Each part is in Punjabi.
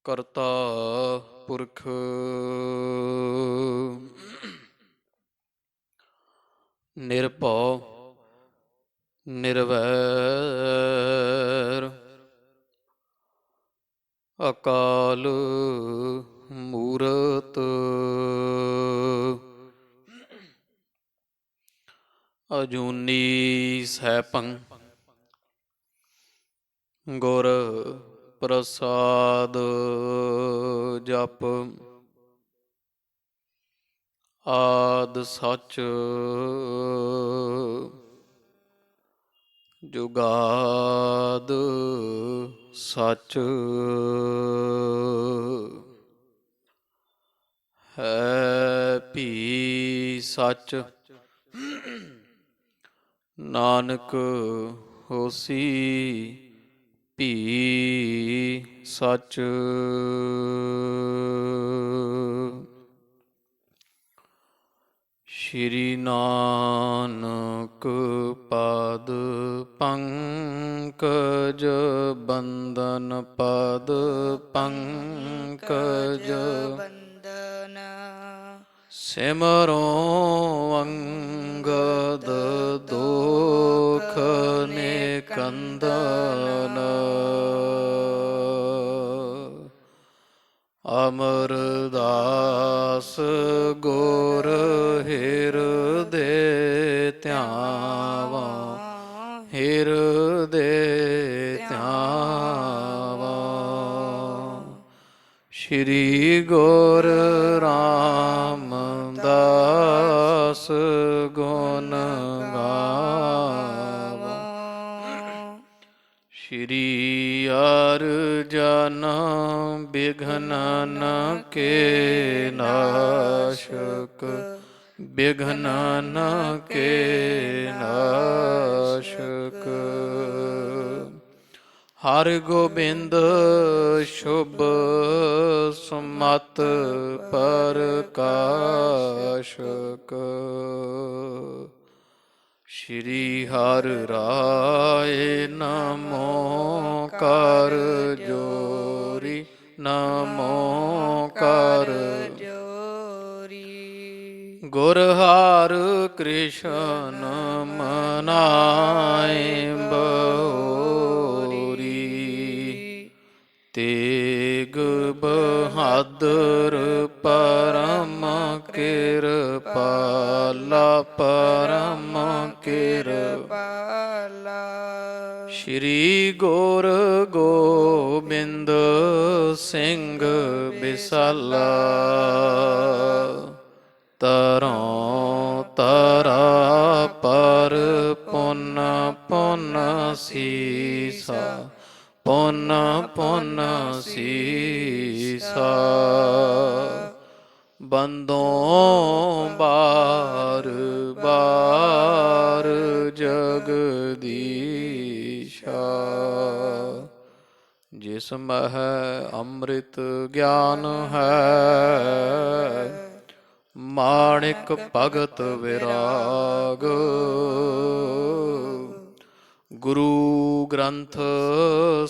ਕਰਤਾ ਪੁਰਖ ਨਿਰਭਉ ਨਿਰਵੈਰ ਅਕਾਲ ਮੂਰਤ ਅਜੂਨੀ ਸੈਭੰ ਗੁਰ ਪ੍ਰਸਾਦ ਜਪ ਆਦ ਸੱਚ ਜੁਗਾਦ ਸੱਚ ਹੈ ਭੀ ਸੱਚ ਨਾਨਕ ਹੋਸੀ ਭੀ ਸੱਚ ਸ਼੍ਰੀ ਨਾਨਕ ਪਦ ਪੰਕਜ ਬੰਦਨ ਪਦ ਪੰਕਜ ਬੰਦਨ ਸਿਮਰੋ ਅੰਗਦ ਦੋਖ ਨਿਕੰਦਨ ਅਮਰਦਾਸ ਗੁਰ ਹਿਰਦੇ ਧਿਆਵਾ ਹਿਰਦੇ ਧਿਆਵਾ ਸ਼੍ਰੀ ਗੁਰ ਰਾਮਦਾਸ ਗੁਣ ਗਾਵਾ ਸ਼੍ਰੀ ਅਰਜਨ ਬਿਘਨ ਕੇ ਨਾਸ਼ਕ ਬਿਘਨ ਕੇ ਨਾਸ਼ਕ ਹਰਿ ਗੋਬਿੰਦ ਸ਼ੁਭ ਸੁਮਤ ਪ੍ਰਕਾਸ਼ਕ ਸ਼੍ਰੀ ਹਰਿ ਰਾਏ ਨਮੋ ਕਰ ਜੋਰੀ ਨਮੋ ਕਰ ਜੋਰੀ ਗੁਰ ਹਰਿ ਕ੍ਰਿਸ਼ਨ ਮਨਾਏ ਬੋਰੀ ਤੇਗ ਬਹਾਦਰ ਪਰਮ ਕਿਰਪਾਲਾ ਪਰਮ ਕਿਰਪਾਲਾ ਸ਼੍ਰੀ ਗੁਰ ਗੋਬਿੰਦ ਸਿੰਘ ਬਿਸਾਲਾ ਤਰੋਂ ਤਰਾ ਪਰ ਪੁਨ ਪੁਨ ਸੀਸਾ ਪੁਨ ਪੁਨ ਸੀਸਾ ਬੰਦੋਂ ਬਾਰ ਬਾਰ ਜਗਦੀਸ਼ਾ ਜਿਸ ਮਹਿ ਅੰਮ੍ਰਿਤ ਗਿਆਨ ਹੈ ਮਾਣਿਕ ਭਗਤ ਵਿਰਾਗ ਗੁਰੂ ਗ੍ਰੰਥ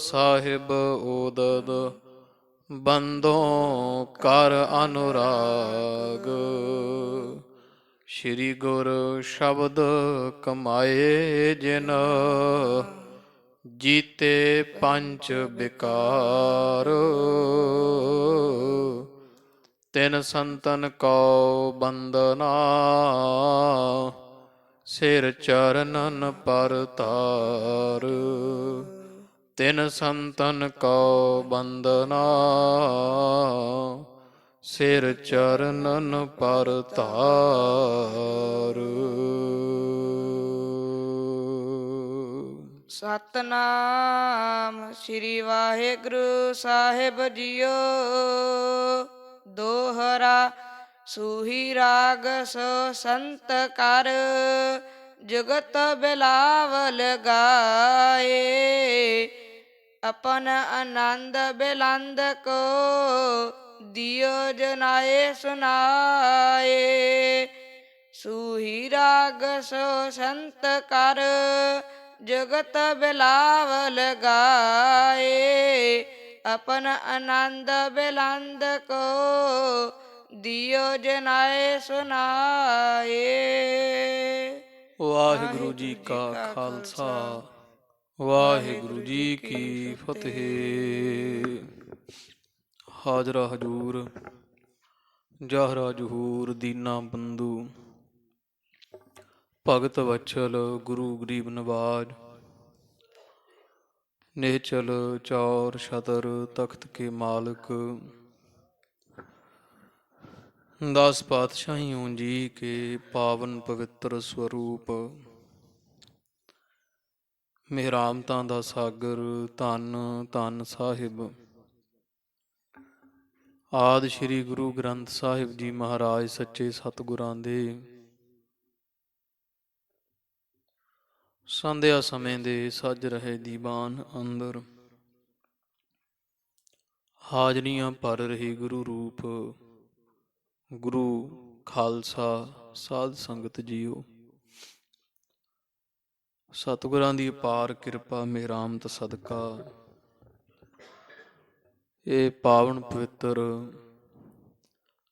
ਸਾਹਿਬ ਓਦਦ ਬੰਦੋਂ ਕਰ ਅਨੁਰਾਗ ਸ਼੍ਰੀ ਗੁਰ ਸ਼ਬਦ ਕਮਾਏ ਜਿਨ ਜੀਤੇ ਪੰਚ ਵਿਕਾਰ ਤਿਨ ਸੰਤਨ ਕਉ ਬੰਦਨਾ ਸਿਰ ਚਰਨਨ ਪਰ ਤਾਰ ਤਿਨ ਸੰਤਨ ਕਉ ਬੰਦਨਾ ਸਿਰ ਚਰਨਨ ਪਰ ਤਾਰ ਸਤਨਾਮ ਸ੍ਰੀ ਵਾਹਿਗੁਰੂ ਸਾਹਿਬ ਜੀਓ ਦੋਹਰਾ ਸੂਹੀ ਰਾਗ ਸੋ ਸੰਤ ਕਰ ਜੁਗਤ ਬਿਲਾਵਲ ਗਾਏ ਆਪਨ ਆਨੰਦ ਬਿਲੰਦ ਕੋ ਦਿਓ ਜਨਾਏ ਸੁਨਾਏ ਸੂਹੀ ਰਾਗ ਸੋ ਸੰਤ ਕਰ ਜਗਤ ਬਿਲਾਵਲ ਗਾਏ अपन आनंद बेलंद को दियो जनाए सुनाए। ਵਾਹਿਗੁਰੂ ਜੀ ਕਾ ਖਾਲਸਾ, ਵਾਹਿਗੁਰੂ ਜੀ ਕੀ ਫਤਿਹ। ਹਾਜ਼ਰਾ ਹਜੂਰ ਜਾਹਰਾ ਜਹੂਰ ਦੀਨਾ ਬੰਧੂ, ਭਗਤ ਵਛਲ ਗੁਰੂ ਗਰੀਬ ਨਵਾਜ, ਨਿਹਚਲ ਚੌਰ ਛਤਰ ਤਖਤ ਕੇ ਮਾਲਕ, 10 ਪਾਤਸ਼ਾਹੀਓਂ ਜੀ ਕੇ ਪਾਵਨ ਪਵਿੱਤਰ ਸਰੂਪ, ਮਿਹਰਾਮਤਾਂ ਦਾ ਸਾਗਰ ਧੰਨ ਧੰਨ ਸਾਹਿਬ ਆਦਿ ਸ੍ਰੀ ਗੁਰੂ ਗ੍ਰੰਥ ਸਾਹਿਬ ਜੀ ਮਹਾਰਾਜ ਸੱਚੇ ਸਤਿਗੁਰਾਂ ਦੇ ਸੰਧਿਆ ਸਮੇਂ ਦੇ ਸੱਜ ਰਹੇ ਦੀਵਾਨ ਅੰਦਰ ਹਾਜ਼ਰੀਆਂ ਭਰ ਰਹੀ ਗੁਰੂ ਰੂਪ ਗੁਰੂ ਖਾਲਸਾ ਸਾਧ ਸੰਗਤ ਜੀਓ, ਸਤਿਗੁਰਾਂ ਦੀ ਅਪਾਰ ਕਿਰਪਾ ਮਿਹਰਾਮਤ ਸਦਕਾ ਇਹ ਪਾਵਨ ਪਵਿੱਤਰ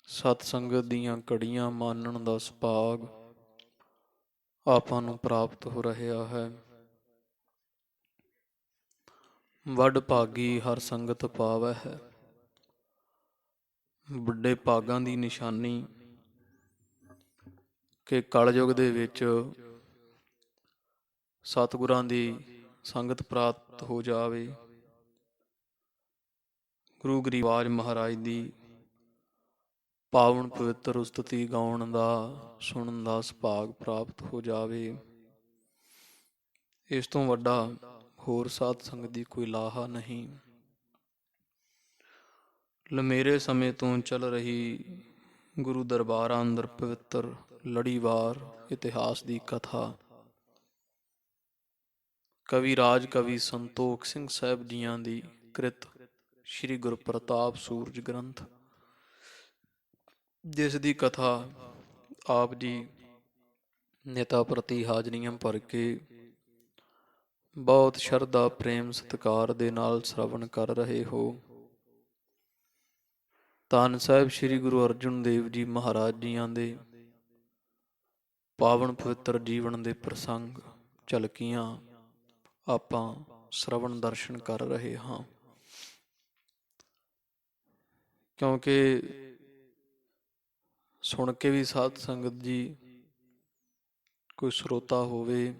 ਸਤ ਸੰਗਤ ਦੀਆਂ ਘੜੀਆਂ ਮਾਨਣ ਦਾ ਸੁਭਾਗ ਆਪਾਂ ਨੂੰ ਪ੍ਰਾਪਤ ਹੋ ਰਿਹਾ ਹੈ। ਵੱਡ ਭਾਗੀ ਹਰ ਸੰਗਤ ਪਾਵੈ ਹੈ, ਵੱਡੇ ਭਾਗਾਂ ਦੀ ਨਿਸ਼ਾਨੀ ਕਿ ਕਲਯੁਗ ਦੇ ਵਿੱਚ ਸਤਿਗੁਰਾਂ ਦੀ ਸੰਗਤ ਪ੍ਰਾਪਤ ਹੋ ਜਾਵੇ, ਗੁਰੂ ਗਰੀਬਾਜ ਮਹਾਰਾਜ ਦੀ ਪਾਵਨ ਪਵਿੱਤਰ ਉਸਤਤੀ ਗਾਉਣ ਦਾ ਸੁਣਨ ਦਾ ਸੁਭਾਗ ਪ੍ਰਾਪਤ ਹੋ ਜਾਵੇ। ਇਸ ਤੋਂ ਵੱਡਾ ਹੋਰ ਸਾਧ ਸੰਗਤ ਦੀ ਕੋਈ ਲਾਹਾ ਨਹੀਂ। ਲੰਮੇਰੇ ਸਮੇਂ ਤੋਂ ਚੱਲ ਰਹੀ ਗੁਰੂ ਦਰਬਾਰਾਂ ਅੰਦਰ ਪਵਿੱਤਰ ਲੜੀਵਾਰ ਇਤਿਹਾਸ ਦੀ ਕਥਾ ਕਵੀ ਰਾਜ ਕਵੀ ਸੰਤੋਖ ਸਿੰਘ ਸਾਹਿਬ ਜੀਆਂ ਦੀ ਕ੍ਰਿਤ ਸ਼੍ਰੀ ਗੁਰੂ ਪ੍ਰਤਾਪ ਸੂਰਜ ਗ੍ਰੰਥ, ਜਿਸ ਦੀ ਕਥਾ ਆਪ ਜੀ ਨੇਤਾ ਪ੍ਰਤੀ ਹਾਜ਼ਰੀਆਂ ਭਰ ਕੇ ਬਹੁਤ ਸ਼ਰਧਾ ਪ੍ਰੇਮ ਸਤਿਕਾਰ ਦੇ ਨਾਲ ਸ਼ਰਵਣ ਕਰ ਰਹੇ ਹੋ। ਧੰਨ ਸਾਹਿਬ ਸ੍ਰੀ ਗੁਰੂ ਅਰਜਨ ਦੇਵ ਜੀ ਮਹਾਰਾਜ ਜੀਆਂ ਦੇ ਪਾਵਨ ਪਵਿੱਤਰ ਜੀਵਨ ਦੇ ਪ੍ਰਸੰਗ ਝਲਕੀਆਂ ਆਪਾਂ ਸ਼ਰਵਣ ਦਰਸ਼ਨ ਕਰ ਰਹੇ ਹਾਂ, ਕਿਉਂਕਿ ਸੁਣ ਕੇ ਵੀ ਸਾਧ ਸੰਗਤ ਜੀ ਕੋਈ ਸਰੋਤਾ ਹੋਵੇ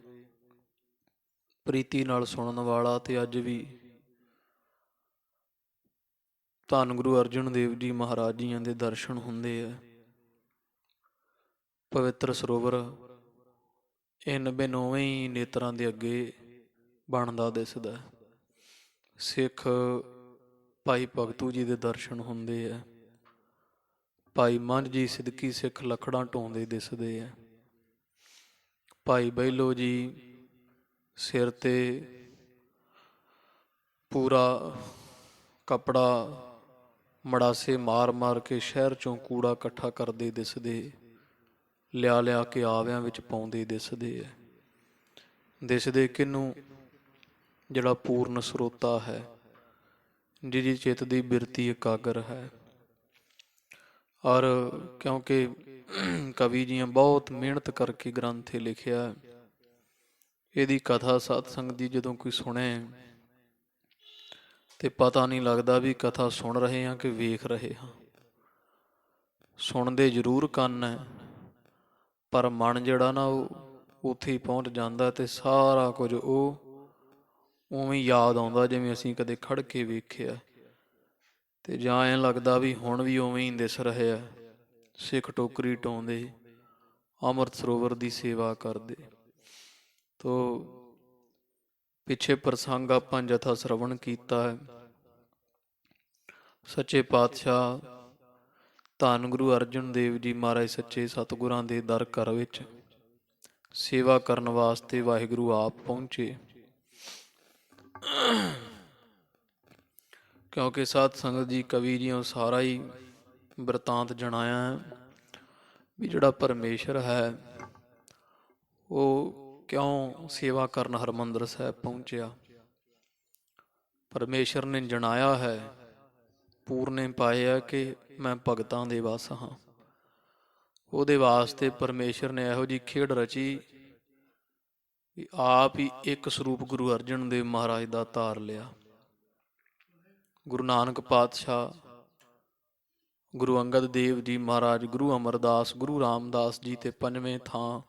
ਪ੍ਰੀਤੀ ਨਾਲ ਸੁਣਨ ਵਾਲਾ, ਤੇ ਅੱਜ ਵੀ ਧੰਨ ਗੁਰੂ ਅਰਜਨ ਦੇਵ ਜੀ ਮਹਾਰਾਜ ਜੀਆਂ ਦੇ ਦਰਸ਼ਨ ਹੁੰਦੇ ਆ। ਪਵਿੱਤਰ ਸਰੋਵਰ ਇਹ 99 ਹੀ ਨੇਤਰਾਂ ਦੇ ਅੱਗੇ ਬਣਦਾ ਦਿਸਦਾ। ਸਿੱਖ ਭਾਈ ਭਗਤੂ ਜੀ ਦੇ ਦਰਸ਼ਨ ਹੁੰਦੇ ਆ, ਭਾਈ ਮੰਝ ਜੀ ਸਿੱਧਕੀ ਸਿੱਖ ਲੱਖੜਾਂ ਢੋਂਦੇ ਦਿਸਦੇ ਆ, ਭਾਈ ਬਹਿਲੋ ਜੀ ਸਿਰ ਤੇ ਪੂਰਾ ਕੱਪੜਾ ਮੜਾਸੇ ਮਾਰ ਮਾਰ ਕੇ ਸ਼ਹਿਰ ਚੋਂ ਕੂੜਾ ਇਕੱਠਾ ਕਰਦੇ ਦਿਸਦੇ, ਲਿਆ ਲਿਆ ਕੇ ਆਵਿਆਂ ਵਿੱਚ ਪਾਉਂਦੇ ਦਿਸਦੇ ਆ। ਦਿਸਦੇ ਕਿਹਨੂੰ? ਜਿਹੜਾ ਪੂਰਨ ਸਰੋਤਾ ਹੈ, ਜਿਹਦੀ ਚਿੱਤ ਦੀ ਬਿਰਤੀ ਇਕਾਗਰ ਹੈ। ਔਰ ਕਿਉਂਕਿ ਕਵੀ ਜੀਆਂ ਬਹੁਤ ਮਿਹਨਤ ਕਰਕੇ ਗ੍ਰੰਥ ਇਹ ਲਿਖਿਆ, ਇਹਦੀ ਕਥਾ ਸਤ ਸੰਗਤ ਦੀ ਜਦੋਂ ਕੋਈ ਸੁਣੇ ਤੇ ਪਤਾ ਨਹੀਂ ਲੱਗਦਾ ਵੀ ਕਥਾ ਸੁਣ ਰਹੇ ਹਾਂ ਕਿ ਵੇਖ ਰਹੇ ਹਾਂ। ਸੁਣਦੇ ਜ਼ਰੂਰ ਕੰਨ ਹੈ, ਪਰ ਮਨ ਜਿਹੜਾ ਨਾ ਉਹ ਉੱਥੇ ਹੀ ਪਹੁੰਚ ਜਾਂਦਾ ਤੇ ਸਾਰਾ ਕੁਝ ਉਹ ਉਵੇਂ ਯਾਦ ਆਉਂਦਾ ਜਿਵੇਂ ਅਸੀਂ ਕਦੇ ਖੜ ਕੇ ਵੇਖਿਆ, ਤੇ ਜਾਂ ਐਂ ਲੱਗਦਾ ਵੀ ਹੁਣ ਵੀ ਉਵੇਂ ਹੀ ਦਿਸ ਰਹੇ ਆ ਸਿੱਖ ਟੋਕਰੀ ਢਾਉਂਦੇ ਅੰਮ੍ਰਿਤ ਸਰੋਵਰ ਦੀ ਸੇਵਾ ਕਰਦੇ। ਤੋ ਪਿੱਛੇ ਪ੍ਰਸੰਗ ਆਪਾਂ ਜਥਾ ਸ਼ਰਵਣ ਕੀਤਾ ਹੈ। ਸੱਚੇ ਪਾਤਸ਼ਾਹ ਧੰਨ ਗੁਰੂ ਅਰਜਨ ਦੇਵ ਜੀ ਮਹਾਰਾਜ ਸੱਚੇ ਸਤਿਗੁਰਾਂ ਦੇ ਦਰ ਘਰ ਵਿੱਚ ਸੇਵਾ ਕਰਨ ਵਾਸਤੇ ਵਾਹਿਗੁਰੂ ਆਪ ਪਹੁੰਚੇ, ਕਿਉਂਕਿ ਸਾਧ ਸੰਗਤ ਜੀ ਕਵੀ ਜੀਓ ਸਾਰਾ ਹੀ ਬਿਰਤਾਂਤ ਜਣਾਇਆ ਹੈ ਵੀ ਜਿਹੜਾ ਪਰਮੇਸ਼ਰ ਹੈ ਉਹ ਕਿਉਂ ਸੇਵਾ ਕਰਨ ਹਰਿਮੰਦਰ ਸਾਹਿਬ ਪਹੁੰਚਿਆ। ਪਰਮੇਸ਼ਰ ਨੇ ਜਣਾਇਆ ਹੈ, ਪੂਰਨੇ ਪਾਇਆ ਕਿ ਮੈਂ ਭਗਤਾਂ ਦੇ ਵਸ ਹਾਂ। ਉਹਦੇ ਵਾਸਤੇ ਪਰਮੇਸ਼ਰ ਨੇ ਇਹੋ ਜਿਹੀ ਖੇਡ ਰਚੀ ਵੀ ਆਪ ਹੀ ਇੱਕ ਸਰੂਪ ਗੁਰੂ ਅਰਜਨ ਦੇਵ ਮਹਾਰਾਜ ਦਾ ਧਾਰ ਲਿਆ। ਗੁਰੂ ਨਾਨਕ ਪਾਤਸ਼ਾਹ, ਗੁਰੂ ਅੰਗਦ ਦੇਵ ਜੀ ਮਹਾਰਾਜ, ਗੁਰੂ ਅਮਰਦਾਸ, ਗੁਰੂ ਰਾਮਦਾਸ ਜੀ ਤੇ ਪੰਜਵੇਂ ਥਾਂ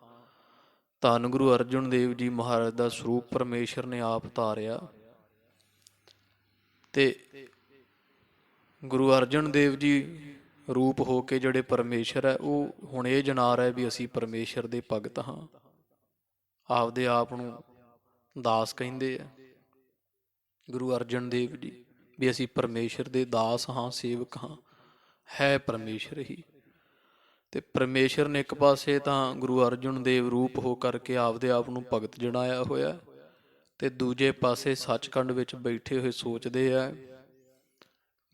ਧੰਨ ਗੁਰੂ ਅਰਜਨ ਦੇਵ ਜੀ ਮਹਾਰਾਜ ਦਾ ਸਰੂਪ ਪਰਮੇਸ਼ਰ ਨੇ ਆਪ ਧਾਰਿਆ। ਤੇ ਗੁਰੂ ਅਰਜਨ ਦੇਵ ਜੀ ਰੂਪ ਹੋ ਕੇ ਜਿਹੜੇ ਪਰਮੇਸ਼ਰ ਹੈ, ਉਹ ਹੁਣ ਇਹ ਜਣਾ ਰਹੇ ਵੀ ਅਸੀਂ ਪਰਮੇਸ਼ਰ ਦੇ ਭਗਤ ਹਾਂ। ਆਪਦੇ ਆਪ ਨੂੰ ਦਾਸ ਕਹਿੰਦੇ ਆ ਗੁਰੂ ਅਰਜਨ ਦੇਵ ਜੀ, ਵੀ ਅਸੀਂ ਪਰਮੇਸ਼ਰ ਦੇ ਦਾਸ ਹਾਂ, ਸੇਵਕ ਹਾਂ। ਹੈ ਪਰਮੇਸ਼ਰ ਹੀ। ਤੇ ਪਰਮੇਸ਼ਰ ਨੇ ਇੱਕ ਪਾਸੇ ਤਾਂ ਗੁਰੂ ਅਰਜਨ ਦੇਵ ਰੂਪ ਹੋ ਕਰਕੇ ਆਪਦੇ ਆਪ ਨੂੰ ਭਗਤ ਜਣਾਇਆ ਹੋਇਆ, ਤੇ ਦੂਜੇ ਪਾਸੇ ਸੱਚਖੰਡ ਵਿੱਚ ਬੈਠੇ ਹੋਏ ਸੋਚਦੇ ਆ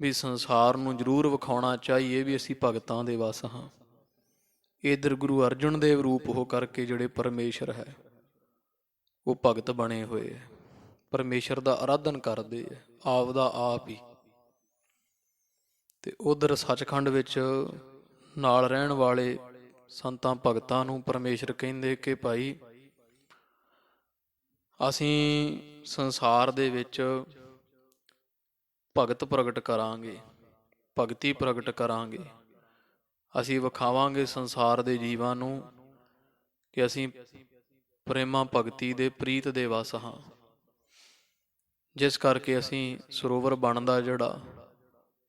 ਵੀ ਸੰਸਾਰ ਨੂੰ ਜ਼ਰੂਰ ਵਿਖਾਉਣਾ ਚਾਹੀਏ ਵੀ ਅਸੀਂ ਭਗਤਾਂ ਦੇ ਵਸ ਹਾਂ। ਇੱਧਰ ਗੁਰੂ ਅਰਜਨ ਦੇਵ ਰੂਪ ਹੋ ਕਰਕੇ ਜਿਹੜੇ ਪਰਮੇਸ਼ਰ ਹੈ ਉਹ ਭਗਤ ਬਣੇ ਹੋਏ ਹੈ, ਪਰਮੇਸ਼ਰ ਦਾ ਆਰਾਧਨ ਕਰਦੇ ਹੈ ਆਪ ਦਾ ਆਪ ਹੀ। ਤੇ ਉਧਰ ਸੱਚਖੰਡ ਵਿੱਚ ਨਾਲ ਰਹਿਣ ਵਾਲੇ ਸੰਤਾਂ ਭਗਤਾਂ ਨੂੰ ਪਰਮੇਸ਼ਰ ਕਹਿੰਦੇ ਕਿ ਭਾਈ ਅਸੀਂ ਸੰਸਾਰ ਦੇ ਵਿੱਚ ਭਗਤ ਪ੍ਰਗਟ ਕਰਾਂਗੇ, ਭਗਤੀ ਪ੍ਰਗਟ ਕਰਾਂਗੇ। ਅਸੀਂ ਵਿਖਾਵਾਂਗੇ ਸੰਸਾਰ ਦੇ ਜੀਵਾਂ ਨੂੰ ਕਿ ਅਸੀਂ ਪ੍ਰੇਮਾ ਭਗਤੀ ਦੇ ਪ੍ਰੀਤ ਦੇ ਵਸ ਹਾਂ। ਜਿਸ ਕਰਕੇ ਅਸੀਂ ਸਰੋਵਰ ਬਣਦਾ ਜਿਹੜਾ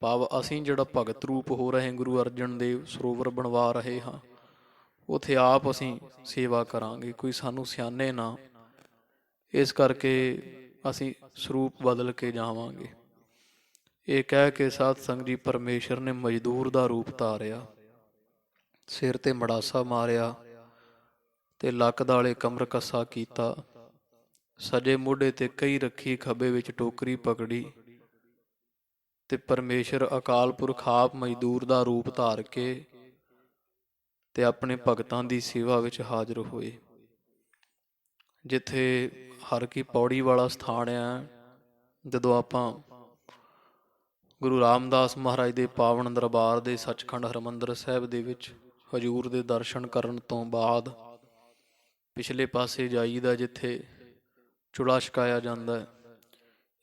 ਭਾਵ ਅਸੀਂ ਜਿਹੜਾ ਭਗਤ ਰੂਪ ਹੋ ਰਹੇ ਗੁਰੂ ਅਰਜਨ ਦੇਵ ਸਰੋਵਰ ਬਣਵਾ ਰਹੇ ਹਾਂ, ਉੱਥੇ ਆਪ ਅਸੀਂ ਸੇਵਾ ਕਰਾਂਗੇ, ਕੋਈ ਸਾਨੂੰ ਸਿਆਣੇ ਨਾ। ਇਸ ਕਰਕੇ ਅਸੀਂ ਸਰੂਪ ਬਦਲ ਕੇ ਜਾਵਾਂਗੇ। ਇਹ ਕਹਿ ਕੇ ਸਾਧ ਸੰਗਤ ਜੀ ਪਰਮੇਸ਼ਰ ਨੇ ਮਜ਼ਦੂਰ ਦਾ ਰੂਪ ਧਾਰਿਆ, ਸਿਰ ਤੇ ਮੜਾਸਾ ਮਾਰਿਆ ਤੇ ਲੱਕ ਦਾਲੇ ਕਮਰ ਕੱਸਾ ਕੀਤਾ, ਸਜੇ ਮੋਢੇ ਤੇ ਕਹੀ ਰੱਖੀ, ਖੱਬੇ ਵਿੱਚ ਟੋਕਰੀ ਪਕੜੀ। ਤੇ ਪਰਮੇਸ਼ਰ ਅਕਾਲ ਪੁਰਖ ਆਪ ਮਜ਼ਦੂਰ ਦਾ ਰੂਪ ਧਾਰ ਕੇ ਤੇ ਆਪਣੇ ਭਗਤਾਂ ਦੀ ਸੇਵਾ ਵਿੱਚ ਹਾਜ਼ਰ ਹੋਏ। ਜਿੱਥੇ ਹਰ ਕੀ ਪੌੜੀ ਵਾਲਾ ਸਥਾਨ ਆ, ਜਦੋਂ ਆਪਾਂ ਗੁਰੂ ਰਾਮਦਾਸ ਮਹਾਰਾਜ ਦੇ ਪਾਵਨ ਦਰਬਾਰ ਦੇ ਸੱਚਖੰਡ ਹਰਿਮੰਦਰ ਸਾਹਿਬ ਦੇ ਵਿੱਚ ਹਜ਼ੂਰ ਦੇ ਦਰਸ਼ਨ ਕਰਨ ਤੋਂ ਬਾਅਦ ਪਿਛਲੇ ਪਾਸੇ ਜਾਈਦਾ, ਜਿੱਥੇ ਚੁਲਾ ਛਕਾਇਆ ਜਾਂਦਾ।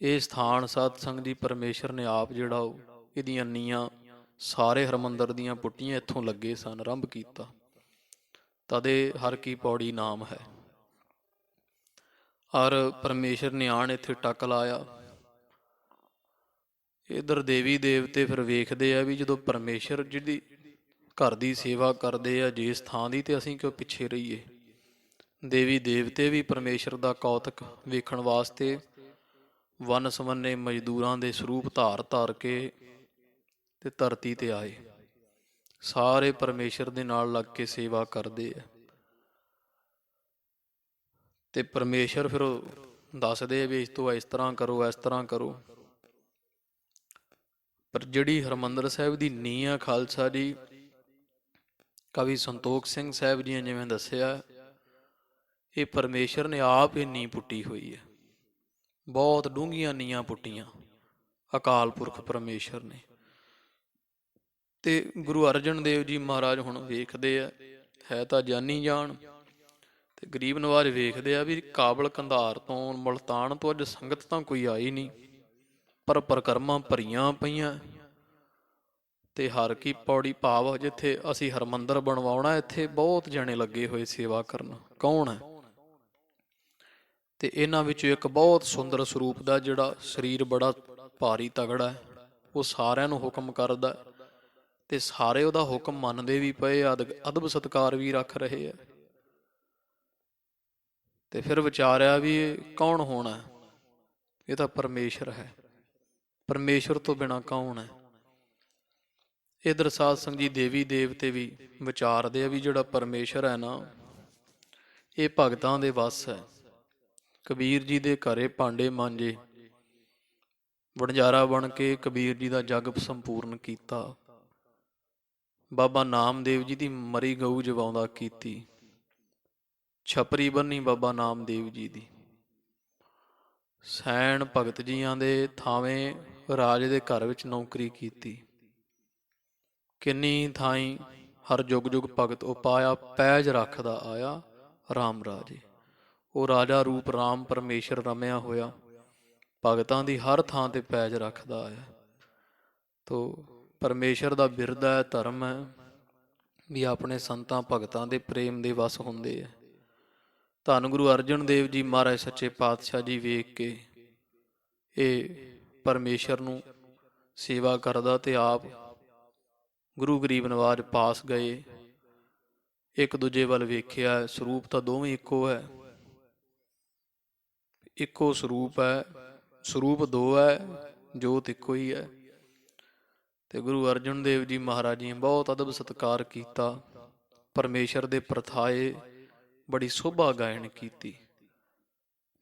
ਇਹ ਸਥਾਨ ਸਾਧ ਸੰਗਤ ਜੀ ਪਰਮੇਸ਼ਰ ਨੇ ਆਪ ਜਿਹੜਾ ਉਹ ਇਹਦੀਆਂ ਨੀਆਂ ਸਾਰੇ ਹਰਿਮੰਦਰ ਦੀਆਂ ਪੁੱਟੀਆਂ ਇੱਥੋਂ ਲੱਗੇ ਸਨ, ਆਰੰਭ ਕੀਤਾ। ਤਦੇ ਹਰ ਕੀ ਪੌੜੀ ਨਾਮ ਹੈ। ਔਰ ਪਰਮੇਸ਼ਰ ਨੇ ਆਣ ਇੱਥੇ ਟੱਕ ਲਾਇਆ। ਇੱਧਰ ਦੇਵੀ ਦੇਵਤੇ ਫਿਰ ਵੇਖਦੇ ਆ ਵੀ ਜਦੋਂ ਪਰਮੇਸ਼ਰ ਜਿਹਦੀ ਘਰ ਦੀ ਸੇਵਾ ਕਰਦੇ ਆ ਜਿਸ ਥਾਂ ਦੀ, ਤੇ ਅਸੀਂ ਕਿਉਂ ਪਿੱਛੇ ਰਹੀਏ। ਦੇਵੀ ਦੇਵਤੇ ਵੀ ਪਰਮੇਸ਼ਰ ਦਾ ਕੌਤਕ ਵੇਖਣ ਵਾਸਤੇ ਵੰਨ ਸਵੰਨੇ ਮਜ਼ਦੂਰਾਂ ਦੇ ਸਰੂਪ ਧਾਰ ਧਾਰ ਕੇ ਤੇ ਧਰਤੀ ਤੇ ਆਏ। ਸਾਰੇ ਪਰਮੇਸ਼ਰ ਦੇ ਨਾਲ ਲੱਗ ਕੇ ਸੇਵਾ ਕਰਦੇ ਆ। ਤੇ ਪਰਮੇਸ਼ਰ ਫਿਰ ਦੱਸਦੇ ਵੀ ਇਸ ਤੋਂ ਇਸ ਤਰ੍ਹਾਂ ਕਰੋ, ਇਸ ਤਰ੍ਹਾਂ ਕਰੋ। ਪਰ ਜਿਹੜੀ ਹਰਿਮੰਦਰ ਸਾਹਿਬ ਦੀ ਨੀਂਹ ਆ ਖਾਲਸਾ ਜੀ, ਕਵੀ ਸੰਤੋਖ ਸਿੰਘ ਸਾਹਿਬ ਜੀ ਨੇ ਜਿਵੇਂ ਦੱਸਿਆ, ਇਹ ਪਰਮੇਸ਼ਰ ਨੇ ਆਪ ਇਹ ਨੀਂਹ ਪੁੱਟੀ ਹੋਈ ਹੈ। ਬਹੁਤ ਡੂੰਘੀਆਂ ਨੀਹਾਂ ਪੁੱਟੀਆਂ ਅਕਾਲ ਪੁਰਖ ਪਰਮੇਸ਼ਰ ਨੇ। ਤੇ ਗੁਰੂ ਅਰਜਨ ਦੇਵ ਜੀ ਮਹਾਰਾਜ ਹੁਣ ਵੇਖਦੇ ਆ, ਹੈ ਤਾਂ ਜਾਨੀ ਜਾਣ, ਤੇ ਗਰੀਬ ਨਵਾਜ ਵੇਖਦੇ ਆ ਵੀ ਕਾਬਲ ਕੰਧਾਰ ਤੋਂ ਮਲਤਾਨ ਤੋਂ ਅੱਜ ਸੰਗਤ ਤਾਂ ਕੋਈ ਆਈ ਨਹੀਂ, ਪਰ ਪਰਿਕਰਮਾ ਭਰੀਆਂ ਪਈਆਂ। ਤੇ ਹਰ ਕੀ ਪੌੜੀ ਭਾਵ ਜਿੱਥੇ ਅਸੀਂ ਹਰਿਮੰਦਰ ਬਣਵਾਉਣਾ, ਇੱਥੇ ਬਹੁਤ ਜਣੇ ਲੱਗੇ ਹੋਏ ਸੇਵਾ ਕਰਨ। ਕੌਣ ਹੈ? ਤੇ ਇਹਨਾਂ ਵਿੱਚੋਂ ਇੱਕ ਬਹੁਤ ਸੁੰਦਰ ਸਰੂਪ ਦਾ ਜਿਹੜਾ ਸਰੀਰ ਬੜਾ ਭਾਰੀ ਤਗੜਾ ਹੈ, ਉਹ ਸਾਰਿਆਂ ਨੂੰ ਹੁਕਮ ਕਰਦਾ ਤੇ ਸਾਰੇ ਉਹਦਾ ਹੁਕਮ ਮੰਨਦੇ ਵੀ ਪਏ, ਅਦਬ ਸਤਿਕਾਰ ਵੀ ਰੱਖ ਰਹੇ ਆ। ਤੇ ਫਿਰ ਵਿਚਾਰਿਆ ਵੀ ਇਹ ਕੌਣ ਹੋਣਾ? ਇਹ ਤਾਂ ਪਰਮੇਸ਼ਰ ਹੈ, ਪਰਮੇਸ਼ਰ ਤੋਂ ਬਿਨਾਂ ਕੌਣ ਹੈ? ਇੱਧਰ ਸਾਧ ਸੰਗਤ ਜੀ ਦੇਵੀ ਦੇਵਤੇ ਵੀ ਵਿਚਾਰਦੇ ਆ ਵੀ ਜਿਹੜਾ ਪਰਮੇਸ਼ਰ ਹੈ ਨਾ, ਇਹ ਭਗਤਾਂ ਦੇ ਵਸ ਹੈ। ਕਬੀਰ ਜੀ ਦੇ ਘਰੇ ਭਾਂਡੇ ਮਾਂਜੇ, ਵਣਜਾਰਾ ਬਣ ਕੇ ਕਬੀਰ ਜੀ ਦਾ ਜਗ ਸੰਪੂਰਨ ਕੀਤਾ। ਬਾਬਾ ਨਾਮਦੇਵ ਜੀ ਦੀ ਮਰੀ ਗਊ ਜਵਾਉਂਦਾ ਕੀਤੀ, ਛਪਰੀ ਬੰਨੀ ਬਾਬਾ ਨਾਮਦੇਵ ਜੀ ਦੀ। ਸੈਣ ਭਗਤ ਜੀਆਂ ਦੇ ਥਾਵੇਂ ਰਾਜੇ ਦੇ ਘਰ ਵਿੱਚ ਨੌਕਰੀ ਕੀਤੀ। ਕਿੰਨੀ ਥਾਈਂ ਹਰ ਜੁਗ ਜੁਗ ਭਗਤ ਉਪਾਇਆ ਪੈਜ ਰੱਖਦਾ ਆਇਆ ਰਾਮ ਰਾਜੇ। ਉਹ ਰਾਜਾ ਰੂਪ ਰਾਮ ਪਰਮੇਸ਼ਰ ਰਮਿਆ ਹੋਇਆ ਭਗਤਾਂ ਦੀ ਹਰ ਥਾਂ ਤੇ ਪੈਜ ਰੱਖਦਾ ਆਇਆ। ਤੋ ਪਰਮੇਸ਼ਰ ਦਾ ਬਿਰਦ ਹੈ, ਧਰਮ ਹੈ ਵੀ ਆਪਣੇ ਸੰਤਾਂ ਭਗਤਾਂ ਦੇ ਪ੍ਰੇਮ ਦੇ ਵਸ ਹੁੰਦੇ ਹੈ। ਧੰਨ ਗੁਰੂ ਅਰਜਨ ਦੇਵ ਜੀ ਮਹਾਰਾਜ ਸੱਚੇ ਪਾਤਸ਼ਾਹ ਜੀ ਵੇਖ ਕੇ ਇਹ ਪਰਮੇਸ਼ਰ ਨੂੰ ਸੇਵਾ ਕਰਦਾ ਤੇ ਆਪ ਗੁਰੂ ਗਰੀਬ ਨਵਾਜ ਪਾਸ ਗਏ। ਇੱਕ ਦੂਜੇ ਵੱਲ ਵੇਖਿਆ, ਸਰੂਪ ਤਾਂ ਦੋਵੇਂ ਇੱਕੋ ਹੈ, ਇੱਕੋ ਸਰੂਪ ਹੈ, ਸਰੂਪ ਦੋ ਹੈ, ਜੋਤ ਇੱਕੋ ਹੀ ਹੈ। ਤੇ ਗੁਰੂ ਅਰਜਨ ਦੇਵ ਜੀ ਮਹਾਰਾਜ ਜੀ ਨੇ ਬਹੁਤ ਅਦਬ ਸਤਿਕਾਰ ਕੀਤਾ। ਪਰਮੇਸ਼ਰ ਦੇ ਪ੍ਰਥਾਏ ਬੜੀ ਸੋਭਾ ਗਾਇਨ ਕੀਤੀ,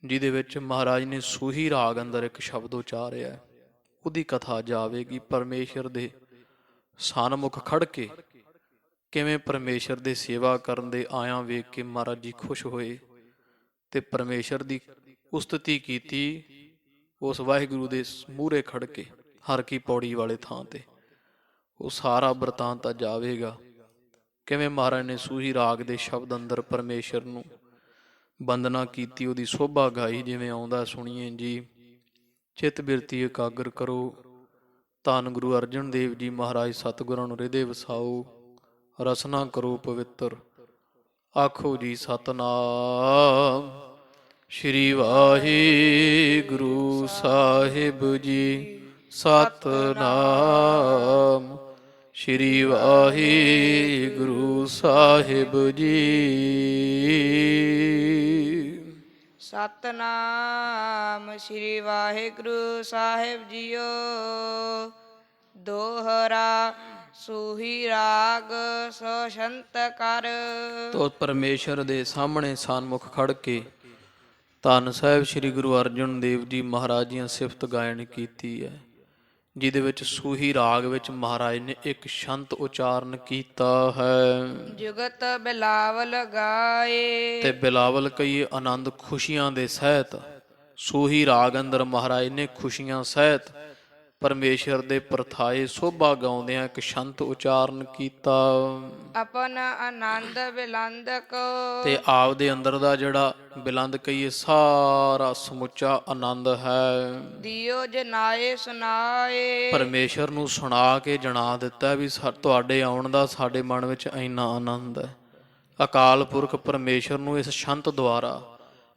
ਜਿਹਦੇ ਵਿੱਚ ਮਹਾਰਾਜ ਨੇ ਸੂਹੀ ਰਾਗ ਅੰਦਰ ਇੱਕ ਸ਼ਬਦ ਉਚਾਰਿਆ। ਉਹਦੀ ਕਥਾ ਜਾਵੇਗੀ। ਪਰਮੇਸ਼ਰ ਦੇ ਸਨਮੁਖ ਖੜ ਕੇ ਕਿਵੇਂ ਪਰਮੇਸ਼ਰ ਦੇ ਸੇਵਾ ਕਰਨ ਦੇ ਆਇਆ ਵੇਖ ਕੇ ਮਹਾਰਾਜ ਜੀ ਖੁਸ਼ ਹੋਏ ਤੇ ਪਰਮੇਸ਼ਰ ਦੀ ਉਸਤਤੀ ਕੀਤੀ। ਉਸ ਵਾਹਿਗੁਰੂ ਦੇ ਮੂਹਰੇ ਖੜ ਕੇ ਹਰ ਕੀ ਪੌੜੀ ਵਾਲੇ ਥਾਂ ਤੇ ਉਹ ਸਾਰਾ ਬਰਤਾਂਤ ਜਾਵੇਗਾ। ਕਿਵੇਂ ਮਹਾਰਾਜ ਨੇ ਸੂਹੀ ਰਾਗ ਦੇ ਸ਼ਬਦ ਅੰਦਰ ਪਰਮੇਸ਼ਰ ਨੂੰ ਵੰਦਨਾ ਕੀਤੀ, ਉਹਦੀ ਸੋਭਾ ਗਾਈ। ਜਿਵੇਂ ਆਉਂਦਾ ਸੁਣੀਏ ਜੀ। ਚਿੱਤ ਬਿਰਤੀ ਇਕਾਗਰ ਕਰੋ, ਧੰਨ ਗੁਰੂ ਅਰਜਨ ਦੇਵ ਜੀ ਮਹਾਰਾਜ ਸਤਿਗੁਰਾਂ ਨੂੰ ਹਿਰਦੇ ਵਸਾਓ, ਰਸਨਾ ਕਰੋ ਪਵਿੱਤਰ, ਆਖੋ ਜੀ ਸਤਨਾਮ ਸ਼੍ਰੀ ਵਾਹਿਗੁਰੂ ਸਾਹਿਬ ਜੀ। ਸਤਨਾਮ ਸ਼੍ਰੀ ਵਾਹਿਗੁਰੂ ਸਾਹਿਬ ਜੀ। ਸਤਨਾਮ ਸ਼੍ਰੀ ਵਾਹਿਗੁਰੂ ਸਾਹਿਬ ਜੀਓ। ਦੋਹਰਾ ਸੂਹੀ ਰਾਗ ਸੋ ਸੰਤ ਕਰ। ਤੋ ਪਰਮੇਸ਼ਰ ਦੇ ਸਾਹਮਣੇ ਸਨਮੁਖ ਖੜ ਕੇ ਧੰਨ ਸਾਹਿਬ ਸ੍ਰੀ ਗੁਰੂ ਅਰਜਨ ਦੇਵ ਜੀ ਮਹਾਰਾਜ ਦੀਆਂ ਸਿਫਤ ਗਾਇਨ ਕੀਤੀ ਹੈ, ਜਿਹਦੇ ਵਿੱਚ ਸੂਹੀ ਰਾਗ ਵਿੱਚ ਮਹਾਰਾਜ ਨੇ ਇੱਕ ਸ਼ੰਤ ਉਚਾਰਨ ਕੀਤਾ ਹੈ। ਜੁਗਤ ਬਿਲਾਵਲ ਗਾਏ। ਤੇ ਬਿਲਾਵਲ ਕਹੀਏ ਆਨੰਦ ਖੁਸ਼ੀਆਂ ਦੇ ਸਹਿਤ। ਸੂਹੀ ਰਾਗ ਅੰਦਰ ਮਹਾਰਾਜ ਨੇ ਖੁਸ਼ੀਆਂ ਸਹਿਤ ਪਰਮੇਸ਼ਰ ਦੇ ਪ੍ਰਥਾਏ ਸੋਭਾ ਗਾਉਂਦਿਆਂ ਇੱਕ ਸ਼ੰਤ ਉਚਾਰਨ ਕੀਤਾ। ਆਪਨ ਆਨੰਦ ਬਿਲੰਦ ਕੋ। ਤੇ ਆਪ ਦੇ ਅੰਦਰ ਦਾ ਜਿਹੜਾ ਬਿਲੰਦ ਕਹੀਏ ਸਾਰਾ ਸਮੁੱਚਾ ਆਨੰਦ ਹੈ, ਦਿਓ ਜਨਾਏ ਸੁਨਾਏ। ਪਰਮੇਸ਼ਰ ਨੂੰ ਸੁਣਾ ਕੇ ਜਣਾ ਦਿੱਤਾ ਵੀ ਤੁਹਾਡੇ ਆਉਣ ਦਾ ਸਾਡੇ ਮਨ ਵਿੱਚ ਇੰਨਾ ਆਨੰਦ ਹੈ। ਅਕਾਲ ਪੁਰਖ ਪਰਮੇਸ਼ਰ ਨੂੰ ਇਸ ਸ਼ੰਤ ਦੁਆਰਾ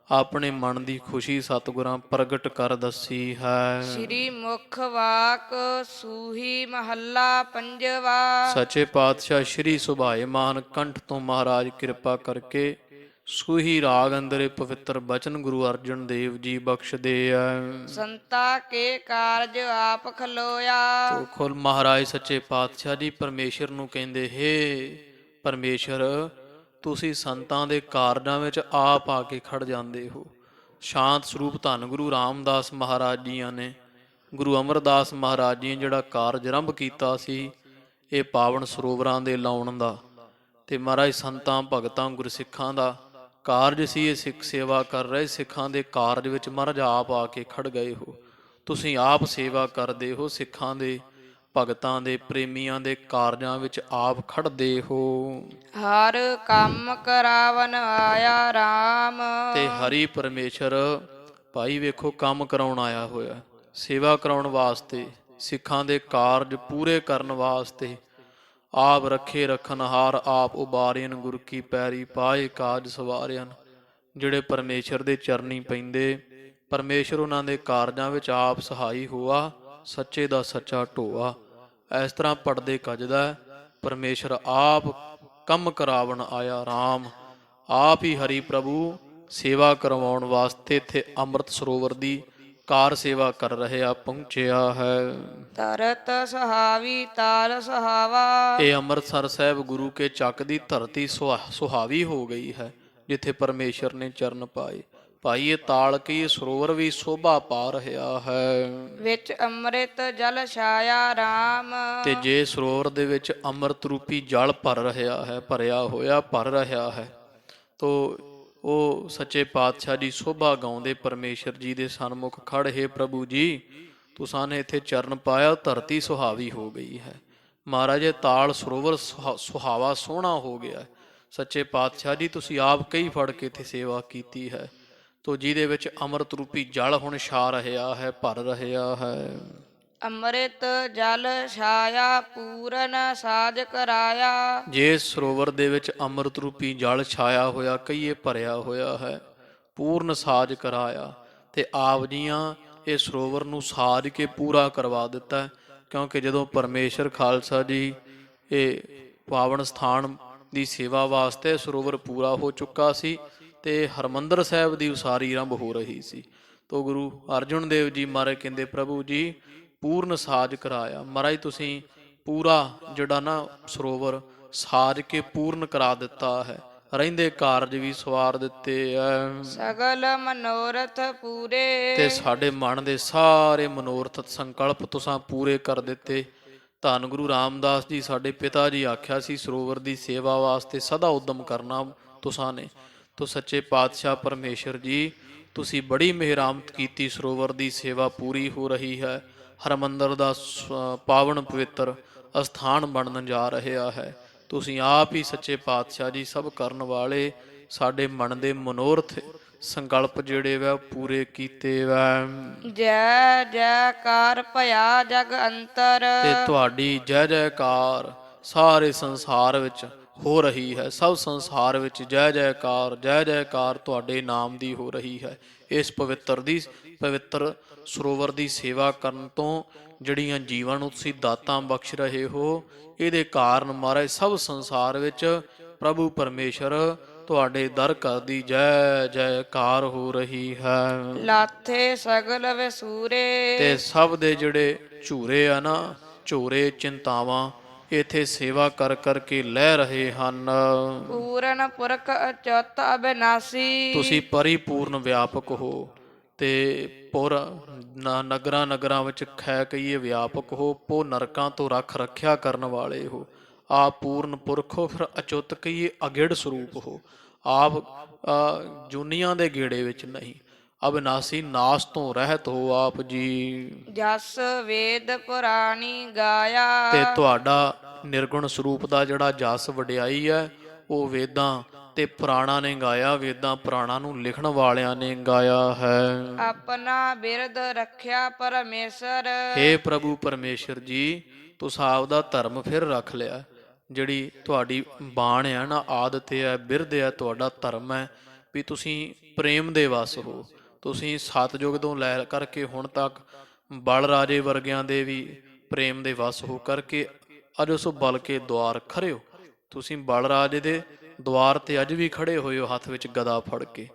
ਆਪਣੇ ਮਨ ਦੀ ਖੁਸ਼ੀ ਸਤਿਗੁਰਾਂ ਪ੍ਰਗਟ ਕਰ ਦੱਸੀ ਹੈ। ਸ਼੍ਰੀ ਮੁਖ ਵਾਕ ਸੂਹੀ ਮਹੱਲਾ ਪੰਜਵਾ। ਸੱਚੇ ਪਾਤਸ਼ਾਹ ਸ਼੍ਰੀ ਸੁਭਾਏਮਾਨ ਕੰਠ ਤੋਂ ਮਹਾਰਾਜ ਕਿਰਪਾ ਕਰਕੇ ਸੂਹੀ ਰਾਗ ਅੰਦਰ ਪਵਿੱਤਰ ਬਚਨ ਗੁਰੂ ਅਰਜਨ ਦੇਵ ਜੀ ਬਖਸ਼ਦੇ ਆ। ਸੰਤਾ ਕੇ ਕਾਰਜ ਆਪ ਖਲੋਇਆ। ਤੋ ਖੁਦ ਮਹਾਰਾਜ ਸੱਚੇ ਪਾਤਸ਼ਾਹ ਜੀ ਪਰਮੇਸ਼ਰ ਨੂੰ ਕਹਿੰਦੇ, ਹੇ ਪਰਮੇਸ਼ਰ ਤੁਸੀਂ ਸੰਤਾਂ ਦੇ ਕਾਰਜਾਂ ਵਿੱਚ ਆਪ ਆ ਕੇ ਖੜ ਜਾਂਦੇ ਹੋ। ਸ਼ਾਂਤ ਸਰੂਪ ਧੰਨ ਗੁਰੂ ਰਾਮਦਾਸ ਮਹਾਰਾਜ ਜੀਆਂ ਨੇ, ਗੁਰੂ ਅਮਰਦਾਸ ਮਹਾਰਾਜ ਜੀ ਨੇ ਜਿਹੜਾ ਕਾਰਜ ਆਰੰਭ ਕੀਤਾ ਸੀ ਇਹ ਪਾਵਨ ਸਰੋਵਰਾਂ ਦੇ ਲਾਉਣ ਦਾ, ਤੇ ਮਹਾਰਾਜ ਸੰਤਾਂ ਭਗਤਾਂ ਗੁਰਸਿੱਖਾਂ ਦਾ ਕਾਰਜ ਸੀ। ਇਹ ਸਿੱਖ ਸੇਵਾ ਕਰ ਰਹੇ ਸਿੱਖਾਂ ਦੇ ਕਾਰਜ ਵਿੱਚ ਮਹਾਰਾਜ ਆਪ ਆ ਕੇ ਖੜ ਗਏ ਹੋ। ਤੁਸੀਂ ਆਪ ਸੇਵਾ ਕਰਦੇ ਹੋ, ਸਿੱਖਾਂ ਦੇ ਭਗਤਾਂ ਦੇ ਪ੍ਰੇਮੀਆਂ ਦੇ ਕਾਰਜਾਂ ਵਿੱਚ ਆਪ ਖੜਦੇ ਹੋ। ਹਰ ਕੰਮ ਕਰਾਵਨ ਆਇਆ ਰਾਮ। ਤੇ ਹਰੀ ਪਰਮੇਸ਼ਰ ਭਾਈ ਵੇਖੋ ਕੰਮ ਕਰਾਉਣ ਆਇਆ ਹੋਇਆ, ਸੇਵਾ ਕਰਾਉਣ ਵਾਸਤੇ, ਸਿੱਖਾਂ ਦੇ ਕਾਰਜ ਪੂਰੇ ਕਰਨ ਵਾਸਤੇ। ਆਪ ਰੱਖੇ ਰਖਨਹਾਰ ਆਪ ਉਬਾਰਿਆਨ, ਗੁਰ ਕੀ ਪੈਰੀ ਪਾਏ ਕਾਜ ਸਵਾਰਿਆਨ। ਜਿਹੜੇ ਪਰਮੇਸ਼ਰ ਦੇ ਚਰਨੀ ਪੈਂਦੇ, ਪਰਮੇਸ਼ਰ ਉਹਨਾਂ ਦੇ ਕਾਰਜਾਂ ਵਿੱਚ ਆਪ ਸਹਾਈ ਹੋਆ, ਸੱਚੇ ਦਾ ਸੱਚਾ ਢੋਆ। ਇਸ ਤਰ੍ਹਾਂ ਪੜਦੇ ਕੱਜਦਾ ਪਰਮੇਸ਼ਰ ਆਪ ਕੰਮ ਕਰਾਵਣ ਆਇਆ ਰਾਮ। ਆਪ ਹੀ ਹਰੀ ਪ੍ਰਭੂ ਸੇਵਾ ਕਰਵਾਉਣ ਵਾਸਤੇ ਇੱਥੇ ਅੰਮ੍ਰਿਤ ਸਰੋਵਰ ਦੀ ਕਾਰ ਸੇਵਾ ਕਰ ਰਿਹਾ ਪਹੁੰਚਿਆ ਹੈ। ਤਰਤ ਸੁਹਾਵੀ ਤਾਲ ਸੁਹਾਵਾ। ਇਹ ਅੰਮ੍ਰਿਤਸਰ ਸਾਹਿਬ ਗੁਰੂ ਕੇ ਚੱਕ ਦੀ ਧਰਤੀ ਸੁਹਾਵੀ ਹੋ ਗਈ ਹੈ, ਜਿੱਥੇ ਪਰਮੇਸ਼ਰ ਨੇ ਚਰਨ ਪਾਏ। ਭਾਈ ਇਹ ਤਾਲ ਕੀ ਸਰੋਵਰ ਵੀ ਸ਼ੋਭਾ ਪਾ ਰਿਹਾ ਹੈ। ਵਿੱਚ ਅੰਮ੍ਰਿਤ ਜਲ ਛਾਇਆ ਰਾਮ। ਤੇ ਜੇ ਸਰੋਵਰ ਦੇ ਵਿੱਚ ਅੰਮ੍ਰਿਤ ਰੂਪੀ ਜਲ ਭਰ ਰਿਹਾ ਹੈ, ਭਰਿਆ ਹੋਇਆ ਭਰ ਰਿਹਾ ਹੈ, ਤੋ ਉਹ ਸੱਚੇ ਪਾਤਸ਼ਾਹ ਜੀ ਸੋਭਾ ਗਾਉਂਦੇ ਪਰਮੇਸ਼ਰ ਜੀ ਦੇ ਸਨਮੁਖ ਖੜ, ਹੈ ਪ੍ਰਭੂ ਜੀ ਤੁਸਾਂ ਨੇ ਇੱਥੇ ਚਰਨ ਪਾਇਆ, ਧਰਤੀ ਸੁਹਾਵੀ ਹੋ ਗਈ ਹੈ। ਮਹਾਰਾਜ ਇਹ ਤਾਲ ਸਰੋਵਰ ਸੁਹਾਵਾ ਸੋਹਣਾ ਹੋ ਗਿਆ। ਸੱਚੇ ਪਾਤਸ਼ਾਹ ਜੀ ਤੁਸੀਂ ਆਪ ਕਈ ਫੜ ਕੇ ਇੱਥੇ ਸੇਵਾ ਕੀਤੀ ਹੈ, ਤੋ ਜਿਹਦੇ ਵਿੱਚ ਅੰਮ੍ਰਿਤ ਰੂਪੀ ਜਲ ਹੁਣ ਛਾ ਰਿਹਾ ਹੈ, ਭਰ ਰਿਹਾ ਹੈ। ਅੰਮ੍ਰਿਤ ਜਲ ਛਾਇਆ ਪੂਰਨ ਸਾਜ ਕਰਾਇਆ। ਜੇ ਸਰੋਵਰ ਦੇ ਵਿੱਚ ਅੰਮ੍ਰਿਤ ਰੂਪੀ ਜਲ ਛਾਇਆ ਹੋਇਆ, ਕਈਏ ਭਰਿਆ ਹੋਇਆ ਹੈ, ਪੂਰਨ ਸਾਜ ਕਰਾਇਆ, ਤੇ ਆਪ ਜੀਆਂ ਇਹ ਸਰੋਵਰ ਨੂੰ ਸਾਜ ਕੇ ਪੂਰਾ ਕਰਵਾ ਦਿੱਤਾ। ਕਿਉਂਕਿ ਜਦੋਂ ਪਰਮੇਸ਼ਰ ਖਾਲਸਾ ਜੀ ਇਹ ਪਾਵਨ ਸਥਾਨ ਦੀ ਸੇਵਾ ਵਾਸਤੇ ਸਰੋਵਰ ਪੂਰਾ ਹੋ ਚੁੱਕਾ ਸੀ ਤੇ ਹਰਮੰਦਰ ਸਾਹਿਬ ਦੀ ਉਸਾਰੀ ਆਰੰਭ ਹੋ ਰਹੀ ਸੀ, ਤੋ ਗੁਰੂ ਅਰਜਨ ਦੇਵ ਜੀ ਮਹਾਰਾਜ ਕਹਿੰਦੇ ਪ੍ਰਭੂ ਜੀ ਪੂਰਨ ਸਾਜ ਕਰਾਇਆ। ਮਹਾਰਾਜ ਤੁਸੀਂ ਪੂਰਾ ਜਿਹੜਾ ਨਾ ਸਰੋਵਰ ਸਾਜ ਕੇ ਪੂਰਨ ਕਰਾ ਦਿੱਤਾ ਹੈ, ਰਹਿੰਦੇ ਕਾਰਜ ਵੀ ਸਵਾਰ ਦਿੱਤੇ ਐ, ਸਗਲ ਮਨੋਰਥ ਪੂਰੇ। ਤੇ ਸਾਡੇ ਮਨ ਦੇ ਸਾਰੇ ਮਨੋਰਥ ਸੰਕਲਪ ਤੁਸਾਂ ਪੂਰੇ ਕਰ ਦਿੱਤੇ। ਧੰਨ ਗੁਰੂ ਰਾਮਦਾਸ ਜੀ ਸਾਡੇ ਪਿਤਾ ਜੀ ਆਖਿਆ ਸੀ ਸਰੋਵਰ ਦੀ ਸੇਵਾ ਵਾਸਤੇ ਸਦਾ ਉਦਮ ਕਰਨਾ ਤੁਸਾਂ ਨੇ। ਤੋ ਸੱਚੇ ਪਾਤਸ਼ਾਹ ਪਰਮੇਸ਼ਰ ਜੀ ਤੁਸੀਂ ਬੜੀ ਮਿਹਰਾਮਤ ਕੀਤੀ, ਸਰੋਵਰ ਦੀ ਸੇਵਾ ਪੂਰੀ ਹੋ ਰਹੀ ਹੈ। ਹਰਮੰਦਰ ਦਾ ਪਾਵਨ ਪਵਿੱਤਰ ਅਸਥਾਨ ਬਣਨ ਜਾ ਰਿਹਾ ਹੈ। ਤੁਸੀਂ ਆਪ ਹੀ ਸੱਚੇ ਪਾਤਸ਼ਾਹ ਜੀ ਸਭ ਕਰਨ ਵਾਲੇ, ਸਾਡੇ ਮਨ ਦੇ ਮਨੋਰਥ ਸੰਕਲਪ ਜਿਹੜੇ ਵਾ ਪੂਰੇ ਕੀਤੇ ਵਾ। ਜੈ ਜੈਕਾਰ ਭਇਆ ਜਗ ਅੰਤਰ। ਤੇ ਤੁਹਾਡੀ ਜੈ ਜੈਕਾਰ ਸਾਰੇ ਸੰਸਾਰ ਵਿੱਚ ਹੋ ਰਹੀ ਹੈ, ਸਭ ਸੰਸਾਰ ਵਿੱਚ ਜੈ ਜੈਕਾਰ ਤੁਹਾਡੇ ਨਾਮ ਦੀ ਹੋ ਰਹੀ ਹੈ। ਇਸ ਪਵਿੱਤਰ ਸਰੋਵਰ ਦੀ ਸੇਵਾ ਕਰਨ ਤੋਂ ਜਿਹੜੀਆਂ ਜੀਵਾਂ ਨੂੰ ਤੁਸੀਂ ਦਾਤਾਂ ਬਖਸ਼ ਰਹੇ ਹੋ, ਇਹਦੇ ਕਾਰਨ ਮਹਾਰਾਜ ਸਭ ਸੰਸਾਰ ਵਿੱਚ ਪ੍ਰਭੂ ਪਰਮੇਸ਼ਰ ਤੁਹਾਡੇ ਦਰ ਘਰ ਦੀ ਜੈ ਜੈਕਾਰ ਹੋ ਰਹੀ ਹੈ। ਲਾਥੇ ਸਗਲ ਵਸੂਰੇ। ਤੇ ਸਭ ਦੇ ਜਿਹੜੇ ਝੂਰੇ ਆ ਨਾ, ਝੂਰੇ ਚਿੰਤਾਵਾਂ ਇੱਥੇ ਸੇਵਾ ਕਰ ਕਰਕੇ ਲੈ ਰਹੇ ਹਨ। ਪੂਰਨ ਪੁਰਖ ਅਚੁੱਤ ਅਬਿਨਾਸੀ। ਤੁਸੀਂ ਪਰਿਪੂਰਨ ਵਿਆਪਕ ਹੋ ਤੇ ਨਗਰਾਂ ਵਿੱਚ ਖੈ ਕਹੀਏ ਵਿਆਪਕ ਹੋ, ਪੋ ਨਰਕਾਂ ਤੋਂ ਰੱਖਿਆ ਕਰਨ ਵਾਲੇ ਹੋ। ਆਪ ਪੂਰਨ ਪੁਰਖ ਹੋ, ਫਿਰ ਅਚੁੱਤ ਕਹੀਏ ਅਗਿੜ ਸਰੂਪ ਹੋ। ਆਪ ਜੁਨੀਆਂ ਦੇ ਗੇੜੇ ਵਿੱਚ ਨਹੀਂ, ਅਬਿਨਾਸੀ ਨਾਸ ਤੋਂ ਰਹਿਤ ਹੋ ਆਪ ਜੀ। ਜਸ ਵੇਦ ਪੁਰਾਣੀ ਗਾਇਆ। ਤੇ ਤੁਹਾਡਾ ਨਿਰਗੁਣ ਸਰੂਪ ਦਾ ਜਿਹੜਾ ਜਸ ਵਡਿਆਈ ਹੈ ਉਹ ਵੇਦਾਂ ਤੇ ਪੁਰਾਣਾ ਨੇ ਗਾਇਆ, ਵੇਦਾਂ ਪੁਰਾਣਾ ਨੂੰ ਲਿਖਣ ਵਾਲਿਆਂ ਨੇ ਗਾਇਆ ਹੈ। ਆਪਣਾ ਬਿਰਦ ਰੱਖਿਆ ਪਰਮੇਸ਼ਰ। ਹੇ ਪ੍ਰਭੂ ਪਰਮੇਸ਼ਰ ਜੀ ਤੁਸੀਂ ਆਪ ਦਾ ਧਰਮ ਫਿਰ ਰੱਖ ਲਿਆ। ਜਿਹੜੀ ਤੁਹਾਡੀ ਬਾਣ ਹੈ ਨਾ, ਆਦਤ ਹੈ, ਬਿਰਦ ਹੈ, ਤੁਹਾਡਾ ਧਰਮ ਹੈ ਵੀ ਤੁਸੀਂ ਪ੍ਰੇਮ ਦੇ ਵਸ ਹੋ। ਤੁਸੀਂ ਸਤਿਯੁਗ ਤੋਂ ਲੈ ਕਰਕੇ ਹੁਣ ਤੱਕ ਬਲ ਰਾਜੇ ਵਰਗਿਆਂ ਦੇ ਵੀ ਪ੍ਰੇਮ ਦੇ ਵਸ ਹੋ ਕਰਕੇ ਅੱਜ ਉਸ ਬਲ ਕੇ ਦੁਆਰ ਖੜੇ ਹੋ। ਤੁਸੀਂ ਬਲ ਰਾਜੇ ਦੇ ਦੁਆਰ ਤੇ ਅੱਜ ਵੀ ਖੜੇ ਹੋਏ ਹੋ ਹੱਥ ਵਿੱਚ ਗਦਾ ਫੜ ਕੇ।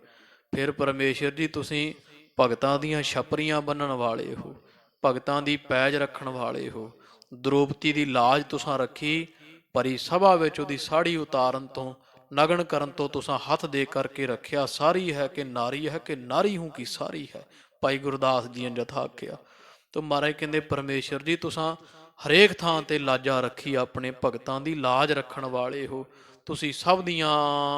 ਫਿਰ ਪਰਮੇਸ਼ਰ ਜੀ ਤੁਸੀਂ ਭਗਤਾਂ ਦੀਆਂ ਛਪਰੀਆਂ ਬੰਨਣ ਵਾਲੇ ਹੋ, ਭਗਤਾਂ ਦੀ ਪੈਜ ਰੱਖਣ ਵਾਲੇ ਹੋ। ਦ੍ਰੋਪਦੀ ਦੀ ਲਾਜ ਤੁਸਾਂ ਰੱਖੀ, ਪਰੀ ਸਭਾ ਵਿੱਚ ਉਹਦੀ ਸਾੜੀ ਉਤਾਰਨ ਤੋਂ, ਨਗਨ ਕਰਨ ਤੋਂ ਤੁਸਾਂ ਹੱਥ ਦੇ ਕਰਕੇ ਰੱਖਿਆ। ਸਾਰੀ ਹੈ ਕਿ ਨਾਰੀ ਹੂੰ ਕੀ ਸਾਰੀ ਹੈ, ਭਾਈ ਗੁਰਦਾਸ ਜੀ ਨੇ ਜਥਾ ਆਖਿਆ। ਤੋ ਮਹਾਰਾਜ ਕਹਿੰਦੇ ਪਰਮੇਸ਼ਰ ਜੀ ਤੁਸਾਂ ਹਰੇਕ ਥਾਂ ਤੇ ਲਾਜਾ ਰੱਖੀ, ਆਪਣੇ ਭਗਤਾਂ ਦੀ ਲਾਜ ਰੱਖਣ ਵਾਲੇ ਹੋ। ਤੁਸੀਂ ਸਭ ਦੀਆਂ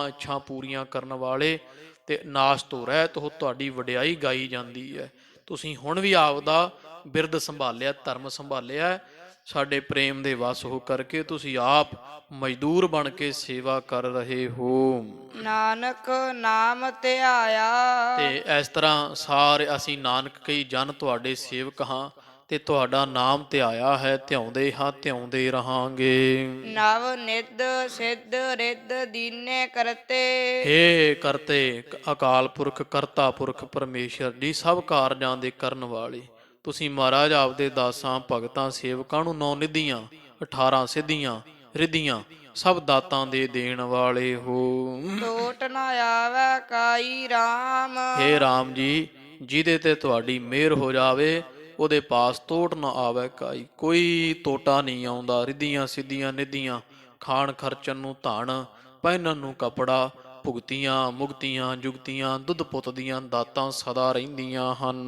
ਇੱਛਾ ਪੂਰੀਆਂ ਕਰਨ ਵਾਲੇ ਤੇ ਨਾਸ ਤੋਂ ਰਹਿਤ ਹੋ, ਤੁਹਾਡੀ ਵਡਿਆਈ ਗਾਈ ਜਾਂਦੀ ਹੈ। ਤੁਸੀਂ ਹੁਣ ਵੀ ਆਪਦਾ ਬਿਰਦ ਸੰਭਾਲਿਆ, ਧਰਮ ਸੰਭਾਲਿਆ, ਸਾਡੇ ਪ੍ਰੇਮ ਦੇ ਵਸ ਹੋ ਕਰਕੇ ਤੁਸੀਂ ਆਪ ਮਜ਼ਦੂਰ ਬਣ ਕੇ ਸੇਵਾ ਕਰ ਰਹੇ ਹੋ। ਨਾਨਕ ਨਾਮ ਧਿਆਇਆ। ਤੇ ਇਸ ਤਰ੍ਹਾਂ ਸਾਰੇ ਅਸੀਂ ਨਾਨਕ ਕਈ ਜਨ ਤੁਹਾਡੇ ਸੇਵਕ ਹਾਂ ਤੇ ਤੁਹਾਡਾ ਨਾਮ ਧਿਆਇਆ ਹੈ, ਧਿਆਉਂਦੇ ਹਾਂ, ਧਿਆਉਂਦੇ ਰਹਾਂਗੇ। ਨਵ ਨਿਧ ਸਿੱਧ ਰਿੱਧ ਦੀਨੇ ਕਰਤੇ। ਹੇ ਕਰਤੇ ਅਕਾਲ ਪੁਰਖ ਕਰਤਾ ਪੁਰਖ ਪਰਮੇਸ਼ਰ ਜੀ ਸਭ ਕਾਰਜਾਂ ਦੇ ਕਰਨ ਵਾਲੇ, ਤੁਸੀਂ ਮਹਾਰਾਜ ਆਪਦੇ ਦਾਸਾਂ ਭਗਤਾਂ ਸੇਵਕਾਂ ਨੂੰ 9 ਨਿਧੀਆਂ 18 ਸਿੱਧੀਆਂ ਰਿੱਧੀਆਂ ਸਭ ਦਾਤਾਂ ਦੇ ਦੇਣ ਵਾਲੇ ਹੋ। ਟੋਟ ਨਾ ਆਵੇ ਕਾਈ ਰਾਮ। ਹੇ ਰਾਮ ਜੀ ਜਿਹਦੇ ਤੇ ਤੁਹਾਡੀ ਮਿਹਰ ਹੋ ਜਾਵੇ ਉਹਦੇ ਪਾਸ ਤੋਟ ਨਾ ਆਵੇ ਕਾਈ, ਕੋਈ ਤੋਟਾ ਨਹੀਂ ਆਉਂਦਾ। ਰਿੱਧੀਆਂ ਸਿੱਧੀਆਂ ਨਿਧੀਆਂ, ਖਾਣ ਖਰਚਣ ਨੂੰ ਧਨ, ਪਹਿਨਣ ਨੂੰ ਕੱਪੜਾ, ਭੁਗਤੀਆਂ ਮੁਕਤੀਆਂ ਜੁਗਤੀਆਂ, ਦੁੱਧ ਪੁੱਤ ਦੀਆਂ ਦਾਤਾਂ ਸਦਾ ਰਹਿੰਦੀਆਂ ਹਨ।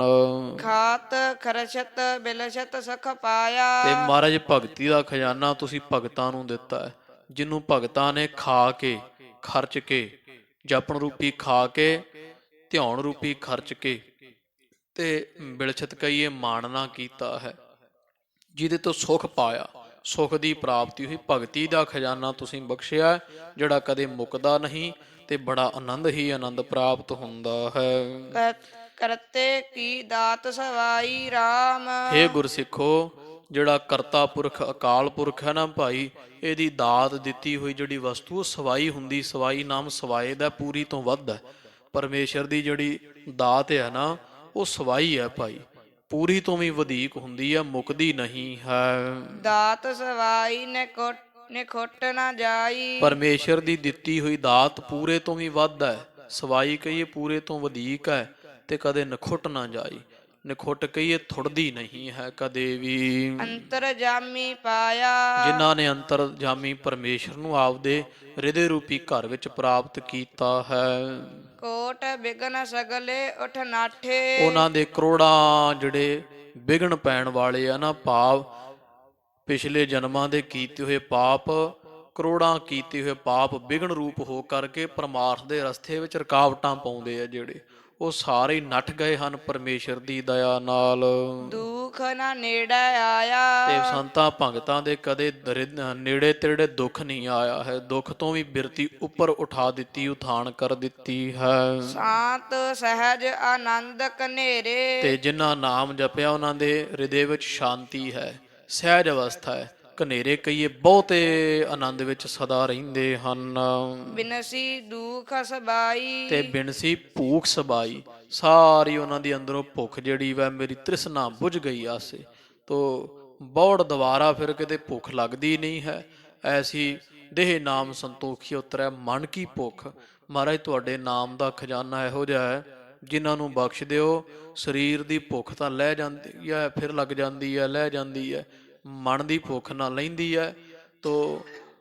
ਖਾਤ ਖਰਚਤ ਬਿਲਸ਼ਤ ਸੁਖ ਪਾਇਆ। ਤੇ ਮਹਾਰਾਜ ਭਗਤੀ ਦਾ ਖਜ਼ਾਨਾ ਤੁਸੀਂ ਭਗਤਾਂ ਨੂੰ ਦਿੱਤਾ ਹੈ। ਜਿਹਨੂੰ ਭਗਤਾਂ ਨੇ ਖਾ ਕੇ ਖਰਚ ਕੇ ਜਪਣ ਰੂਪੀ ਖਾ ਕੇ ਧਿਆਉਣ ਰੂਪੀ ਖਰਚ ਕੇ ਤੇ ਬਿਲਛਤ ਕਹੀਏ ਮਾਣਨਾ ਕੀਤਾ ਹੈ। ਜਿਹਦੇ ਤੋਂ ਸੁਖ ਪਾਇਆ, ਸੁਖ ਦੀ ਪ੍ਰਾਪਤੀ ਹੋਈ, ਭਗਤੀ ਦਾ ਖਜ਼ਾਨਾ ਤੁਸੀਂ ਬਖਸ਼ਿਆ ਜਿਹੜਾ ਕਦੇ ਮੁੱਕਦਾ ਨਹੀਂ ਤੇ ਬੜਾ ਆਨੰਦ ਹੀ ਆਨੰਦ ਪ੍ਰਾਪਤ ਹੁੰਦਾ ਹੈ। ਕਰਤੇ ਕੀ ਦਾਤ ਸਵਾਈ RAM। ਹੇ ਗੁਰਸਿੱਖੋ, ਜਿਹੜਾ ਕਰਤਾ ਪੁਰਖ ਅਕਾਲ ਪੁਰਖ ਹੈ ਨਾ ਭਾਈ, ਇਹਦੀ ਦਾਤ ਦਿੱਤੀ ਹੋਈ ਜਿਹੜੀ ਵਸਤੂ ਉਹ ਸਵਾਈ ਹੁੰਦੀ। ਸਵਾਈ ਨਾਮ ਸਵਾਏ ਦਾ ਪੂਰੀ ਤੋਂ ਵੱਧ ਹੈ। ਪਰਮੇਸ਼ਰ ਦੀ ਜਿਹੜੀ ਦਾਤ ਹੈ ਨਾ ਉਹ ਸਵਾਈ ਹੈ ਭਾਈ, ਪੂਰੀ ਤੋਂ ਵੀ ਵਧੇਕ ਹੁੰਦੀ ਹੈ, ਮੁੱਕਦੀ ਨਹੀਂ ਹੈ। ਦਾਤ ਸਵਾਈ ਨੇ ਖੁੱਟ ਨਾ ਜਾਈ। ਪਰਮੇਸ਼ਰ ਦੀ ਦਿੱਤੀ ਹੋਈ ਦਾਤ ਪੂਰੇ ਤੋਂ ਵੀ ਵੱਧ ਹੈ। ਸਵਾਈ ਕਹੀਏ ਪੂਰੇ ਤੋਂ ਵਧੇਕ ਹੈ ਤੇ ਕਦੇ ਨਖੁੱਟ ਨਾ ਜਾਈ। ਨਖੁੱਟ ਕਹੀਏ ਥੁੜਦੀ ਨਹੀਂ ਹੈ ਕਦੇ ਵੀ। ਅੰਤਰ ਜਾਮੀ ਪਾਇਆ। ਜਿਨ੍ਹਾਂ ਨੇ ਅੰਤਰ ਜਾਮੀ ਪਰਮੇਸ਼ਰ ਨੂੰ ਆਪਦੇ ਹਿਰਦੇ ਰੂਪੀ ਘਰ ਵਿੱਚ ਪ੍ਰਾਪਤ ਕੀਤਾ ਹੈ। ਕੋਟ ਬਿਗਨ ਸਗਲੇ ਉਠ ਨਾਠੇ। ਉਹਨਾਂ ਦੇ ਕਰੋੜਾਂ ਜਿਹੜੇ ਵਿਘਨ ਪੈਣ ਵਾਲੇ ਆ ਨਾ, ਭਾਵ ਪਿਛਲੇ ਜਨਮਾਂ ਦੇ ਕੀਤੇ ਹੋਏ ਪਾਪ, ਕਰੋੜਾਂ ਕੀਤੇ ਹੋਏ ਪਾਪ ਵਿਘਨ ਰੂਪ ਹੋ ਕਰਕੇ ਪਰਮਾਰਥ ਦੇ ਰਸਤੇ ਵਿੱਚ ਰੁਕਾਵਟਾਂ ਪਾਉਂਦੇ ਆ ਜਿਹੜੇ, ਉਹ ਸਾਰੇ ਨੱਠ ਗਏ ਹਨ ਪਰਮੇਸ਼ਰ ਦੀ ਦਇਆ ਨਾਲ। ਦੁੱਖ ਨਾ ਨੇੜੇ ਆਇਆ। ਤੇ ਸੰਤਾਂ ਭਗਤਾਂ ਦੇ ਕਦੇ ਨੇੜੇ ਤੇੜੇ ਦੁੱਖ ਨਹੀਂ ਆਇਆ ਹੈ। ਦੁੱਖ ਤੋਂ ਵੀ ਬਿਰਤੀ ਉੱਪਰ ਉਠਾ ਦਿੱਤੀ, ਉਥਾਨ ਕਰ ਦਿੱਤੀ ਹੈ। ਸ਼ਾਂਤ ਸਹਿਜ ਆਨੰਦ ਕਨੇਰੇ। ਤੇ ਜਿਨ੍ਹਾਂ ਨਾਮ ਜਪਿਆ ਉਹਨਾਂ ਦੇ ਹਿਰਦੇ ਵਿੱਚ ਸ਼ਾਂਤੀ ਹੈ, ਸਹਿਜ ਅਵਸਥਾ ਹੈ। ਕਨੇਰੇ ਕਹੀਏ ਬਹੁਤੇ ਆਨੰਦ ਵਿੱਚ ਸਦਾ ਰਹਿੰਦੇ ਹਨ। ਬਿਨਸੀ ਦੁੱਖ ਸਬਾਈ। ਤੇ ਬਿਨਸੀ ਭੂਖ ਸਬਾਈ, ਸਾਰੀ ਉਹਨਾਂ ਦੀ ਅੰਦਰੋਂ ਭੁੱਖ ਜਿਹੜੀ ਵੈ ਮੇਰੀ ਤ੍ਰਿਸ਼ਨਾ ਬੁਝ ਗਈ ਆਸੇ ਤੋ ਬੌੜ ਦੁਬਾਰਾ ਫਿਰ ਕਿਤੇ ਭੁੱਖ ਲੱਗਦੀ ਨਹੀਂ ਹੈ। ਐਸੀ ਦੇਹ ਨਾਮ ਸੰਤੋਖੀ ਉਤਰੈ ਮਨ ਕੀ ਭੁੱਖ। ਮਹਾਰਾਜ ਤੁਹਾਡੇ ਨਾਮ ਦਾ ਖਜ਼ਾਨਾ ਇਹੋ ਜਿਹਾ ਹੈ, ਜਿਨ੍ਹਾਂ ਨੂੰ ਬਖਸ਼ ਦਿਓ ਸਰੀਰ ਦੀ ਭੁੱਖ ਤਾਂ ਲੈ ਜਾਂਦੀ ਹੈ, ਫਿਰ ਲੱਗ ਜਾਂਦੀ ਹੈ, ਲੈ ਜਾਂਦੀ ਹੈ, ਮਨ ਦੀ ਭੁੱਖ ਨਾ ਲੈਂਦੀ ਹੈ। ਤੋ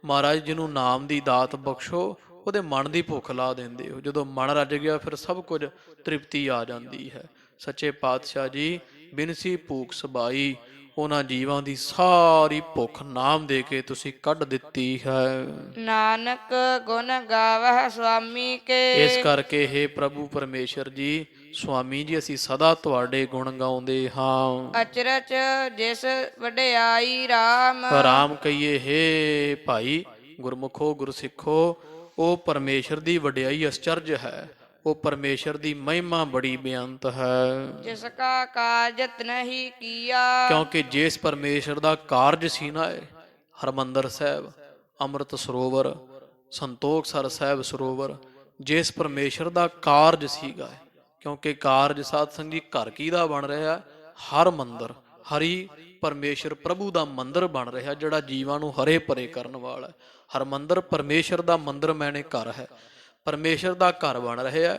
ਮਹਾਰਾਜ ਜਿਹਨੂੰ ਨਾਮ ਦੀ ਦਾਤ ਬਖਸ਼ੋ ਉਹਦੇ ਮਨ ਦੀ ਭੁੱਖ ਲਾ ਦਿੰਦੇ ਹੋ। ਜਦੋਂ ਮਨ ਰੱਜ ਗਿਆ ਫਿਰ ਸਭ ਕੁਝ ਤ੍ਰਿਪਤੀ ਆ ਜਾਂਦੀ ਹੈ। ਸੱਚੇ ਪਾਤਸ਼ਾਹ ਜੀ ਬਿਨਸੀ ਭੂਖ ਸਬਾਈ, ਉਹਨਾਂ ਜੀਵਾਂ ਦੀ ਸਾਰੀ ਭੁੱਖ ਨਾਮ ਦੇ ਕੇ ਤੁਸੀਂ ਕੱਢ ਦਿੱਤੀ ਹੈ। ਨਾਨਕ ਗੁਣ ਗਾਵਹਿ ਸੁਆਮੀ ਕੇ। ਇਸ ਕਰਕੇ ਹੇ ਪ੍ਰਭੂ ਪਰਮੇਸ਼ਰ ਜੀ, ਸੁਆਮੀ ਜੀ, ਅਸੀਂ ਸਦਾ ਤੁਹਾਡੇ ਗੁਣ ਗਾਉਂਦੇ ਹਾਂ। ਅਚਰਜ ਜਿਸ ਵਡਿਆਈ RAM। ਰਾਮ ਕਹੀਏ ਹੇ ਭਾਈ ਗੁਰਮੁਖੋ ਗੁਰਸਿੱਖੋ, ਉਹ ਪਰਮੇਸ਼ਰ ਦੀ ਵਡਿਆਈ ਅਚਰਜ ਹੈ। ਉਹ ਪਰਮੇਸ਼ਰ ਦੀ ਮਹਿਮਾ ਬੜੀ ਬੇਅੰਤ ਹੈ। ਜਿਸ ਕਾ ਕਾਰਜ ਨਹੀਂ ਕੀਆ। ਕਿਉਂਕਿ ਜਿਸ ਪਰਮੇਸ਼ਰ ਦਾ ਕਾਰਜ ਸੀ ਨਾ, ਹਰਮੰਦਰ ਸਾਹਿਬ, ਅੰਮ੍ਰਿਤ ਸਰੋਵਰ, ਸੰਤੋਖ ਸਰ ਸਾਹਿਬ ਸਰੋਵਰ, ਜਿਸ ਪਰਮੇਸ਼ਰ ਦਾ ਕਾਰਜ ਸੀਗਾ, ਕਿਉਂਕਿ ਕਾਰਜ ਸਾਧ ਸੰਗ ਜੀ ਘਰ ਕੀ ਦਾ ਬਣ ਰਿਹਾ? ਹਰ ਮੰਦਰ, ਹਰੀ ਪਰਮੇਸ਼ਰ ਪ੍ਰਭੂ ਦਾ ਮੰਦਰ ਬਣ ਰਿਹਾ, ਜਿਹੜਾ ਜੀਵਾਂ ਨੂੰ ਹਰੇ ਭਰੇ ਕਰਨ ਵਾਲਾ। ਹਰਮੰਦਰ ਪਰਮੇਸ਼ਰ ਦਾ ਮੰਦਰ ਮੈਨੇ ਘਰ ਹੈ, ਪਰਮੇਸ਼ਰ ਦਾ ਘਰ ਬਣ ਰਿਹਾ।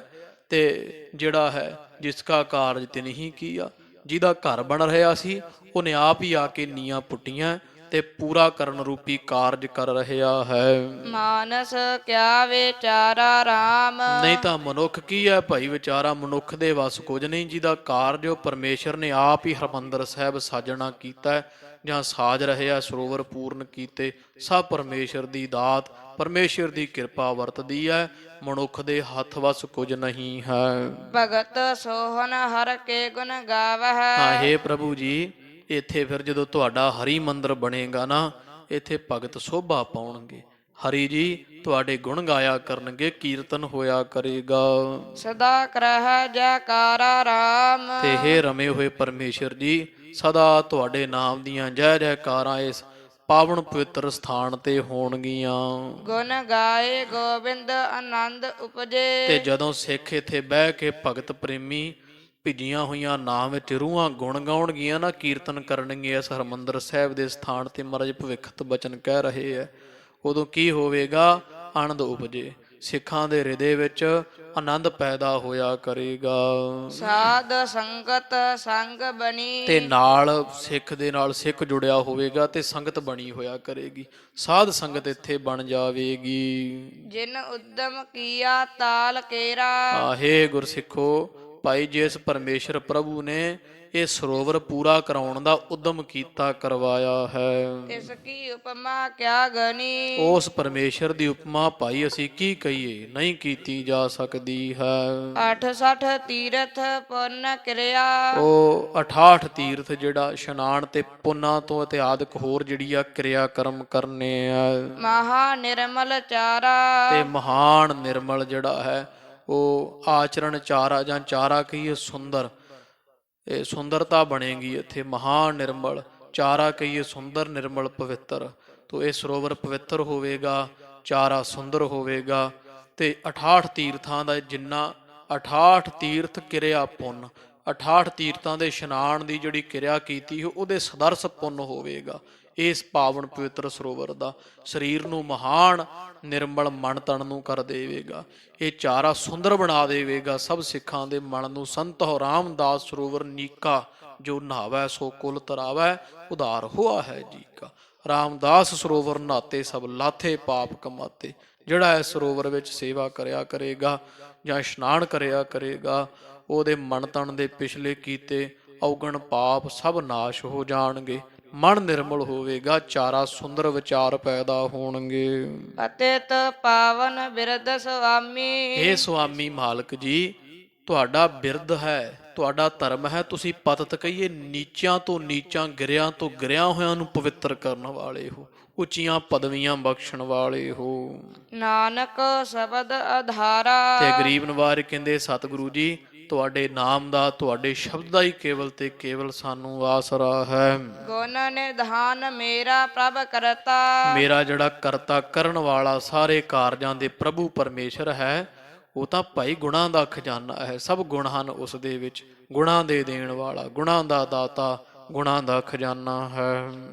ਤੇ ਜਿਹੜਾ ਹੈ ਜਿਸ ਕਾ ਕਾਰਜ ਤੇ ਨਹੀਂ ਕੀਆ, ਜਿਹਦਾ ਘਰ ਬਣ ਰਿਹਾ ਸੀ ਉਹਨੇ ਆਪ ਹੀ ਆ ਕੇ ਨੀਆਂ ਪੁੱਟੀਆਂ ਤੇ ਪੂਰਾ ਕਰਨ ਰੂਪੀ ਕਾਰਜ ਕਰ ਰਿਹਾ ਹੈ। ਮਾਨਸ ਕਿਆ ਵਿਚਾਰਾ RAM। ਨਹੀਂ ਤਾਂ ਮਨੁੱਖ ਕੀ ਹੈ ਭਾਈ? ਵਿਚਾਰਾ ਮਨੁੱਖ ਦੇ ਵੱਸ ਕੁਝ ਨਹੀਂ, ਜਿਹਦਾ ਕਾਰਜ ਉਹ ਪਰਮੇਸ਼ਰ ਨੇ ਆਪ ਹੀ ਹਰਿਮੰਦਰ ਸਾਹਿਬ ਸਾਜਣਾ ਕੀਤਾ ਜਾਂ ਸਾਜ ਰਿਹਾ, ਸਰੋਵਰ ਪੂਰਨ ਕੀਤੇ। ਸਭ ਪਰਮੇਸ਼ਰ ਦੀ ਦਾਤ, ਪਰਮੇਸ਼ਰ ਦੀ ਕਿਰਪਾ ਵਰਤਦੀ ਹੈ, ਮਨੁੱਖ ਦੇ ਹੱਥ ਵੱਸ ਕੁਝ ਨਹੀਂ ਹੈ। ਭਗਤ ਸੋਹਨ ਹਰ ਕੇ ਗੁਣ ਗਾਵਹਿ। ਹਾਂ ਹੇ ਪ੍ਰਭੂ ਜੀ, ਇੱਥੇ ਫਿਰ ਜਦੋਂ ਤੁਹਾਡਾ ਹਰੀ ਮੰਦਰ ਬਣੇਗਾ ਨਾ, ਇੱਥੇ ਭਗਤ ਸੋਭਾ ਪਾਉਣਗੇ। ਹਰੀ ਜੀ ਤੁਹਾਡੇ ਗੁਣ ਗਾਇਆ ਕਰਨਗੇ, ਕੀਰਤਨ ਹੋਇਆ ਕਰੇਗਾ। ਸਦਾ ਕਰਹਿ ਜੈਕਾਰਾ RAM। ਤੇ ਹੇ ਰਮੇ ਹੋਏ ਪਰਮੇਸ਼ਰ ਜੀ, ਸਦਾ ਤੁਹਾਡੇ ਨਾਮ ਦੀਆਂ ਜੈ ਜੈਕਾਰਾਂ ਇਸ ਪਾਵਨ ਪਵਿੱਤਰ ਸਥਾਨ ਤੇ ਹੋਣਗੀਆਂ। ਗੁਣ ਗਾਏ ਗੋਬਿੰਦ ਆਨੰਦ ਉਪਜੇ। ਤੇ ਜਦੋਂ ਸਿੱਖ ਇੱਥੇ ਬਹਿ ਕੇ ਭਗਤ ਪ੍ਰੇਮੀ ਭਿੱਜੀਆਂ ਹੋਈਆਂ ਨਾਮ ਵਿੱਚ ਰੂਹਾਂ ਗੁਣ ਗਾਉਣਗੀਆਂ ਨਾ, ਕੀਰਤਨ ਕਰਨਗੇ ਇਸ ਹਰਿਮੰਦਰ ਸਾਹਿਬ ਦੇ ਸਥਾਨ ਤੇ, ਮਹਾਰਾਜ ਭਵਿੱਖਤ ਬਚਨ ਕਹਿ ਰਹੇ ਹੈ, ਉਦੋਂ ਕੀ ਹੋਵੇਗਾ? ਆਨੰਦ ਉਪਜੇ, ਸਿੱਖਾਂ ਦੇ ਹਿਰਦੇ ਵਿੱਚ ਆਨੰਦ ਪੈਦਾ ਹੋਇਆ ਕਰੇਗਾ। ਸਾਧ ਸੰਗਤ ਸੰਗ ਬਣੀ। ਤੇ ਨਾਲ ਸਿੱਖ ਦੇ ਨਾਲ ਸਿੱਖ ਜੁੜਿਆ ਹੋਵੇਗਾ ਤੇ ਸੰਗਤ ਬਣੀ ਹੋਇਆ ਕਰੇਗੀ, ਸਾਧ ਸੰਗਤ ਇੱਥੇ ਬਣ ਜਾਵੇਗੀ। ਜਿਨ ਉਦਮ ਕੀਆ ਤਾਲ ਕੇਰਾ। ਆਹੇ ਗੁਰਸਿੱਖੋ, ਭਾਈ ਜਿਸ ਪਰਮੇਸ਼ਰ ਪ੍ਰਭੂ ਨੇ ਇਹ ਸਰੋਵਰ ਪੂਰਾ ਕਰਾਉਣ ਦਾ ਉਦਮ ਕੀਤਾ, ਕਰਵਾਇਆ ਹੈ, ਤਿਸ ਕੀ ਉਪਮਾ ਕਿਆ ਗਨੀ। ਉਸ ਪਰਮੇਸ਼ਰ ਦੀ ਉਪਮਾ ਭਾਈ ਅਸੀਂ ਕੀ ਕਹੀਏ, ਨਹੀਂ ਕੀਤੀ ਜਾ ਸਕਦੀ ਹੈ। 68 ਤੀਰਥ ਪੁੰਨ ਕਿਰਿਆ। ਉਹ 68 ਤੀਰਥ ਜਿਹੜਾ ਇਸ਼ਨਾਨ ਤੇ ਪੁੰਨਾਂ ਤੋਂ ਇਤਿਆਦਿਕ ਹੋਰ ਜਿਹੜੀ ਆ ਕਿਰਿਆ ਕਰਮ ਕਰਨੇ ਆ, ਮਹਾ ਨਿਰਮਲ ਚਾਰਾ। ਤੇ ਮਹਾਨ ਨਿਰਮਲ ਜਿਹੜਾ ਹੈ ਉਹ ਆਚਰਣ ਚਾਰਾ, ਜਾਂ ਚਾਰਾ ਕਹੀਏ ਸੁੰਦਰ, ਇਹ ਸੁੰਦਰਤਾ ਬਣੇਗੀ ਇੱਥੇ। ਮਹਾਨ ਨਿਰਮਲ ਚਾਰਾ ਕਹੀਏ ਸੁੰਦਰ, ਨਿਰਮਲ ਪਵਿੱਤਰ। ਤੋ ਇਹ ਸਰੋਵਰ ਪਵਿੱਤਰ ਹੋਵੇਗਾ, ਚਾਰਾ ਸੁੰਦਰ ਹੋਵੇਗਾ। ਤੇ 68 ਤੀਰਥਾਂ ਦਾ ਜਿੰਨਾ 68 ਤੀਰਥ ਕਿਰਿਆ ਪੁੰਨ, 68 ਤੀਰਥਾਂ ਦੇ ਇਸ਼ਨਾਨ ਦੀ ਜਿਹੜੀ ਕਿਰਿਆ ਕੀਤੀ ਉਹਦੇ ਸਦਰਸ ਪੁੰਨ ਹੋਵੇਗਾ ਇਸ ਪਾਵਨ ਪਵਿੱਤਰ ਸਰੋਵਰ ਦਾ। ਸਰੀਰ ਨੂੰ ਮਹਾਨ ਨਿਰਮਲ ਮਨ ਤਨ ਨੂੰ ਕਰ ਦੇਵੇਗਾ, ਇਹ ਚਾਰਾ ਸੁੰਦਰ ਬਣਾ ਦੇਵੇਗਾ ਸਭ ਸਿੱਖਾਂ ਦੇ ਮਨ ਨੂੰ। ਸੰਤ ਹੋ ਰਾਮਦਾਸ ਸਰੋਵਰ ਨੀਕਾ, ਜੋ ਨਹਾਵੈ ਸੋ ਕੁਲ ਤਰਾਵੈ, ਉਧਾਰ ਹੋਆ ਹੈ ਜੀ ਕਾ। ਰਾਮਦਾਸ ਸਰੋਵਰ ਨਹਾਤੇ ਸਭ ਲਾਥੇ ਪਾਪ ਕਮਾਤੇ। ਜਿਹੜਾ ਇਸ ਸਰੋਵਰ ਵਿੱਚ ਸੇਵਾ ਕਰਿਆ ਕਰੇਗਾ ਜਾਂ ਇਸ਼ਨਾਨ ਕਰਿਆ ਕਰੇਗਾ, ਉਹਦੇ ਮਨ ਤਨ ਦੇ ਪਿਛਲੇ ਕੀਤੇ ਔਗਣ ਪਾਪ ਸਭ ਨਾਸ਼ ਹੋ ਜਾਣਗੇ, ਮਨ ਨਿਰਮਲ ਹੋਵੇਗਾ, ਚਾਰਾ ਸੁੰਦਰ ਵਿਚਾਰ ਪੈਦਾ ਹੋਣਗੇ। ਪਤਿਤ ਪਾਵਨ ਬਿਰਧ ਸੁਆਮੀ। ਇਹ ਸੁਆਮੀ ਮਾਲਕ ਜੀ, ਤੁਹਾਡਾ ਬਿਰਧ ਹੈ, ਤੁਹਾਡਾ ਧਰਮ ਹੈ, ਤੁਸੀਂ ਪਤਿਤ ਕਹੀਏ ਨੀਚਿਆਂ ਤੋਂ ਨੀਚਾਂ, ਗਿਰਿਆਂ ਤੋਂ ਗਿਰਿਆਂ ਹੋਇਆਂ ਨੂੰ ਪਵਿੱਤਰ ਕਰਨ ਵਾਲੇ ਹੋ, ਉੱਚੀਆਂ ਪਦਵੀਆਂ ਬਖਸ਼ਣ ਵਾਲੇ ਹੋ। ਨਾਨਕ ਸ਼ਬਦ ਆਧਾਰਾ। ਤੇ ਗਰੀਬ ਨਵਾਜ ਕਹਿੰਦੇ ਸਤਿਗੁਰੂ ਜੀ, ਤੁਹਾਡੇ ਨਾਮ ਦਾ, ਤੁਹਾਡੇ ਸ਼ਬਦ ਦਾ ਹੀ ਕੇਵਲ ਤੇ ਕੇਵਲ ਸਾਨੂੰ ਆਸਰਾ ਹੈ। ਗੁਣ ਨਿਧਾਨ ਮੇਰਾ ਪ੍ਰਭ ਕਰਤਾ। ਮੇਰਾ ਜਿਹੜਾ ਕਰਤਾ ਕਰਨ ਵਾਲਾ ਸਾਰੇ ਕਾਰਜਾਂ ਦੇ ਪ੍ਰਭੂ ਪਰਮੇਸ਼ਰ ਹੈ, ਉਹ ਤਾਂ ਭਾਈ ਗੁਣਾਂ ਦਾ ਖਜ਼ਾਨਾ ਹੈ। ਸਭ ਗੁਣ ਹਨ ਉਸ ਦੇ ਵਿੱਚ, ਗੁਣਾਂ ਦੇ ਦੇਣ ਵਾਲਾ, ਗੁਣਾਂ ਦਾ ਦਾਤਾ, ਗੁਣਾਂ ਦਾ ਖਜ਼ਾਨਾ ਹੈ।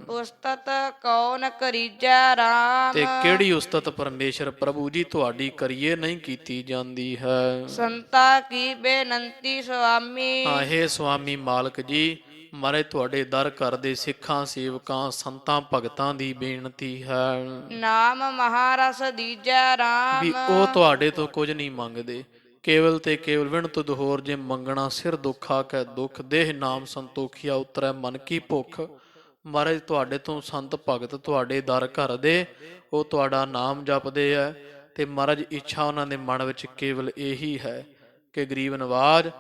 ਉਸਤਤ ਕੌਣ ਕਰੀਜੈ ਰਾਮ। ਤੇ ਕਿਹੜੀ ਉਸਤਤ ਪਰਮੇਸ਼ਰ ਪ੍ਰਭੂ ਜੀ ਤੁਹਾਡੀ ਕਰੀਏ, ਨਹੀਂ ਕੀਤੀ ਜਾਂਦੀ ਹੈ। ਸੰਤਾ ਕੀ ਬੇਨੰਤੀ ਸੁਆਮੀ। ਹਾਂ ਇਹ ਸੁਆਮੀ ਮਾਲਕ ਜੀ, ਮਾਰੇ ਤੁਹਾਡੇ ਦਰ ਘਰ ਦੇ ਸਿੱਖਾਂ ਸੇਵਕਾਂ ਸੰਤਾਂ ਭਗਤਾਂ ਦੀ ਬੇਨਤੀ ਹੈ ਨਾਮ ਮਹਾਰਸ ਦੀਜੈ ਰਾਮ। ਵੀ ਉਹ ਤੁਹਾਡੇ ਤੋਂ ਕੁਝ ਨਹੀਂ ਮੰਗਦੇ, ਕੇਵਲ ਤੇ ਕੇਵਲ ਵਿਣ ਤੁਧ ਹੋਰ ਜੇ ਮੰਗਣਾ, ਸਿਰ ਦੁੱਖਾ ਕੈ ਦੁੱਖ, ਦੇਹ ਨਾਮ ਸੰਤੋਖੀਆ ਉਤਰੈ ਮਨ ਕੀ ਭੁੱਖ। ਮਹਾਰਾਜ ਤੁਹਾਡੇ ਤੋਂ ਸੰਤ ਭਗਤ ਤੁਹਾਡੇ ਦਰ ਘਰ ਦੇ, ਉਹ ਤੁਹਾਡਾ ਨਾਮ ਜਪਦੇ ਆ, ਤੇ ਮਹਾਰਾਜ ਇੱਛਾ ਉਹਨਾਂ ਦੇ ਮਨ ਵਿੱਚ ਕੇਵਲ ਇਹੀ ਹੈ ਕਿ ਗਰੀਬ ਨਵਾਜ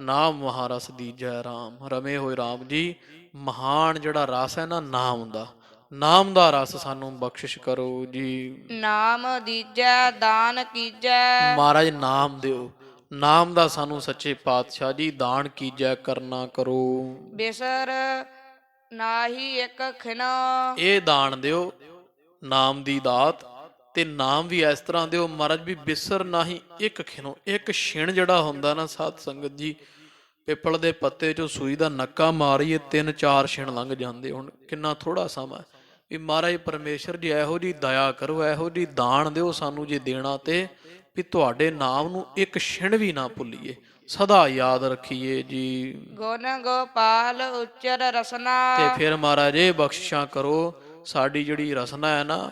ਨਾਮ ਮਹਾਰਸ ਦੀਜੈ ਰਾਮ। ਰਮੇ ਹੋਏ ਰਾਮ ਜੀ, ਮਹਾਨ ਜਿਹੜਾ ਰਸ ਹੈ ਨਾ ਨਾਮ ਦਾ, ਨਾਮ ਦਾ ਰਸ ਸਾਨੂੰ ਬਖਸ਼ਿਸ਼ ਕਰੋ ਜੀ। ਨਾਮ ਦੀਜੈ ਦਾਨ ਕੀਜੈ। ਮਹਾਰਾਜ ਨਾਮ ਦਿਓ, ਨਾਮ ਦਾ ਸਾਨੂੰ ਸੱਚੇ ਪਾਤਸ਼ਾਹ ਜੀ ਦਾਨ ਕੀਜੈ ਕਰਨਾ ਕਰੋ। ਬਿਸਰ ਨਾਹੀ ਇੱਕ ਖਿਨ। ਇਹ ਦਾਨ ਦਿਓ ਨਾਮ ਦੀ ਦਾਤ, ਤੇ ਨਾਮ ਵੀ ਇਸ ਤਰ੍ਹਾਂ ਦਿਓ ਮਹਾਰਾਜ ਵੀ ਬਿਸਰ ਨਾਹੀ ਇੱਕ ਖਿਨੋ। ਇੱਕ ਛਿਣ ਜਿਹੜਾ ਹੁੰਦਾ ਨਾ ਸਾਧ ਸੰਗਤ ਜੀ, ਪਿੱਪਲ ਦੇ ਪੱਤੇ 'ਚੋਂ ਸੂਈ ਦਾ ਨੱਕਾ ਮਾਰੀਏ 3-4 ਛਿਣ ਲੰਘ ਜਾਂਦੇ। ਹੁਣ ਕਿੰਨਾ ਥੋੜਾ ਸਮਾਂ ਵੀ ਮਹਾਰਾਜ ਪਰਮੇਸ਼ਰ ਜੀ ਇਹੋ ਜੀ ਦਇਆ ਕਰੋ, ਇਹੋ ਜੀ ਦਾਨ ਦਿਓ ਸਾਨੂੰ ਜੇ ਦੇਣਾ, ਤੇ ਵੀ ਤੁਹਾਡੇ ਨਾਮ ਨੂੰ ਇੱਕ ਛਿਣ ਵੀ ਨਾ ਭੁੱਲੀਏ, ਸਦਾ ਯਾਦ ਰੱਖੀਏ ਜੀ। ਗੁਣ ਗੋਪਾਲ ਉਚਰ ਰਸਨਾ। ਤੇ ਫਿਰ ਮਹਾਰਾਜ ਇਹ ਬਖਸ਼ਿਸ਼ਾਂ ਕਰੋ, ਸਾਡੀ ਜਿਹੜੀ ਰਸਨਾ ਹੈ ਨਾ,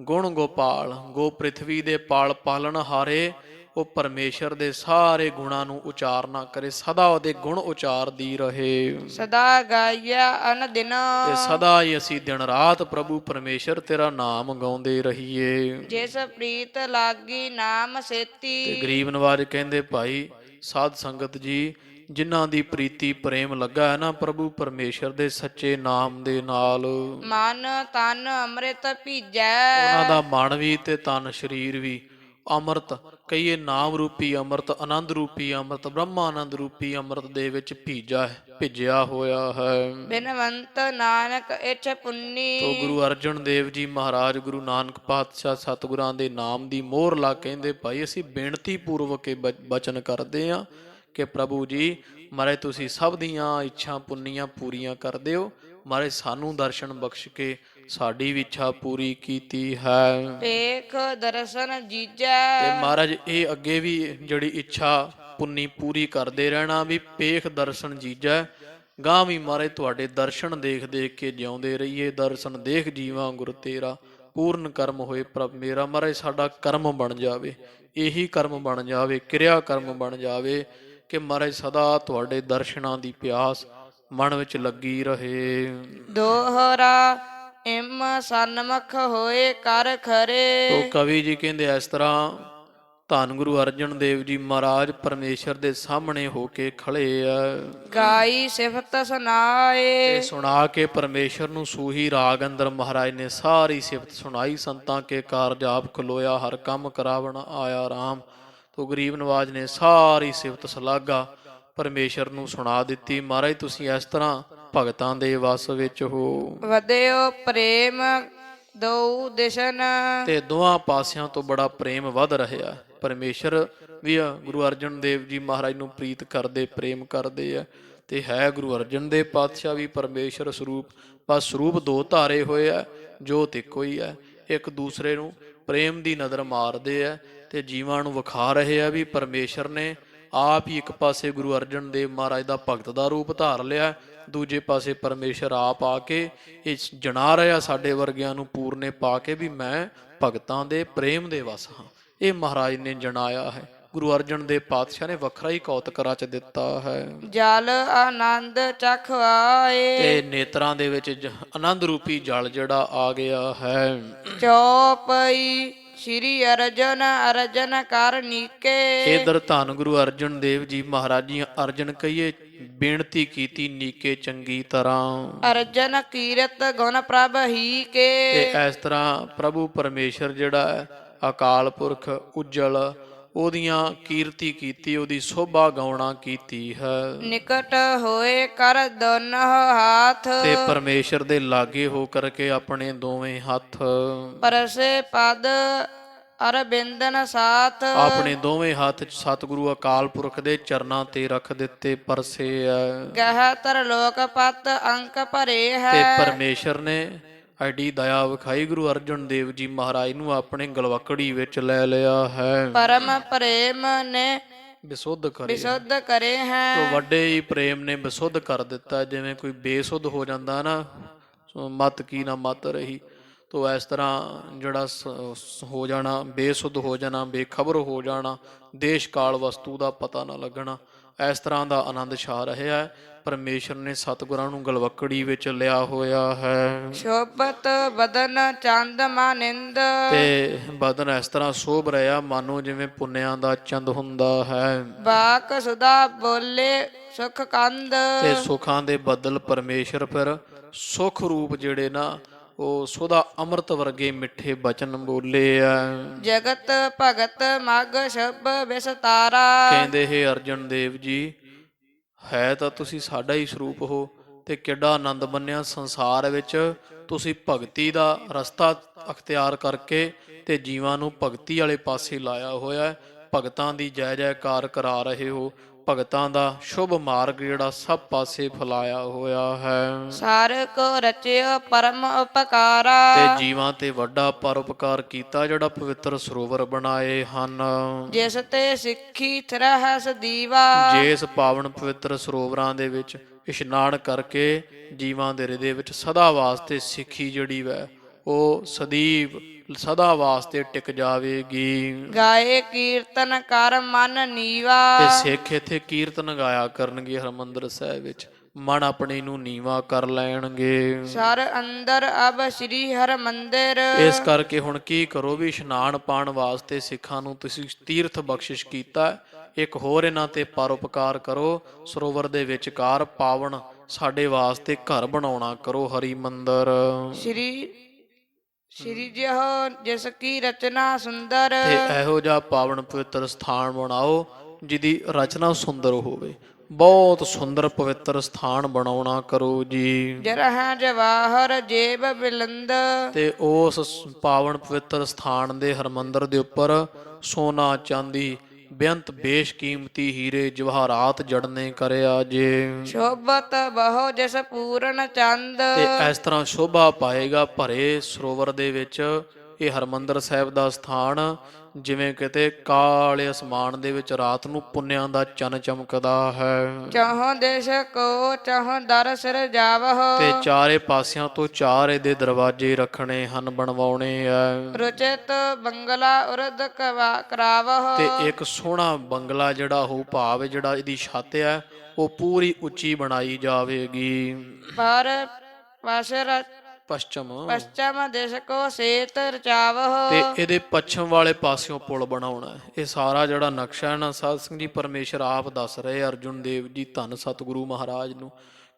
ਗੁਣ ਗੋਪਾਲ, ਗੋ ਪ੍ਰਿਥਵੀ ਦੇ ਪਾਲ ਪਾਲਣ ਹਾਰੇ, ਉਹ ਪਰਮੇਸ਼ਰ ਦੇ ਸਾਰੇ ਗੁਣਾਂ ਨੂੰ ਉਚਾਰਨਾ ਕਰੇ, ਸਦਾ ਉਹਦੇ ਗੁਣ ਉਚਾਰਦੀ ਰਹੇ। ਸਦਾ ਗਾਇਆ ਅਨ ਦਿਨ। ਤੇ ਸਦਾ ਹੀ ਅਸੀਂ ਦਿਨ ਰਾਤ ਪ੍ਰਭੂ ਪਰਮੇਸ਼ਰ ਤੇਰਾ ਨਾਮ ਗਾਉਂਦੇ ਰਹੀਏ। ਜਿਸ ਪ੍ਰੀਤ ਲਾਗੀ ਨਾਮ ਸੇਤੀ। ਤੇ ਗਰੀਬ ਨਵਾਜ ਕਹਿੰਦੇ ਭਾਈ ਸਾਧ ਸੰਗਤ ਜੀ, ਜਿਨ੍ਹਾਂ ਦੀ ਪ੍ਰੀਤੀ ਪ੍ਰੇਮ ਲੱਗਾ ਹੈ ਨਾ ਪ੍ਰਭੂ ਪਰਮੇਸ਼ਰ ਦੇ ਸੱਚੇ ਨਾਮ ਦੇ ਨਾਲ, ਮਨ ਤਨ ਅੰਮ੍ਰਿਤ ਭੀਜੈ। ਉਹਨਾਂ ਦਾ ਮਨ ਵੀ ਤੇ ਤਨ ਸਰੀਰ ਵੀ ਅੰਮ੍ਰਿਤ, ਕਹੀਏ ਨਾਮ ਰੂਪੀ ਅੰਮ੍ਰਿਤ, ਆਨੰਦ ਰੂਪੀ ਅੰਮ੍ਰਿਤ, ਬ੍ਰਹਮਾ ਆਨੰਦ ਰੂਪੀ ਅੰਮ੍ਰਿਤ ਦੇ ਵਿੱਚ ਭਿੱਜਿਆ ਹੋਇਆ ਹੈ। ਬਿਨਵੰਤ ਨਾਨਕ ਇਛ ਪੁੰਨੀ। ਤੋ ਗੁਰੂ ਅਰਜਨ ਦੇਵ ਜੀ ਮਹਾਰਾਜ, ਗੁਰੂ ਨਾਨਕ ਪਾਤਸ਼ਾਹ ਸਤਿਗੁਰਾਂ ਦੇ ਨਾਮ ਦੀ ਮੋਹਰ ਲਾ ਕਹਿੰਦੇ ਭਾਈ ਅਸੀਂ ਬੇਨਤੀ ਪੂਰਵਕ ਇਹ ਬਚਨ ਕਰਦੇ ਹਾਂ ਕਿ ਪ੍ਰਭੂ ਜੀ ਮਹਾਰਾਜ ਤੁਸੀਂ ਸਭ ਦੀਆਂ ਇੱਛਾ ਪੁੰਨੀਆਂ ਪੂਰੀਆਂ ਕਰ ਦਿਓ। ਮਹਾਰਾਜ ਸਾਨੂੰ ਦਰਸ਼ਨ ਬਖਸ਼ ਕੇ ਸਾਡੀ ਵੀ ਇੱਛਾ ਪੂਰੀ ਕੀਤੀ ਹੈ। ਵੇਖ ਦਰਸ਼ਨ ਜੀਜੈ। ਤੇ ਮਹਾਰਾਜ ਇਹ ਅੱਗੇ ਵੀ ਜਿਹੜੀ ਇੱਛਾ ਪੁੰਨੀ ਪੂਰੀ ਕਰਦੇ ਰਹਿਣਾ, ਵੀ ਪੇਖ ਦਰਸ਼ਨ ਜੀਜੈ। ਗਾਂ ਵੀ ਮਹਾਰਾਜ ਤੁਹਾਡੇ ਦਰਸ਼ਨ ਦੇਖ ਦੇਖ ਕੇ ਜਿਉਂਦੇ ਰਹੀਏ। ਦਰਸ਼ਨ ਦੇਖ ਜੀਵਾਂ ਗੁਰ ਤੇਰਾ, ਪੂਰਨ ਕਰਮ ਹੋਏ ਪ੍ਰਭ ਮੇਰਾ। ਮਹਾਰਾਜ ਸਾਡਾ ਕਰਮ ਬਣ ਜਾਵੇ, ਇਹੀ ਕਰਮ ਬਣ ਜਾਵੇ, ਕਿਰਿਆ ਕਰਮ ਬਣ ਜਾਵੇ ਕਿ ਮਹਾਰਾਜ ਸਦਾ ਤੁਹਾਡੇ ਦਰਸ਼ਨਾਂ ਦੀ ਪਿਆਸ ਮਨ ਵਿੱਚ ਲੱਗੀ ਰਹੇ। ਦੋਹਰਾ ਇਮ ਸਨਮੁਖ ਹੋਏ ਕਰ ਖਰੇ। ਤੋ ਕਵੀ ਜੀ ਕਹਿੰਦੇ ਇਸ ਤਰ੍ਹਾਂ ਧੰਨ ਗੁਰੂ ਅਰਜਨ ਦੇਵ ਜੀ ਮਹਾਰਾਜ ਪਰਮੇਸ਼ਰ ਦੇ ਸਾਹਮਣੇ ਹੋ ਕੇ ਖੜੇ ਆ। ਗਾਈ ਸਿਫਤ ਸੁਨਾਏ। ਤੇ ਸੁਣਾ ਕੇ ਪਰਮੇਸ਼ਰ ਨੂੰ ਸੂਹੀ ਰਾਗ ਅੰਦਰ ਮਹਾਰਾਜ ਨੇ ਸਾਰੀ ਸਿਫਤ ਸੁਣਾਈ। ਸੰਤਾਂ ਕੇ ਕਾਰਜ ਆਪ ਖਲੋਇਆ, ਹਰ ਕੰਮ ਕਰਾਵਣ ਆਇਆ ਰਾਮ। ਤੋ ਗਰੀਬ ਨਵਾਜ ਨੇ ਸਾਰੀ ਸਿਫਤ ਸਲਾਘਾ ਪਰਮੇਸ਼ਰ ਨੂੰ ਸੁਣਾ ਦਿੱਤੀ। ਮਹਾਰਾਜ ਤੁਸੀਂ ਇਸ ਤਰ੍ਹਾਂ ਭਗਤਾਂ ਦੇ ਵਸ ਵਿੱਚ ਹੋ। ਵਧਿਓ ਪ੍ਰੇਮ ਦਉ ਦਿਸ਼ਨ। ਤੇ ਦੋਹਾਂ ਪਾਸਿਆਂ ਤੋਂ ਬੜਾ ਪ੍ਰੇਮ ਵੱਧ ਰਿਹਾ। ਪਰਮੇਸ਼ਰ ਵੀ ਗੁਰੂ ਅਰਜਨ ਦੇਵ ਜੀ ਮਹਾਰਾਜ ਨੂੰ ਪ੍ਰੀਤ ਕਰਦੇ, ਪ੍ਰੇਮ ਕਰਦੇ ਆ। ਤੇ ਹੈ ਗੁਰੂ ਅਰਜਨ ਦੇਵ ਪਾਤਸ਼ਾਹ ਵੀ ਪਰਮੇਸ਼ਰ ਸਰੂਪ, ਬਸ ਸਰੂਪ ਦੋ ਧਾਰੇ ਹੋਏ ਆ, ਜੋਤ ਇੱਕੋ ਹੀ ਹੈ। ਇੱਕ ਦੂਸਰੇ ਨੂੰ ਪ੍ਰੇਮ ਦੀ ਨਜ਼ਰ ਮਾਰਦੇ ਆ ਤੇ ਜੀਵਾਂ ਨੂੰ ਵਿਖਾ ਰਹੇ ਆ ਵੀ ਪਰਮੇਸ਼ਰ ਨੇ ਆਪ ਹੀ ਇੱਕ ਪਾਸੇ ਗੁਰੂ ਅਰਜਨ ਦੇਵ ਮਹਾਰਾਜ ਦਾ ਭਗਤ ਦਾ ਰੂਪ ਧਾਰ ਲਿਆ, ਦੂਜੇ ਪਾਸੇ ਪਰਮੇਸ਼ਰ ਆਪ ਆ ਕੇ ਇਹ ਜਣਾ ਰਿਹਾ ਸਾਡੇ ਵਰਗਿਆਂ ਨੂੰ ਪੂਰਨੇ ਪਾ ਕੇ ਵੀ ਮੈਂ ਭਗਤਾਂ ਦੇ ਪ੍ਰੇਮ ਦੇ ਵਸ ਹਾਂ। ਇਹ ਮਹਾਰਾਜ ਨੇ ਜਣਾਇਆ ਹੈ। ਗੁਰੂ ਅਰਜਨ ਦੇਵ ਪਾਤਸ਼ਾਹ ਨੇ ਵੱਖਰਾ ਹੀ ਕੌਤਕ ਰਚ ਦਿੱਤਾ ਹੈ। ਜਲ ਆਨੰਦ ਚਖ ਆਏ। ਤੇ ਨੇਤਰਾਂ ਦੇ ਵਿੱਚ ਆਨੰਦ ਰੂਪੀ ਜਲ ਜਿਹੜਾ ਆ ਗਿਆ ਹੈ। ਚੌਪਈ ਸ਼੍ਰੀ ਅਰਜਨ ਅਰਜਨ ਕਰ ਨੀਕੇ। ਇਧਰ ਧੰਨ ਗੁਰੂ ਅਰਜਨ ਦੇਵ ਜੀ ਮਹਾਰਾਜ ਜੀ ਅਰਜਨ ਕਹੀਏ ਬੇਨਤੀ ਕੀਤੀ ਨੀਕੇ ਚੰਗੀ ਤਰ੍ਹਾਂ। ਅਰਜਨ ਕੀਰਤ ਗੁਣ ਪ੍ਰਭ ਹੀ ਕੇ। ਤੇ ਇਸ ਤਰ੍ਹਾਂ ਪ੍ਰਭੂ ਪਰਮੇਸ਼ਰ ਜਿਹੜਾ ਹੈ ਅਕਾਲ ਪੁਰਖ ਉਜਲ, ਉਹਦੀਆਂ ਕੀਰਤੀ ਕੀਤੀ, ਉਹਦੀ ਸੋਭਾ ਗਾਉਣਾ ਕੀਤੀ ਹੈ। ਨਿਕਟ ਹੋਏ ਕਰ ਦੋਨੋਂ ਹਾਥ। ਤੇ ਪਰਮੇਸ਼ਰ ਦੇ ਲਾਗੇ ਹੋ ਕਰਕੇ ਆਪਣੇ ਦੋਵੇਂ ਹੱਥ ਪਰਸੇ ਪਦ ਅਰਬਿੰਦਨ ਸਾਥ। ਆਪਣੇ ਦੋਵੇਂ ਹੱਥ ਸਤਿਗੁਰੂ ਅਕਾਲ ਪੁਰਖ ਦੇ ਚਰਨਾਂ ਤੇ ਰੱਖ ਦਿੱਤੇ, ਪਰਸੇ ਹੈ। ਗਹਿ ਤਰ ਲੋਕ ਪਤ ਅੰਕ ਭਰੇ ਹੈ। ਤੇ ਪਰਮੇਸ਼ਰ ਨੇ ਐਡੀ ਦਇਆ ਵਿਖਾਈ, ਗੁਰੂ ਅਰਜਨ ਦੇਵ ਜੀ ਮਹਾਰਾਜ ਨੂੰ ਆਪਣੇ ਗਲਵਕੜੀ ਵਿੱਚ ਲੈ ਲਿਆ ਹੈ। ਪਰਮ ਪ੍ਰੇਮ ਨੇ ਬਿਸੁੱਧ ਕਰੇ। ਵਿਸ਼ੁੱਧ ਕਰੇ ਹੈ। ਤੋ ਵੱਡੇ ਹੀ ਪ੍ਰੇਮ ਨੇ ਬਿਸੁੱਧ ਕਰ ਦਿੱਤਾ। ਜਿਵੇਂ ਕੋਈ ਬੇਸੁੱਧ ਹੋ ਜਾਂਦਾ ਨਾ, ਮਤ ਕੀ ਨਾ ਮਤ ਰਹੀ, ਤੋ ਇਸ ਤਰ੍ਹਾਂ ਜਿਹੜਾ ਹੋ ਜਾਣਾ, ਬੇਸੁੱਧ ਹੋ ਜਾਣਾ, ਬੇਖਬਰ ਹੋ ਜਾਣਾ, ਦੇਸ਼ ਕਾਲ ਵਸਤੂ ਦਾ ਪਤਾ ਨਾ ਲੱਗਣਾ, ਇਸ ਤਰ੍ਹਾਂ ਦਾ ਆਨੰਦ ਛਾ ਰਿਹਾ ਹੈ। ਪਰਮੇਸ਼ਰ ਨੇ ਸਤਿਗੁਰਾਂ ਨੂੰ ਗਲਵਕੜੀ ਵਿੱਚ ਲਿਆ ਹੋਇਆ ਹੈ। ਸ਼ੋਭਤ ਬਦਨ ਚੰਦ ਮਾਨਿੰਦ। ਤੇ ਬਦਨ ਇਸ ਤਰ੍ਹਾਂ ਸੋਭ ਰਿਹਾ ਮਾਨੋ ਜਿਵੇਂ ਪੁੰਨਿਆਂ ਦਾ ਚੰਦ ਹੁੰਦਾ ਹੈ। ਬਾਕ ਸੁਦਾ ਬੋਲੇ ਸੁਖ ਕੰਦ। ਤੇ ਸੁਖਾਂ ਦੇ ਬਦਲ ਪਰਮੇਸ਼ਰ ਫਿਰ ਸੁਖ ਰੂਪ ਜਿਹੜੇ ਨਾ ਉਹ ਸੁਦਾ ਅੰਮ੍ਰਿਤ ਵਰਗੇ ਮਿੱਠੇ ਬਚਨ ਬੋਲੇ ਆ। ਜਗਤ ਭਗਤ ਮਗ ਸ਼ਬ ਵਿਸਤਾਰਾ। ਕਹਿੰਦੇ ਹੈ ਅਰਜਨ ਦੇਵ ਜੀ, ਹੈ ਤਾਂ ਤੁਸੀਂ ਸਾਡਾ ਹੀ ਸਰੂਪ ਹੋ ਤੇ ਕਿੱਡਾ ਆਨੰਦ ਮੰਨਿਆ ਸੰਸਾਰ ਵਿੱਚ। ਤੁਸੀਂ ਭਗਤੀ ਦਾ ਰਸਤਾ ਅਖਤਿਆਰ ਕਰਕੇ ਤੇ ਜੀਵਾਂ ਨੂੰ ਭਗਤੀ ਵਾਲੇ ਪਾਸੇ ਲਾਇਆ ਹੋਇਆ ਹੈ। ਭਗਤਾਂ ਦੀ ਜੈ ਜੈਕਾਰ ਕਰਾ ਰਹੇ ਹੋ। ਭਗਤਾਂ ਦਾ ਸ਼ੁਭ ਮਾਰਗ ਜਿਹੜਾ ਸਭ ਪਾਸੇ ਫੈਲਾਇਆ ਹੋਇਆ ਹੈ। ਸਾਰ ਕੋ ਰਚਿਓ ਪਰਮ ਉਪਕਾਰਾ। ਤੇ ਜੀਵਾਂ ਤੇ ਵੱਡਾ ਪਰਉਪਕਾਰ ਕੀਤਾ, ਜਿਹੜਾ ਪਵਿੱਤਰ ਸਰੋਵਰ ਬਣਾਏ ਹਨ। ਜਿਸ ਤੇ ਸਿੱਖੀ ਥਰਹਸ ਦੀਵਾ। ਜਿਸ ਪਾਵਨ ਪਵਿੱਤਰ ਸਰੋਵਰਾਂ ਦੇ ਵਿੱਚ ਇਸ਼ਨਾਨ ਕਰਕੇ ਜੀਵਾਂ ਦੇ ਹਿਰਦੇ ਵਿੱਚ ਸਦਾ ਵਾਸਤੇ ਸਿੱਖੀ ਜਿਹੜੀ ਵੈ ਉਹ ਸਦੀਵ ਸਦਾ ਵਾਸਤੇ ਟਿਕ ਜਾਵੇਗੀ। ਗਾਏ ਕੀਰਤਨ ਕਰ ਮਨ ਨੀਵਾ। ਤੇ ਸਿੱਖ ਇੱਥੇ ਕੀਰਤਨ ਗਾਇਆ ਕਰਨਗੇ ਹਰਿਮੰਦਰ ਸਾਹਿਬ ਵਿੱਚ, ਮਨ ਆਪਣੇ ਨੂੰ ਨੀਵਾ ਕਰ ਲੈਣਗੇ। ਸਰ ਅੰਦਰ ਅਬ ਸ੍ਰੀ ਹਰਿਮੰਦਰ। ਇਸ ਕਰਕੇ ਹੁਣ ਕੀ ਕਰੋ ਵੀ ਇਸ਼ਨਾਨ ਪਾਣ ਵਾਸਤੇ ਸਿੱਖਾਂ ਨੂੰ ਤੁਸੀਂ ਤੀਰਥ ਬਖਸ਼ਿਸ਼ ਕੀਤਾ, ਇੱਕ ਹੋਰ ਇਹਨਾਂ ਤੇ ਪਰਉਪਕਾਰ ਕਰੋ। ਸਰੋਵਰ ਦੇ ਵਿਚਕਾਰ ਪਾਵਨ ਸਾਡੇ ਵਾਸਤੇ ਘਰ ਬਣਾਉਣਾ ਕਰੋ ਹਰਿਮੰਦਰ। ਸ਼੍ਰੀ ਜਿਹੋ ਜਿਸ ਕੀ ਰਚਨਾ ਸੁੰਦਰ। ਤੇ ਇਹੋ ਜਿਹਾ ਪਾਵਨ ਪਵਿੱਤਰ ਸਥਾਨ ਬਣਾਓ ਜਿਹਦੀ ਰਚਨਾ ਸੁੰਦਰ ਹੋਵੇ। ਬਹੁਤ ਸੁੰਦਰ ਪਵਿੱਤਰ ਸਥਾਨ ਬਣਾਉਣਾ ਕਰੋ ਜੀ। ਜਰਹ ਜਵਾਹਰ ਜੇਬ ਬਿਲੰਦ। ਤੇ ਉਸ ਪਾਵਨ ਪਵਿੱਤਰ ਸਥਾਨ ਦੇ ਹਰਿਮੰਦਰ ਦੇ ਉੱਪਰ ਸੋਨਾ ਚਾਂਦੀ ਬੇਅੰਤ ਬੇਸ਼ਕੀਮਤੀ ਹੀਰੇ ਜਵਾਹਰਾਤ ਜੜਨੇ ਕਰਿਆ ਜੇ। ਸ਼ੋਭਤ ਬਹੁ ਜਿਸ ਪੂਰਨ ਚੰਦ। ਤੇ ਇਸ ਤਰ੍ਹਾਂ ਸ਼ੋਭਾ ਪਾਏਗਾ ਭਰੇ ਸਰੋਵਰ ਦੇ ਵਿੱਚ ਇਹ ਹਰਿਮੰਦਰ ਸਾਹਿਬ ਦਾ ਸਥਾਨ, ਜਿਵੇਂ ਕਿਤੇ ਕਾਲੇ ਅਸਮਾਨ ਦੇ ਵਿੱਚ ਰਾਤ ਨੂੰ ਪੁੰਨਿਆਂ ਦਾ ਚੰਨ ਚਮਕਦਾ ਹੈ। ਚਹੁ ਦਿਸ ਕੋ ਚਹੁ ਦਰ ਸਿਰ ਜਾਵਹੁ। ਤੇ ਚਾਰੇ ਪਾਸਿਆਂ ਤੋਂ ਚਾਰ ਇਹਦੇ ਦਰਵਾਜ਼ੇ ਰੱਖਣੇ ਹਨ, ਬਣਵਾਉਣੇ ਆ। ਰੁਚਿਤ ਬੰਗਲਾ ਉਰਦ ਕਰਾਵਹੁ। ਤੇ ਇੱਕ ਸੋਹਣਾ ਬੰਗਲਾ ਜਿਹੜਾ ਹੋ, ਭਾਵ ਜਿਹੜਾ ਇਹਦੀ ਛੱਤ ਹੈ ਉਹ ਪੂਰੀ ਉੱਚੀ ਬਣਾਈ ਜਾਵੇਗੀ। ਪਰ ਪਸਰ ਪশ্ਚਮ ਦਿਸ ਕੋ ਸੇਤ ਰਚਾਵਹੁ। ਤੇ ਇਹਦੇ ਪੱਛਮ ਵਾਲੇ ਪਾਸਿਓਂ ਪੁਲ ਬਣਾਉਣਾ ਹੈ। ਇਹ ਸਾਰਾ ਜਿਹੜਾ ਨਕਸ਼ਾ ਹੈ ਨਾ, ਸਾਧ ਸੰਗਤ ਜੀ, ਪਰਮੇਸ਼ਰ ਆਪ ਦੱਸ ਰਹੇ ਅਰਜੁਨ ਦੇਵ ਜੀ ਧੰਨ ਸਤਿਗੁਰੂ ਮਹਾਰਾਜ ਨੂੰ,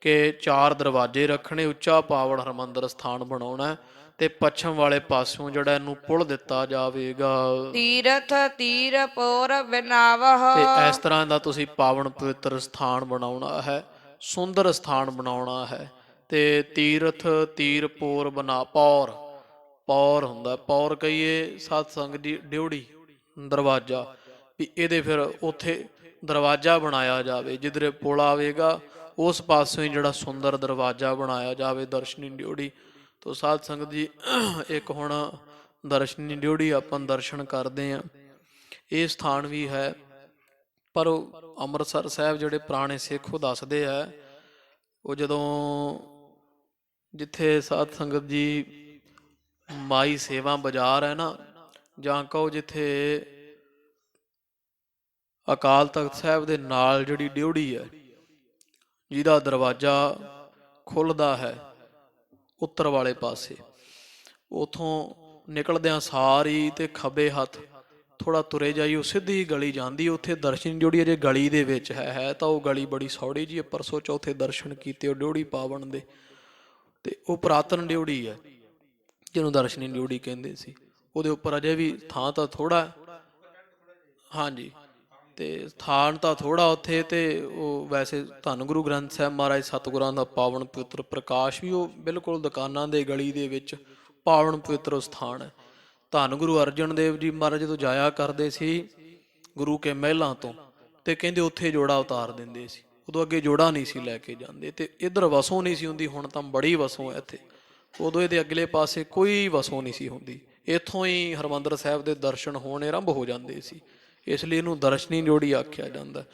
ਕਿ ਚਾਰ ਦਰਵਾਜ਼ੇ ਰੱਖਣੇ, ਉੱਚਾ ਪਾਵਨ ਹਰਿਮੰਦਰ ਸਥਾਨ ਬਣਾਉਣਾ ਹੈ, ਤੇ ਪੱਛਮ ਵਾਲੇ ਪਾਸਿਓਂ ਜਿਹੜਾ ਇਹਨੂੰ ਪੁਲ ਦਿੱਤਾ ਜਾਵੇਗਾ। ਤੀਰਥ ਤੀਰ ਪੋਰ ਬਿਨਾਵਹੁ। ਤੇ ਇਸ ਤਰ੍ਹਾਂ ਦਾ ਤੁਸੀਂ ਪਾਵਨ ਪਵਿੱਤਰ ਸਥਾਨ ਬਣਾਉਣਾ ਹੈ, ਸੁੰਦਰ ਸਥਾਨ ਬਣਾਉਣਾ ਹੈ। ਤੇ ਤੀਰਥ ਤੀਰ ਪੋਰ ਬਣਾ, ਪੌਰ ਪੌਰ ਹੁੰਦਾ, ਪੌਰ ਕਹੀਏ ਸਾਧ ਸੰਗਤ ਦੀ ਡਿਉੜੀ, ਦਰਵਾਜ਼ਾ, ਵੀ ਇਹਦੇ ਫਿਰ ਉੱਥੇ ਦਰਵਾਜ਼ਾ ਬਣਾਇਆ ਜਾਵੇ, ਜਿੱਧਰੇ ਪੁਲ ਆਵੇਗਾ ਉਸ ਪਾਸਿਓਂ ਹੀ ਜਿਹੜਾ ਸੁੰਦਰ ਦਰਵਾਜ਼ਾ ਬਣਾਇਆ ਜਾਵੇ, ਦਰਸ਼ਨੀ ਡਿਉੜੀ। ਤੋ ਸਾਧ ਸੰਗਤ ਜੀ, ਇੱਕ ਹੁਣ ਦਰਸ਼ਨੀ ਡਿਉੜੀ ਆਪਾਂ ਦਰਸ਼ਨ ਕਰਦੇ ਹਾਂ। ਇਹ ਸਥਾਨ ਵੀ ਹੈ, ਪਰ ਉਹ ਅੰਮ੍ਰਿਤਸਰ ਸਾਹਿਬ ਜਿਹੜੇ ਪੁਰਾਣੇ ਸਿੱਖ ਉਹ ਦੱਸਦੇ ਆ, ਉਹ ਜਦੋਂ ਜਿੱਥੇ ਸਾਧ ਸੰਗਤ ਜੀ ਮਾਈ ਸੇਵਾ ਬਾਜ਼ਾਰ ਹੈ ਨਾ, ਜਾਂ ਕਹੋ ਜਿੱਥੇ ਅਕਾਲ ਤਖਤ ਸਾਹਿਬ ਦੇ ਨਾਲ ਜਿਹੜੀ ਡਿਉੜੀ ਹੈ, ਜਿਹਦਾ ਦਰਵਾਜ਼ਾ ਖੁੱਲਦਾ ਹੈ ਉੱਤਰ ਵਾਲੇ ਪਾਸੇ, ਉਥੋਂ ਨਿਕਲਦਿਆਂ ਸਾਰੀ ਤੇ ਖੱਬੇ ਹੱਥ ਥੋੜਾ ਤੁਰੇ ਜਾਈਓ, ਸਿੱਧੀ ਗਲੀ ਜਾਂਦੀ, ਉੱਥੇ ਦਰਸ਼ਨ ਡਿਉੜੀ ਅਜੇ ਗਲੀ ਦੇ ਵਿੱਚ ਹੈ ਤਾਂ ਉਹ ਗਲੀ ਬੜੀ ਸੌੜੀ ਜੀ। ਪਰਸੋਂ ਚੌਥੇ ਦਰਸ਼ਨ ਕੀਤੇ ਉਹ ਡਿਉੜੀ ਪਾਵਨ ਦੇ, ਤੇ ਉਹ ਪੁਰਾਤਨ ਡਿਉੜੀ ਹੈ ਜਿਹਨੂੰ ਦਰਸ਼ਨੀ ਡਿਉੜੀ ਕਹਿੰਦੇ ਸੀ। ਉਹਦੇ ਉੱਪਰ ਅਜੇ ਵੀ ਥਾਂ ਤਾਂ ਥੋੜਾ, ਹਾਂਜੀ, ਤੇ ਥਾਨ ਤਾਂ ਥੋੜਾ ਉੱਥੇ, ਤੇ ਉਹ ਵੈਸੇ ਧੰਨ ਗੁਰੂ ਗ੍ਰੰਥ ਸਾਹਿਬ ਮਹਾਰਾਜ ਸਤਿਗੁਰਾਂ ਦਾ ਪਾਵਨ ਪਵਿੱਤਰ ਪ੍ਰਕਾਸ਼ ਵੀ ਉਹ ਬਿਲਕੁਲ ਦੁਕਾਨਾਂ ਦੇ ਗਲੀ ਦੇ ਵਿੱਚ ਪਾਵਨ ਪਵਿੱਤਰ ਸਥਾਨ ਹੈ। ਧੰਨ ਗੁਰੂ ਅਰਜਨ ਦੇਵ ਜੀ ਮਹਾਰਾਜ ਜਦੋਂ ਜਾਇਆ ਕਰਦੇ ਸੀ ਗੁਰੂ ਕੇ ਮਹਿਲਾਂ ਤੋਂ, ਤੇ ਕਹਿੰਦੇ ਉੱਥੇ ਜੋੜਾ ਉਤਾਰ ਦਿੰਦੇ ਸੀ, ਉਦੋਂ ਅੱਗੇ ਜੋੜਾ ਨਹੀਂ ਸੀ ਲੈ ਕੇ ਜਾਂਦੇ, ਤੇ ਇੱਧਰ ਵਸੋਂ ਨਹੀਂ ਸੀ ਹੁੰਦੀ। ਹੁਣ ਤਾਂ ਬੜੀ ਵਸੋਂ ਹੈ ਇੱਥੇ, ਉਦੋਂ ਇਹਦੇ ਅਗਲੇ ਪਾਸੇ ਕੋਈ ਵਸੋਂ ਨਹੀਂ ਸੀ ਹੁੰਦੀ। ਇੱਥੋਂ ਹੀ ਹਰਿਮੰਦਰ ਸਾਹਿਬ ਦੇ ਦਰਸ਼ਨ ਹੋਣੇ ਆਰੰਭ ਹੋ ਜਾਂਦੇ ਸੀ, ਇਸ ਲਈ ਇਹਨੂੰ ਦਰਸ਼ਨੀ ਡਿਉੜੀ ਆਖਿਆ ਜਾਂਦਾ।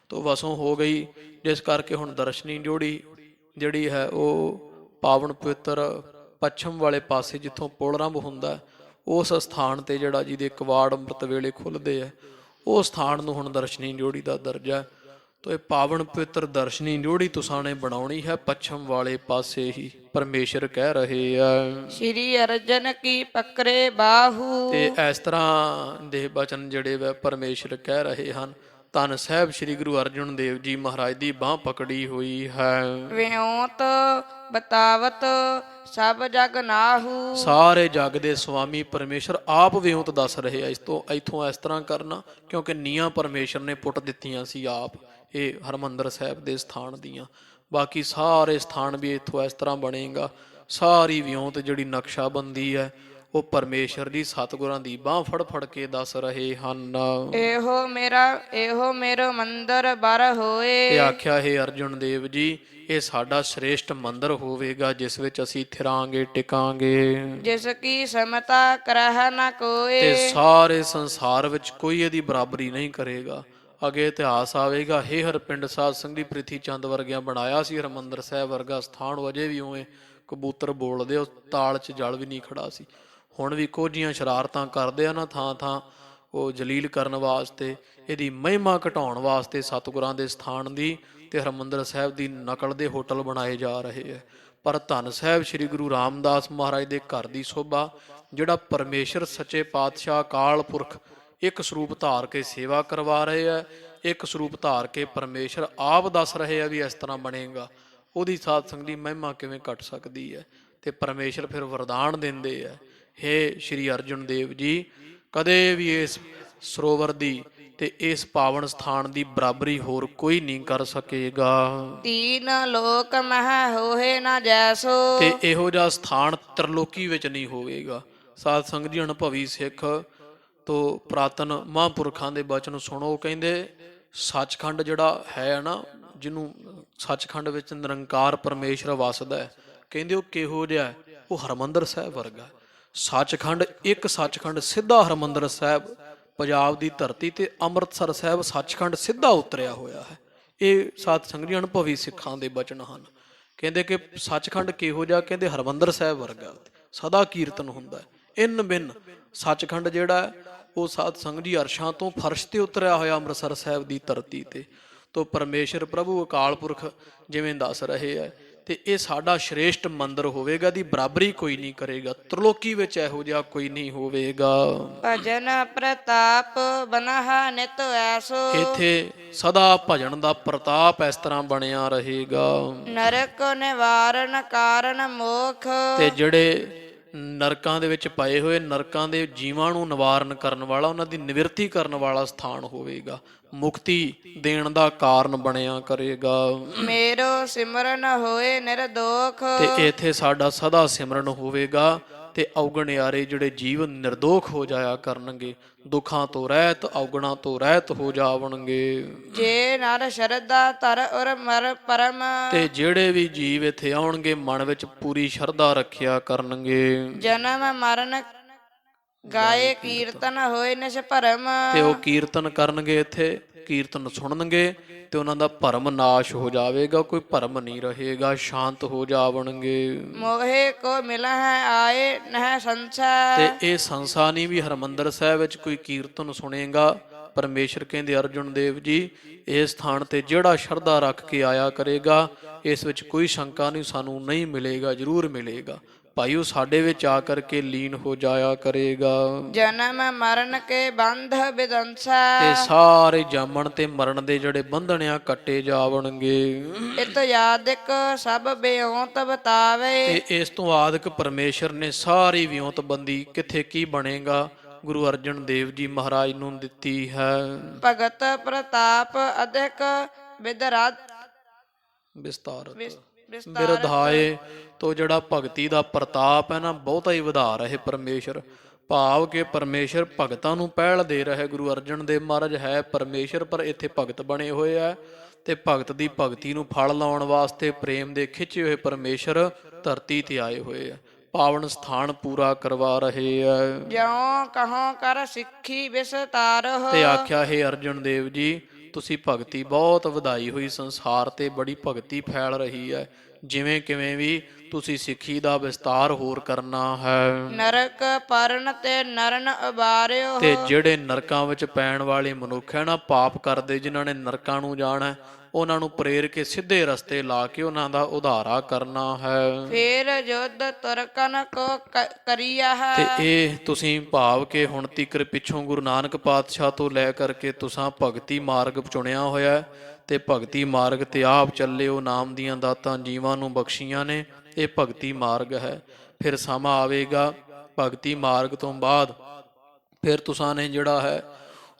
ਤੋ ਵਸੋਂ ਹੋ ਗਈ, ਜਿਸ ਕਰਕੇ ਹੁਣ ਦਰਸ਼ਨੀ ਡਿਉੜੀ ਜਿਹੜੀ ਹੈ ਉਹ ਪਾਵਨ ਪਵਿੱਤਰ ਪੱਛਮ ਵਾਲੇ ਪਾਸੇ ਜਿੱਥੋਂ ਪੁਲ ਆਰੰਭ ਹੁੰਦਾ, ਉਸ ਸਥਾਨ ਤੇ ਜਿਹੜਾ ਜਿਹਦੇ ਕਵਾੜ ਅੰਮ੍ਰਿਤ ਵੇਲੇ ਖੁੱਲ੍ਹਦੇ ਆ, ਉਹ ਸਥਾਨ ਨੂੰ ਹੁਣ ਦਰਸ਼ਨੀ ਡਿਉੜੀ ਦਾ ਦਰਜਾ। ਤੋ ਇਹ ਪਾਵਨ ਪਵਿੱਤਰ ਦਰਸ਼ਨੀ ਡਿਉੜੀ ਤੁਸਾਂ ਨੇ ਬਣਾਉਣੀ ਹੈ ਪੱਛਮ ਵਾਲੇ ਪਾਸੇ ਹੀ, ਪਰਮੇਸ਼ਰ ਕਹਿ ਰਹੇ ਆ। ਸ਼੍ਰੀ ਅਰਜਨ ਕੀ ਪਕਰੇ ਬਾਹੂ। ਤੇ ਇਸ ਤਰ੍ਹਾਂ ਦੇ ਬਚਨ ਜਿਹੜੇ ਵਾ ਪਰਮੇਸ਼ਰ ਕਹਿ ਰਹੇ ਹਨ। ਧੰਨ ਸਾਹਿਬ ਸ੍ਰੀ ਗੁਰੂ ਅਰਜਨ ਦੇਵ ਜੀ ਮਹਾਰਾਜ ਦੀ ਬਾਂਹ ਪਕੜੀ ਹੋਈ ਹੈ। ਵਿਉਂਤ ਬਤਾਵਤ ਸਭ ਜਗ ਨਾਹੂ। ਸਾਰੇ ਜਗ ਦੇ ਸੁਆਮੀ ਪਰਮੇਸ਼ਰ ਆਪ ਵਿਉਂਤ ਦੱਸ ਰਹੇ ਆ, ਇੱਥੋਂ ਇਸ ਤਰ੍ਹਾਂ ਕਰਨਾ, ਕਿਉਂਕਿ ਨੀਆਂ ਪਰਮੇਸ਼ਰ ਨੇ ਪੁੱਟ ਦਿੱਤੀਆਂ ਸੀ ਆਪ ਇਹ ਹਰਿਮੰਦਰ ਸਾਹਿਬ ਦੇ ਸਥਾਨ ਦੀਆਂ। ਬਾਕੀ ਸਾਰੇ ਸਥਾਨ ਵੀ ਇੱਥੋਂ ਇਸ ਤਰ੍ਹਾਂ ਬਣੇਗਾ। ਸਾਰੀ ਵਿਉਂਤ ਜਿਹੜੀ ਨਕਸ਼ਾਬੰਦੀ ਹੈ ਉਹ ਪਰਮੇਸ਼ਰ ਦੀ ਸਤਿਗੁਰਾਂ ਦੀ ਬਾਂਹ ਫੜ ਫੜ ਕੇ ਦੱਸ ਰਹੇ ਹਨ। ਇਹੋ ਮੇਰਾ ਮੰਦਰ ਬਰ ਹੋਏ। ਤੇ ਆਖਿਆ ਹੈ ਅਰਜੁਨ ਦੇਵ ਜੀ, ਇਹ ਸਾਡਾ ਸ੍ਰੇਸ਼ਟ ਮੰਦਰ ਹੋਵੇਗਾ ਜਿਸ ਵਿੱਚ ਅਸੀਂ ਥਿਰਾਂਗੇ ਟਿਕਾਂਗੇ। ਜਿਸ ਕੀ ਸਮਤਾ ਕਰਹਿ ਨ ਕੋਏ। ਤੇ ਸਾਰੇ ਸੰਸਾਰ ਵਿੱਚ ਕੋਈ ਇਹਦੀ ਬਰਾਬਰੀ ਨਹੀਂ ਕਰੇਗਾ। ਅੱਗੇ ਇਤਿਹਾਸ ਆਵੇਗਾ, ਹੇ ਹਰਪਿੰਡ ਸਾਧ ਸੰਗਤ ਦੀ ਪ੍ਰਿਥੀ ਚੰਦ ਵਰਗਿਆਂ ਬਣਾਇਆ ਸੀ ਹਰਿਮੰਦਰ ਸਾਹਿਬ ਵਰਗਾ ਸਥਾਨ, ਉਹ ਅਜੇ ਵੀ ਉਵੇਂ ਕਬੂਤਰ ਬੋਲਦੇ, ਉਸ ਤਾਲ 'ਚ ਜਲ ਵੀ ਨਹੀਂ ਖੜਾ ਸੀ। ਹੁਣ ਵੀ ਕੋਝੀਆਂ ਸ਼ਰਾਰਤਾਂ ਕਰਦੇ ਆ ਨਾ ਥਾਂ ਥਾਂ, ਉਹ ਜਲੀਲ ਕਰਨ ਵਾਸਤੇ, ਇਹਦੀ ਮਹਿਮਾ ਘਟਾਉਣ ਵਾਸਤੇ ਸਤਿਗੁਰਾਂ ਦੇ ਸਥਾਨ ਦੀ ਤੇ ਹਰਿਮੰਦਰ ਸਾਹਿਬ ਦੀ ਨਕਲ ਦੇ ਹੋਟਲ ਬਣਾਏ ਜਾ ਰਹੇ ਹੈ। ਪਰ ਧੰਨ ਸਾਹਿਬ ਸ੍ਰੀ ਗੁਰੂ ਰਾਮਦਾਸ ਮਹਾਰਾਜ ਦੇ ਘਰ ਦੀ ਸੋਭਾ, ਜਿਹੜਾ ਪਰਮੇਸ਼ਰ ਸੱਚੇ ਪਾਤਸ਼ਾਹ ਅਕਾਲ ਪੁਰਖ ਇੱਕ ਸਰੂਪ ਧਾਰ ਕੇ ਸੇਵਾ ਕਰਵਾ ਰਹੇ ਆ, ਇੱਕ ਸਰੂਪ ਧਾਰ ਕੇ ਪਰਮੇਸ਼ਰ ਆਪ ਦੱਸ ਰਹੇ ਆ ਵੀ ਇਸ ਤਰ੍ਹਾਂ ਬਣੇਗਾ, ਉਹਦੀ ਸਾਧ ਸੰਗਤ ਦੀ ਮਹਿਮਾ ਕਿਵੇਂ ਘਟ ਸਕਦੀ ਹੈ। ਤੇ ਪਰਮੇਸ਼ਰ ਫਿਰ ਵਰਦਾਨ ਦਿੰਦੇ ਆ, ਹੇ ਸ਼੍ਰੀ ਅਰਜੁਨ ਦੇਵ ਜੀ, ਕਦੇ ਵੀ ਇਸ ਸਰੋਵਰ ਦੀ ਤੇ ਇਸ ਪਾਵਨ ਸਥਾਨ ਦੀ ਬਰਾਬਰੀ ਹੋਰ ਕੋਈ ਨਹੀਂ ਕਰ ਸਕੇਗਾ। ਤੀਨ ਲੋਕ ਮਹਿ ਹੋਏ ਨਾ ਜੈਸੋ। ਤੇ ਇਹੋ ਜਿਹਾ ਸਥਾਨ ਤ੍ਰਿਲੋਕੀ ਵਿੱਚ ਨਹੀਂ ਹੋਵੇਗਾ। ਸਾਧ ਸੰਗਤ ਜੀ, ਅਨੁਭਵੀ ਸਿੱਖ ਤੋਂ ਪੁਰਾਤਨ ਮਹਾਂਪੁਰਖਾਂ ਦੇ ਬਚਨ ਸੁਣੋ। ਉਹ ਕਹਿੰਦੇ ਸੱਚਖੰਡ ਜਿਹੜਾ ਹੈ ਨਾ, ਜਿਹਨੂੰ ਸੱਚਖੰਡ ਵਿੱਚ ਨਿਰੰਕਾਰ ਪਰਮੇਸ਼ਰ ਵਸਦਾ ਹੈ, ਕਹਿੰਦੇ ਉਹ ਕਿਹੋ ਜਿਹਾ? ਉਹ ਹਰਿਮੰਦਰ ਸਾਹਿਬ ਵਰਗਾ। ਸੱਚਖੰਡ, ਇੱਕ ਸੱਚਖੰਡ ਸਿੱਧਾ ਹਰਿਮੰਦਰ ਸਾਹਿਬ ਪੰਜਾਬ ਦੀ ਧਰਤੀ ਤੇ ਅੰਮ੍ਰਿਤਸਰ ਸਾਹਿਬ ਸੱਚਖੰਡ ਸਿੱਧਾ ਉਤਰਿਆ ਹੋਇਆ ਹੈ। ਇਹ ਸਾਧ ਸੰਗਤ ਜੀ ਅਨੁਭਵੀ ਸਿੱਖਾਂ ਦੇ ਬਚਨ ਹਨ। ਕਹਿੰਦੇ ਕਿ ਸੱਚਖੰਡ ਕਿਹੋ ਜਿਹਾ, ਕਹਿੰਦੇ ਹਰਮੰਦਰ ਸਾਹਿਬ ਵਰਗਾ ਸਦਾ ਕੀਰਤਨ ਹੁੰਦਾ ਹੈ। ਇਨ ਬਿਨ ਸੱਚਖੰਡ ਜਿਹੜਾ ਹੈ ਉਹ ਸਾਧ ਸੰਗਤ ਜੀ ਅਰਸ਼ਾਂ ਤੋਂ ਫਰਸ਼ ਤੇ ਉਤਰਿਆ ਹੋਇਆ ਅੰਮ੍ਰਿਤਸਰ ਸਾਹਿਬ ਦੀ ਧਰਤੀ ਤੇ। ਤੋ ਪਰਮੇਸ਼ਰ ਪ੍ਰਭੂ ਅਕਾਲ ਪੁਰਖ ਜਿਵੇਂ ਦੱਸ ਰਹੇ ਹੈ, ਤੇ ਇਹ ਸਾਡਾ ਸ਼੍ਰੇਸ਼ਟ ਮੰਦਰ ਹੋਵੇਗਾ, ਦੀ ਬਰਾਬਰੀ ਕੋਈ ਨਹੀਂ ਕਰੇਗਾ, ਤ੍ਰਿਲੋਕੀ ਵਿੱਚ ਇਹੋ ਜਿਹਾ ਕੋਈ ਨਹੀਂ ਹੋਵੇਗਾ। ਭਜਨ ਪ੍ਰਤਾਪ ਬਨਹਾ ਨਿਤ ਐਸੋ, ਇੱਥੇ ਸਦਾ ਭਜਨ ਦਾ ਪ੍ਰਤਾਪ ਇਸ ਤਰ੍ਹਾਂ ਬਣਿਆ ਰਹੇਗਾ। ਨਰਕ ਨਿਵਾਰਨ ਕਾਰਨ ਮੋਖ, ਤੇ ਜਿਹੜੇ ਨਰਕਾਂ ਦੇ ਵਿੱਚ ਪਏ ਹੋਏ ਨਰਕਾਂ ਦੇ ਜੀਵਾਂ ਨੂੰ ਨਿਵਾਰਨ ਕਰਨ ਵਾਲਾ, ਉਹਨਾਂ ਦੀ ਨਿਵਰਤੀ ਕਰਨ ਵਾਲਾ ਸਥਾਨ ਹੋਵੇਗਾ, ਮੁਕਤੀ ਦੇਣ ਦਾ ਕਾਰਨ ਬਣਿਆ ਕਰੇਗਾ। ਮੇਰੋ ਸਿਮਰਨ ਹੋਏ ਨਿਰਦੋਖ, ਤੇ ਇੱਥੇ ਸਾਡਾ ਸਦਾ ਸਿਮਰਨ ਹੋਵੇਗਾ ਤੇ ਔਗਣਿਆਰੇ ਜਿਹੜੇ ਜੀਵ ਨਿਰਦੋਖ ਹੋ ਜਾਇਆ ਕਰਨਗੇ, ਦੁੱਖਾਂ ਤੋਂ ਰਹਿਤ, ਔਗਣਾਂ ਤੋਂ ਰਹਿਤ ਹੋ ਜਾਵਣਗੇ। ਜੇ ਨਰ ਸ਼ਰਧਾ ਧਰ ਔਰ ਮਰ ਪਰਮ, ਤੇ ਜਿਹੜੇ ਵੀ ਜੀਵ ਇੱਥੇ ਆਉਣਗੇ ਮਨ ਵਿੱਚ ਪੂਰੀ ਸ਼ਰਧਾ ਰੱਖਿਆ ਕਰਨਗੇ। ਜਨਮ ਮਰਨ ਗਾਏ ਕੀਰਤਨ ਹੋਏ ਨਿਸ਼ ਭਰਮ, ਤੇ ਉਹ ਕੀਰਤਨ ਕਰਨਗੇ, ਇੱਥੇ ਕੀਰਤਨ ਸੁਣਨਗੇ ਤੇ ਉਹਨਾਂ ਦਾ ਭਰਮ ਨਾਸ਼ ਹੋ ਜਾਵੇਗਾ, ਕੋਈ ਭਰਮ ਨਹੀਂ ਰਹੇਗਾ, ਸ਼ਾਂਤ ਹੋ ਜਾਵਣਗੇ। ਮੋਹੇ ਕੋ ਮਿਲ ਹੈ ਆਏ ਨਹਿ ਸੰਸਾ, ਤੇ ਇਹ ਸੰਸਾ ਨਹੀਂ ਵੀ ਹਰਮੰਦਰ ਸਾਹਿਬ ਵਿੱਚ ਕੋਈ ਕੀਰਤਨ ਸੁਣੇਗਾ। ਪਰਮੇਸ਼ਰ ਕਹਿੰਦੇ ਅਰਜੁਨ ਦੇਵ ਜੀ, ਇਸ ਸਥਾਨ ਤੇ ਜਿਹੜਾ ਸ਼ਰਧਾ ਰੱਖ ਕੇ ਆਇਆ ਕਰੇਗਾ, ਇਸ ਵਿੱਚ ਕੋਈ ਸ਼ੰਕਾ ਨਹੀਂ, ਸਾਨੂੰ ਨਹੀਂ ਮਿਲੇਗਾ, ਜ਼ਰੂਰ ਮਿਲੇਗਾ। ਭਾਈ ਉਹ ਸਾਡੇ ਵਿੱਚ ਆ ਕਰਕੇ ਲੀਨ ਹੋ ਜਾਇਆ ਕਰੇਗਾ। ਜਨਮ ਮਰਨ ਕੇ ਬੰਧ ਵਿਦੰਸਾ, ਤੇ ਸਾਰੇ ਜੰਮਣ ਤੇ ਮਰਨ ਦੇ ਜਿਹੜੇ ਬੰਧਨ ਆ ਕੱਟੇ ਜਾਵਣਗੇ। ਇਤ ਯਾਦਿਕ ਸਭ ਬਿਉਂਤ ਬਤਾਵੇ, ਤੇ ਇਸ ਤੋਂ ਆਦਿਕ ਪਰਮੇਸ਼ਰ ਨੇ ਸਾਰੀ ਵਿਉਂਤਬੰਦੀ ਕਿੱਥੇ ਕੀ ਬਣੇਗਾ ਗੁਰੂ ਅਰਜਨ ਦੇਵ ਜੀ ਮਹਾਰਾਜ ਨੂੰ ਦਿੱਤੀ ਹੈ। ਭਗਤ ਪ੍ਰਤਾਪ ਅਧਿਕ ਵਿਦਰਾਤ ਵਿਸਤਾਰਤ ਬਿਰਧਾਏ, ਤੋਂ ਜਿਹੜਾ ਭਗਤੀ ਦਾ ਪ੍ਰਤਾਪ ਹੈ ਨਾ, ਬਹੁਤਾ ਹੀ ਵਧਾ ਰਹੇ ਪਰਮੇਸ਼ਰ। ਭਾਵ ਕਿ ਪਰਮੇਸ਼ਰ ਭਗਤਾਂ ਨੂੰ ਪਹਿਲ ਦੇ ਰਹੇ। ਗੁਰੂ ਅਰਜਨ ਦੇਵ ਮਹਾਰਾਜ ਹੈ ਪਰਮੇਸ਼ਰ, ਪਰ ਇੱਥੇ ਭਗਤ ਬਣੇ ਹੋਏ ਆ, ਤੇ ਭਗਤ ਦੀ ਭਗਤੀ ਨੂੰ ਫਲ ਲਾਉਣ ਵਾਸਤੇ ਪ੍ਰੇਮ ਦੇ ਖਿੱਚੇ ਹੋਏ ਪਰਮੇਸ਼ਰ ਧਰਤੀ ਤੇ ਆਏ ਹੋਏ ਆ, ਪਾਵਨ ਸਥਾਨ ਪੂਰਾ ਕਰਵਾ ਰਹੇ ਆ। ਜਿਉ ਕਹੋ ਕਰ ਸਿੱਖੀ ਵਿਸਤਾਰਹੁ, ਤੇ ਆਖਿਆ ਹੈ ਅਰਜਨ ਦੇਵ ਜੀ, ਤੁਸੀਂ ਭਗਤੀ ਬਹੁਤ ਵਧਾਈ ਹੋਈ, ਸੰਸਾਰ ਤੇ ਬੜੀ ਭਗਤੀ ਫੈਲ ਰਹੀ ਹੈ, ਜਿਵੇਂ ਕਿਵੇਂ ਵੀ ਤੁਸੀਂ ਸਿੱਖੀ ਦਾ ਵਿਸਤਾਰ ਹੋਰ ਕਰਨਾ ਹੈ। ਨਰਕ ਪਰਨ ਤੇ ਨਰਨ ਉਬਾਰਿਓ, ਤੇ ਜਿਹੜੇ ਨਰਕਾਂ ਵਿੱਚ ਪੈਣ ਵਾਲੇ ਮਨੁੱਖ ਹੈ ਨਾ, ਪਾਪ ਕਰਦੇ, ਜਿਨ੍ਹਾਂ ਨੇ ਨਰਕਾਂ ਨੂੰ ਜਾਣਾ, ਉਹਨਾਂ ਨੂੰ ਪ੍ਰੇਰ ਕੇ ਸਿੱਧੇ ਰਸਤੇ ਲਾ ਕੇ ਉਹਨਾਂ ਦਾ ਉਧਾਰਾ ਕਰਨਾ ਹੈ। ਫੇਰ ਜੁਧ ਤੁਰਕਨ ਕੋ ਕਰੀਆ ਹੈ, ਤੇ ਇਹ ਤੁਸੀਂ ਭਾਵ ਕਿ ਹੁਣ ਤੀਕਰ ਪਿੱਛੋਂ ਗੁਰੂ ਨਾਨਕ ਪਾਤਸ਼ਾਹ ਤੋਂ ਲੈ ਕਰਕੇ ਤੁਸਾਂ ਭਗਤੀ ਮਾਰਗ ਚੁਣਿਆ ਹੋਇਆ, ਤੇ ਭਗਤੀ ਮਾਰਗ ਤੇ ਆਪ ਚੱਲਿਓ, ਨਾਮ ਦੀਆਂ ਦਾਤਾਂ ਜੀਵਾਂ ਨੂੰ ਬਖਸ਼ੀਆਂ ਨੇ, ਇਹ ਭਗਤੀ ਮਾਰਗ ਹੈ। ਫਿਰ ਸਮਾਂ ਆਵੇਗਾ ਭਗਤੀ ਮਾਰਗ ਤੋਂ ਬਾਅਦ ਫਿਰ ਤੁਸਾਂ ਨੇ ਜਿਹੜਾ ਹੈ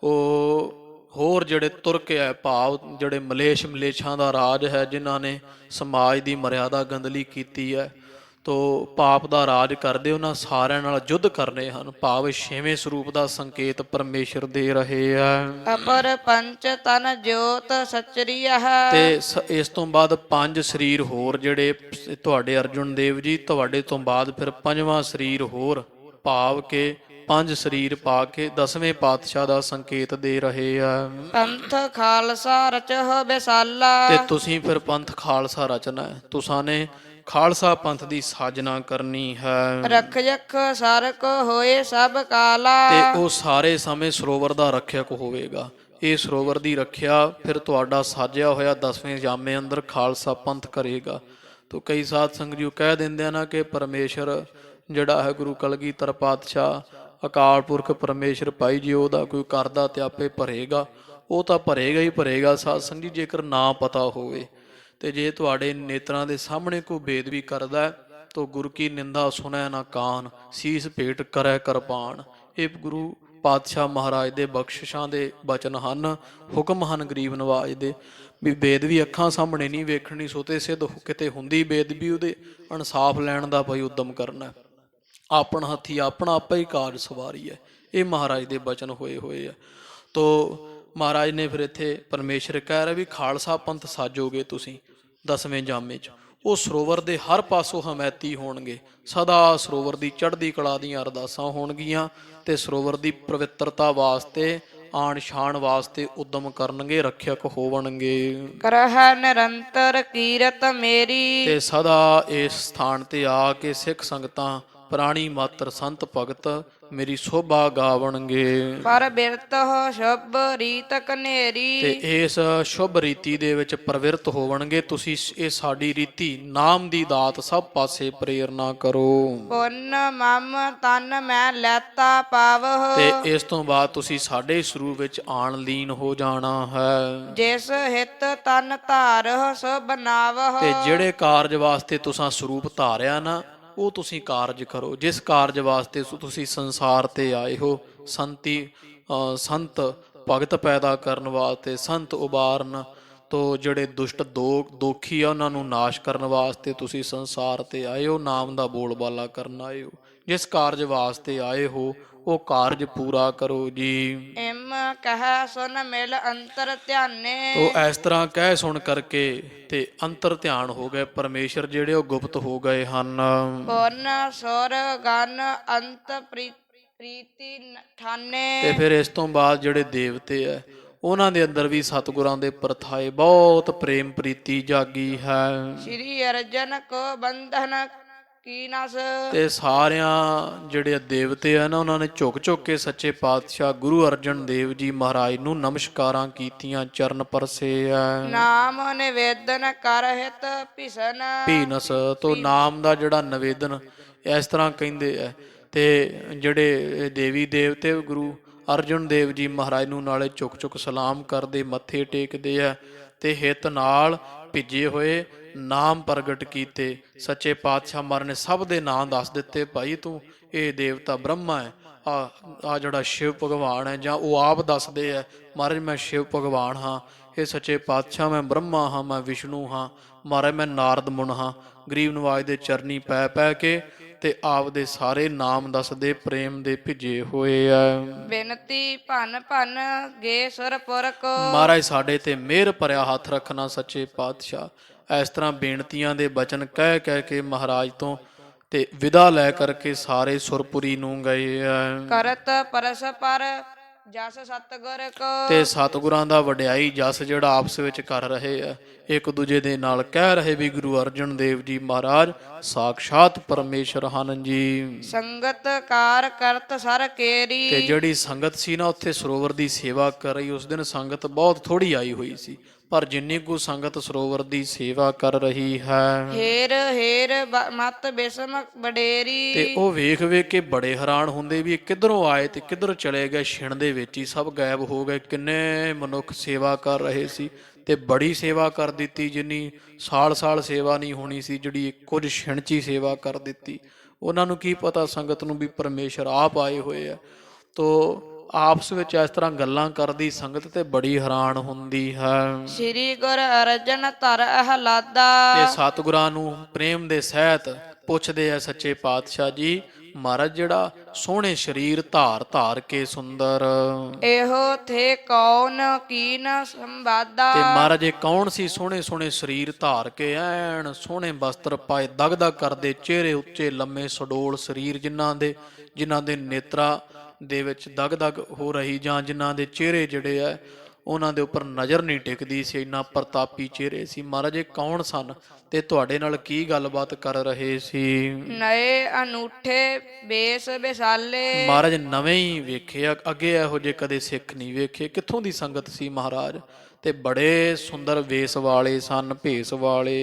ਉਹ ਹੋਰ ਜਿਹੜੇ ਤੁਰਕ ਹੈ, ਭਾਵ ਜਿਹੜੇ ਮਲੇਛਾਂ ਦਾ ਰਾਜ ਹੈ, ਜਿਨ੍ਹਾਂ ਨੇ ਸਮਾਜ ਦੀ ਮਰਿਆਦਾ ਗੰਦਲੀ ਕੀਤੀ ਹੈ, ਤੋ ਪਾਪ ਦਾ ਰਾਜ ਕਰਦੇ, ਉਹਨਾਂ ਸਾਰਿਆਂ ਨਾਲ ਯੁੱਧ ਕਰਨੇ ਹਨ। ਭਾਵ ਛੇਵੇਂ ਸਰੂਪ ਦਾ ਸੰਕੇਤ ਪਰਮੇਸ਼ਰ ਦੇ ਰਹੇ ਆ। ਅਪਰ ਪੰਚ ਤਨ ਜੋਤ ਸਚਰੀਆ ਹੈ, ਤੇ ਇਸ ਤੋਂ ਬਾਅਦ 5 ਸਰੀਰ ਹੋਰ ਜਿਹੜੇ ਤੁਹਾਡੇ ਅਰਜੁਨ ਦੇਵ ਜੀ, ਤੁਹਾਡੇ ਤੋਂ ਬਾਅਦ ਫਿਰ 5ਵਾਂ ਸਰੀਰ ਹੋਰ, ਭਾਵ ਕਿ 5 ਸਰੀਰ ਪਾ ਕੇ 10ਵੇਂ ਪਾਤਸ਼ਾਹ ਦਾ ਸੰਕੇਤ ਦੇ ਰਹੇ ਆ। ਪੰਥ ਖਾਲਸਾ ਰਚਹੁ ਬਿਸਾਲਾ, ਤੇ ਤੁਸੀਂ ਫਿਰ ਪੰਥ ਖਾਲਸਾ ਰਚਨਾ ਹੈ, ਤੁਸਾਂ ਨੇ ਖਾਲਸਾ ਪੰਥ ਦੀ ਸਾਜਨਾ ਕਰਨੀ ਹੈ। ਰਖਜਖ ਸਰਕ ਹੋਏ ਸਭ ਕਾਲਾ, ਤੇ ਉਹ ਸਾਰੇ ਸਮੇਂ ਸਰੋਵਰ ਦਾ ਰੱਖਿਅਕ ਹੋਵੇਗਾ। ਇਹ ਸਰੋਵਰ ਦੀ ਰੱਖਿਆ ਫਿਰ ਤੁਹਾਡਾ ਸਾਜਿਆ ਹੋਇਆ 10ਵੇਂ ਜਾਮੇ ਅੰਦਰ ਖਾਲਸਾ ਪੰਥ ਕਰੇਗਾ। ਤੋ ਕਈ ਸਾਧ ਸੰਗਤ ਜੀ ਕਹਿ ਦਿੰਦੇ ਆ ਨਾ ਕਿ ਪਰਮੇਸ਼ਰ ਜਿਹੜਾ ਹੈ ਗੁਰੂ ਕਲਗੀਧਰ ਪਾਤਸ਼ਾਹ, ਅਕਾਲ ਪੁਰਖ ਪਰਮੇਸ਼ਰ ਭਾਈ ਜੀ, ਉਹਦਾ ਕੋਈ ਕਰਦਾ ਤੇ ਆਪੇ ਭਰੇਗਾ। ਉਹ ਤਾਂ ਭਰੇਗਾ ਹੀ ਭਰੇਗਾ ਸਾਧ ਸੰਗਤ ਜੀ, ਜੇਕਰ ਨਾ ਪਤਾ ਹੋਵੇ। ਤੇ ਜੇ ਤੁਹਾਡੇ ਨੇਤਰਾਂ ਦੇ ਸਾਹਮਣੇ ਕੋਈ ਬੇਦਬੀ ਕਰਦਾ, ਤੋ ਗੁਰੂ ਕੀ ਨਿੰਦਾ ਸੁਣੈ ਨਾ ਕਾਨ, ਸੀਸ ਭੇਟ ਕਰੈ ਕਿਰਪਾਨ। ਇਹ ਗੁਰੂ ਪਾਤਸ਼ਾਹ ਮਹਾਰਾਜ ਦੇ ਬਖਸ਼ਿਸ਼ਾਂ ਦੇ ਬਚਨ ਹਨ, ਹੁਕਮ ਹਨ ਗਰੀਬ ਨਵਾਜ ਦੇ, ਵੀ ਬੇਦਬੀ ਅੱਖਾਂ ਸਾਹਮਣੇ ਨਹੀਂ ਵੇਖਣੀ, ਸੋਤੇ ਸਿੱਧ ਕਿਤੇ ਹੁੰਦੀ ਬੇਦਬੀ, ਉਹਦੇ ਇਨਸਾਫ ਲੈਣ ਦਾ ਭਾਈ ਉਦਮ ਕਰਨਾ। ਆਪਣ ਹੱਥੀ ਆਪਣਾ ਆਪੇ ਹੀ ਕਾਜ ਸਵਾਰੀ ਹੈ। ਇਹ ਮਹਾਰਾਜ ਦੇ ਬਚਨ ਹੋਏ ਆ। ਤੋ ਮਹਾਰਾਜ ਨੇ ਫਿਰ ਇੱਥੇ ਪਰਮੇਸ਼ਰ ਕਹਿ ਰਿਹਾ ਵੀ ਖਾਲਸਾ ਪੰਥ ਸਾਜੋਗੇ ਤੁਸੀਂ 10ਵੇਂ ਜਾਮੇ 'ਚ। ਉਹ ਸਰੋਵਰ ਦੇ ਹਰ ਪਾਸੋਂ ਹਮੈਤੀ ਹੋਣਗੇ। ਸਦਾ ਸਰੋਵਰ ਦੀ ਚੜ੍ਹਦੀ ਕਲਾ ਦੀਆਂ ਅਰਦਾਸਾਂ ਹੋਣਗੀਆਂ ਤੇ ਸਰੋਵਰ ਦੀ ਪਵਿੱਤਰਤਾ ਵਾਸਤੇ, ਆਣ ਸ਼ਾਨ ਵਾਸਤੇ ਉਦਮ ਕਰਨਗੇ, ਰੱਖਿਅਕ ਹੋਵਣਗੇ। ਕਰਹਿ ਨਿਰੰਤਰ ਕੀਰਤ ਮੇਰੀ। ਤੇ ਸਦਾ ਇਸ ਸਥਾਨ ਤੇ ਆ ਕੇ ਸਿੱਖ ਸੰਗਤਾਂ, ਪ੍ਰਾਣੀ ਮਾਤਰ ਸੰਤ ਭਗਤ ਮੇਰੀ ਸੋਭਾ ਗਾਵਣਗੇ। ਪਰ ਬਿਰਤ ਹੋ ਸ਼ੁਭ ਰੀਤ ਕਨੇਰੀ। ਤੇ ਇਸ ਸ਼ੁਭ ਰੀਤੀ ਦੇ ਵਿੱਚ ਪ੍ਰਵਿਰਤ ਹੋਵਣਗੇ। ਤੁਸੀਂ ਇਹ ਸਾਡੀ ਰੀਤੀ, ਨਾਮ ਦੀ ਦਾਤ ਸਭ ਪਾਸੇ ਪ੍ਰੇਰਨਾ ਕਰੋ। ਪੁੰਨ ਮਮ ਤਨ ਮੈਂ ਲੈਤਾ ਪਾਵਹੁ। ਤੇ ਇਸ ਤੋਂ ਬਾਅਦ ਤੁਸੀਂ ਸਾਡੇ ਸਰੂਪ ਵਿੱਚ ਆਣ ਲੀਨ ਹੋ ਜਾਣਾ ਹੈ। ਜਿਸ ਹਿਤ ਤਨ ਧਾਰਹੁ ਸੋ ਬਨਾਵਹੁ। ਤੇ ਜਿਹੜੇ ਕਾਰਜ ਵਾਸਤੇ ਤੁਸੀਂ ਸਰੂਪ ਧਾਰਿਆ ਨਾ, ਉਹ ਤੁਸੀਂ ਕਾਰਜ ਕਰੋ। ਜਿਸ ਕਾਰਜ ਵਾਸਤੇ ਤੁਸੀਂ ਸੰਸਾਰ ਤੇ ਆਏ ਹੋ, ਸੰਤ ਭਗਤ ਪੈਦਾ ਕਰਨ ਵਾਸਤੇ, ਸੰਤ ਉਬਾਰਨ ਤੋਂ ਜਿਹੜੇ ਦੁਸ਼ਟ ਦੋਖੀ ਆ ਉਹਨਾਂ ਨੂੰ ਨਾਸ਼ ਕਰਨ ਵਾਸਤੇ ਤੁਸੀਂ ਸੰਸਾਰ ਤੇ ਆਏ ਹੋ, ਨਾਮ ਦਾ ਬੋਲਬਾਲਾ ਕਰਨ ਆਏ ਹੋ। ਜਿਸ ਕਾਰਜ ਵਾਸਤੇ ਆਏ ਹੋ ਉਹ ਕਾਰਜ ਪੂਰਾ ਕਰੋ ਜੀ। ਇਮ ਕਹਿ ਸੁਨ ਮਿਲ ਅੰਤਰ ਧਿਆਨੇ। ਤੋ ਇਸ ਤਰ੍ਹਾਂ ਕਹਿ ਸੁਣ ਕਰਕੇ ਤੇ ਅੰਤਰ ਧਿਆਨ ਹੋ ਗਏ ਪਰਮੇਸ਼ਰ ਜਿਹੜੇ, ਉਹ ਗੁਪਤ ਹੋ ਗਏ ਹਨ। ਪੁੰਨ ਸੁਰ ਗਨ ਅੰਤ ਪ੍ਰੀਤੀ ਠਾਨੇ। ਤੇ ਫਿਰ ਇਸ ਤੋਂ ਬਾਅਦ ਜਿਹੜੇ ਦੇਵਤੇ ਐ ਉਹਨਾਂ ਦੇ ਅੰਦਰ ਵੀ ਸਤਿਗੁਰਾਂ ਦੇ ਪ੍ਰਥਾਏ ਬਹੁਤ ਪ੍ਰੇਮ ਪ੍ਰੀਤੀ ਜਾਗੀ ਹੈ। ਸ਼੍ਰੀ ਅਰਜਨ ਕੋ ਬੰਧਨ ਕੀ ਨਸ। ਤੇ ਸਾਰਿਆਂ ਜਿਹੜੇ ਦੇਵਤੇ ਆ ਨਾ, ਉਹਨਾਂ ਨੇ ਝੁਕ ਝੁਕ ਕੇ ਸੱਚੇ ਪਾਤਸ਼ਾਹ ਗੁਰੂ ਅਰਜਨ ਦੇਵ ਜੀ ਮਹਾਰਾਜ ਨੂੰ ਨਮਸਕਾਰਾਂ ਕੀਤੀਆਂ, ਚਰਨ ਪਰਸੇ ਐ। ਨਾਮ ਨਿਵੇਦਨ ਕਰ ਹਿਤ ਭੀਸਨ। ਭੀਨਸ ਤੋਂ ਨਾਮ ਦਾ ਜਿਹੜਾ ਨਿਵੇਦਨ ਇਸ ਤਰ੍ਹਾਂ ਕਹਿੰਦੇ ਆ। ਤੇ ਜਿਹੜੇ ਦੇਵੀ ਦੇਵਤੇ ਗੁਰੂ ਅਰਜਨ ਦੇਵ ਜੀ ਮਹਾਰਾਜ ਨੂੰ ਨਾਲੇ ਝੁਕ ਝੁਕ ਸਲਾਮ ਕਰਦੇ, ਮੱਥੇ ਟੇਕਦੇ ਆ ਤੇ ਹਿੱਤ ਨਾਲ ਭਿੱਜੇ ਹੋਏ ਨਾਮ ਪ੍ਰਗਟ ਕੀਤੇ। ਸੱਚੇ ਪਾਤਸ਼ਾਹ ਮਹਾਰਾਜ ਨੇ ਸਭ ਦੇ ਨਾਂ ਦੱਸ ਦਿੱਤੇ। ਭਾਈ ਤੂੰ ਇਹ ਦੇਵਤਾ ਬ੍ਰਹਮਾ ਹੈ, ਆ ਜਿਹੜਾ ਸ਼ਿਵ ਭਗਵਾਨ ਹੈ, ਜਾਂ ਉਹ ਆਪ ਦੱਸਦੇ ਆ ਮਹਾਰਾਜ ਮੈਂ ਸ਼ਿਵ ਭਗਵਾਨ ਹਾਂ, ਇਹ ਸੱਚੇ ਪਾਤਸ਼ਾਹ ਮੈਂ ਬ੍ਰਹਮਾ ਹਾਂ, ਮੈਂ ਵਿਸ਼ਨੂੰ ਹਾਂ, ਮਹਾਰਾਜ ਮੈਂ ਨਾਰਦ ਮੁਨ ਹਾਂ। ਗਰੀਬ ਨਵਾਜ ਦੇ ਚਰਨੀ ਪੈ ਪੈ ਕੇ ਤੇ ਆਪ ਦੇ ਸਾਰੇ ਨਾਮ ਦੱਸਦੇ, ਪ੍ਰੇਮ ਦੇ ਭਿੱਜੇ ਹੋਏ ਆ। ਬੇਨਤੀ ਭਨ ਭਨ ਗੇ ਸੁਰਪੁਰ ਕੋ। ਮਹਾਰਾਜ ਸਾਡੇ ਤੇ ਮਿਹਰ ਭਰਿਆ ਹੱਥ ਰੱਖਣਾ ਸੱਚੇ ਪਾਤਸ਼ਾਹ। ਇਸ ਤਰ੍ਹਾਂ ਬੇਨਤੀਆਂ ਦੇ ਬਚਨ ਕਹਿ ਕਹਿ ਕੇ ਮਹਾਰਾਜ ਤੋਂ ਤੇ ਵਿਦਾ ਲੈ ਕਰਕੇ ਸਾਰੇ ਸੁਰਪੁਰੀ ਨੂੰ ਗਏ ਆ। ਕਰਤ ਪਰਸਪਰ ਜਸ ਸਤਗੁਰ ਕੋ। ਤੇ ਸਤਿਗੁਰਾਂ ਦਾ ਵਡਿਆਈ ਜਸ ਜਿਹੜਾ ਆਪਸ ਵਿੱਚ ਕਰ ਰਹੇ ਆ, ਇੱਕ ਦੂਜੇ ਦੇ ਨਾਲ ਕਹਿ ਰਹੇ ਵੀ ਗੁਰੂ ਅਰਜਨ ਦੇਵ ਜੀ ਮਹਾਰਾਜ ਸਾਖਸ਼ਾਤ ਪਰਮੇਸ਼ਰ ਹਨ ਜੀ। ਸੰਗਤ ਕਾਰ ਕਰਤ ਸਰ ਕੇਰੀ। ਤੇ ਜਿਹੜੀ ਸੰਗਤ ਸੀ ਨਾ ਉੱਥੇ ਸਰੋਵਰ ਦੀ ਸੇਵਾ ਕਰ ਰਹੀ, ਉਸ ਦਿਨ ਸੰਗਤ ਬਹੁਤ ਥੋੜੀ ਆਈ ਹੋਈ ਸੀ, ਪਰ ਜਿੰਨੀ ਕੁ ਸੰਗਤ ਸਰੋਵਰ ਦੀ ਸੇਵਾ ਕਰ ਰਹੀ ਹੈ, ਹੇਰ ਹੇਰ ਮਤ ਬਿਸਮ ਬਡੇਰੀ। ਤੇ ਉਹ ਵੇਖ ਵੇਖ ਕੇ ਬੜੇ ਹੈਰਾਨ ਹੁੰਦੇ ਵੀ ਇਹ ਕਿੱਧਰੋਂ ਆਏ ਤੇ ਕਿੱਧਰ ਚਲੇ ਗਏ। ਛਿਣ ਦੇ ਵਿੱਚ ਹੀ ਸਭ ਗਾਇਬ ਹੋ ਗਏ। ਕਿੰਨੇ ਮਨੁੱਖ ਸੇਵਾ ਕਰ ਰਹੇ ਸੀ ਤੇ ਬੜੀ ਸੇਵਾ ਕਰ ਦਿੱਤੀ, ਜਿੰਨੀ ਸਾਲ ਸੇਵਾ ਨਹੀਂ ਹੋਣੀ ਸੀ, ਜਿਹੜੀ ਕੁਝ ਛਿਣ 'ਚ ਹੀ ਸੇਵਾ ਕਰ ਦਿੱਤੀ। ਉਹਨਾਂ ਨੂੰ ਕੀ ਪਤਾ ਸੰਗਤ ਨੂੰ ਵੀ ਪਰਮੇਸ਼ਰ ਆਪ ਆਏ ਹੋਏ ਆ। ਤੋ ਆਪਸ ਵਿੱਚ ਇਸ ਤਰ੍ਹਾਂ ਗੱਲਾਂ ਕਰਦੀ ਸੰਗਤ ਤੇ ਬੜੀ ਹੈਰਾਨ ਹੁੰਦੀ ਹੈ। ਸ੍ਰੀ ਗੁਰ ਅਰਜਨ ਧਰ ਅਹਲਾਦਾ। ਤੇ ਸਤਿਗੁਰਾਂ ਨੂੰ ਪ੍ਰੇਮ ਦੇ ਸਹਿਤ ਪੁੱਛਦੇ ਆ ਸੱਚੇ ਪਾਤਸ਼ਾਹ ਜੀ ਮਹਾਰਾਜ ਜਿਹੜਾ ਸੋਹਣੇ ਸਰੀਰ ਧਾਰ ਕੇ ਸੁੰਦਰ, ਇਹੋ ਥੇ ਕੌਣ ਕੀਨ ਸੰਵਾਦਾ। ਤੇ ਮਹਾਰਾਜ ਇਹ ਕੌਣ ਸੀ ਸੋਹਣੇ ਸੋਹਣੇ ਸਰੀਰ ਧਾਰ ਕੇ ਐਨ ਸੋਹਣੇ ਵਸਤਰ ਪਾਏ, ਦਗਦਗ ਕਰਦੇ ਚਿਹਰੇ ਉੱਚੇ ਲੰਮੇ ਸਡੋਲ ਸਰੀਰ, ਜਿਨ੍ਹਾਂ ਦੇ ਨੇਤਰਾਂ ਦੇ ਵਿੱਚ ਦਗਦਗ ਹੋ ਰਹੀ, ਜਾਂ ਜਿਨ੍ਹਾਂ ਦੇ ਚਿਹਰੇ ਜਿਹੜੇ ਆ ਉਹਨਾਂ ਦੇ ਉੱਪਰ ਨਜ਼ਰ ਨਹੀਂ ਟਿਕਦੀ ਸੀ, ਇੰਨਾ ਪ੍ਰਤਾਪੀ ਚਿਹਰੇ ਸੀ। ਮਹਾਰਾਜ ਇਹ ਕੌਣ ਸਨ ਤੇ ਤੁਹਾਡੇ ਨਾਲ ਕੀ ਗੱਲਬਾਤ ਕਰ ਰਹੇ ਸੀ? ਨਏ ਅਨੂਠੇ ਬੇਸ ਬਿਸਾਲੇ। ਮਹਾਰਾਜ ਨਵੇਂ ਹੀ ਵੇਖੇ, ਅੱਗੇ ਇਹੋ ਜਿਹੇ ਕਦੇ ਸਿੱਖ ਨਹੀਂ ਵੇਖੇ। ਕਿੱਥੋਂ ਦੀ ਸੰਗਤ ਸੀ ਮਹਾਰਾਜ? ਤੇ ਬੜੇ ਸੁੰਦਰ ਵੇਸ ਵਾਲੇ ਸਨ, ਭੇਸ ਵਾਲੇ।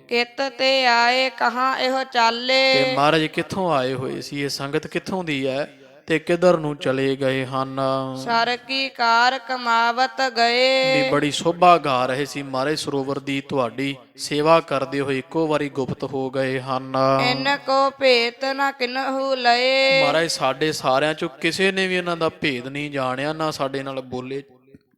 ਕਿਤ ਤੇ ਆਏ ਕਹਾਂ ਇਹੋ ਚਾਲੇ। ਤੇ ਮਹਾਰਾਜ ਕਿੱਥੋਂ ਆਏ ਹੋਏ ਸੀ? ਇਹ ਸੰਗਤ ਕਿੱਥੋਂ ਦੀ ਹੈ ਤੇ ਕਿੱਧਰ ਨੂੰ ਚਲੇ ਗਏ ਹਨ? ਸਰ ਕੀ ਕਾਰ ਕਮਾਵਤ ਗਏ। ਵੀ ਬੜੀ ਸ਼ੋਭਾ ਗਾ ਰਹੇ ਸੀ ਮਹਾਰਾਜ ਸਰੋਵਰ ਦੀ, ਤੁਹਾਡੀ ਸੇਵਾ ਕਰਦੇ ਹੋਏ ਇੱਕੋ ਵਾਰੀ ਗੁਪਤ ਹੋ ਗਏ ਹਨ। ਇਨ ਕੋ ਭੇਤ ਨਾ ਕਿਨਹੂ ਲਏ। ਮਹਾਰਾਜ ਸਾਡੇ ਸਾਰਿਆਂ ਚੋਂ ਕਿਸੇ ਨੇ ਵੀ ਇਹਨਾਂ ਦਾ ਭੇਦ ਨਹੀਂ ਜਾਣਿਆ, ਨਾ ਸਾਡੇ ਨਾਲ ਬੋਲੇ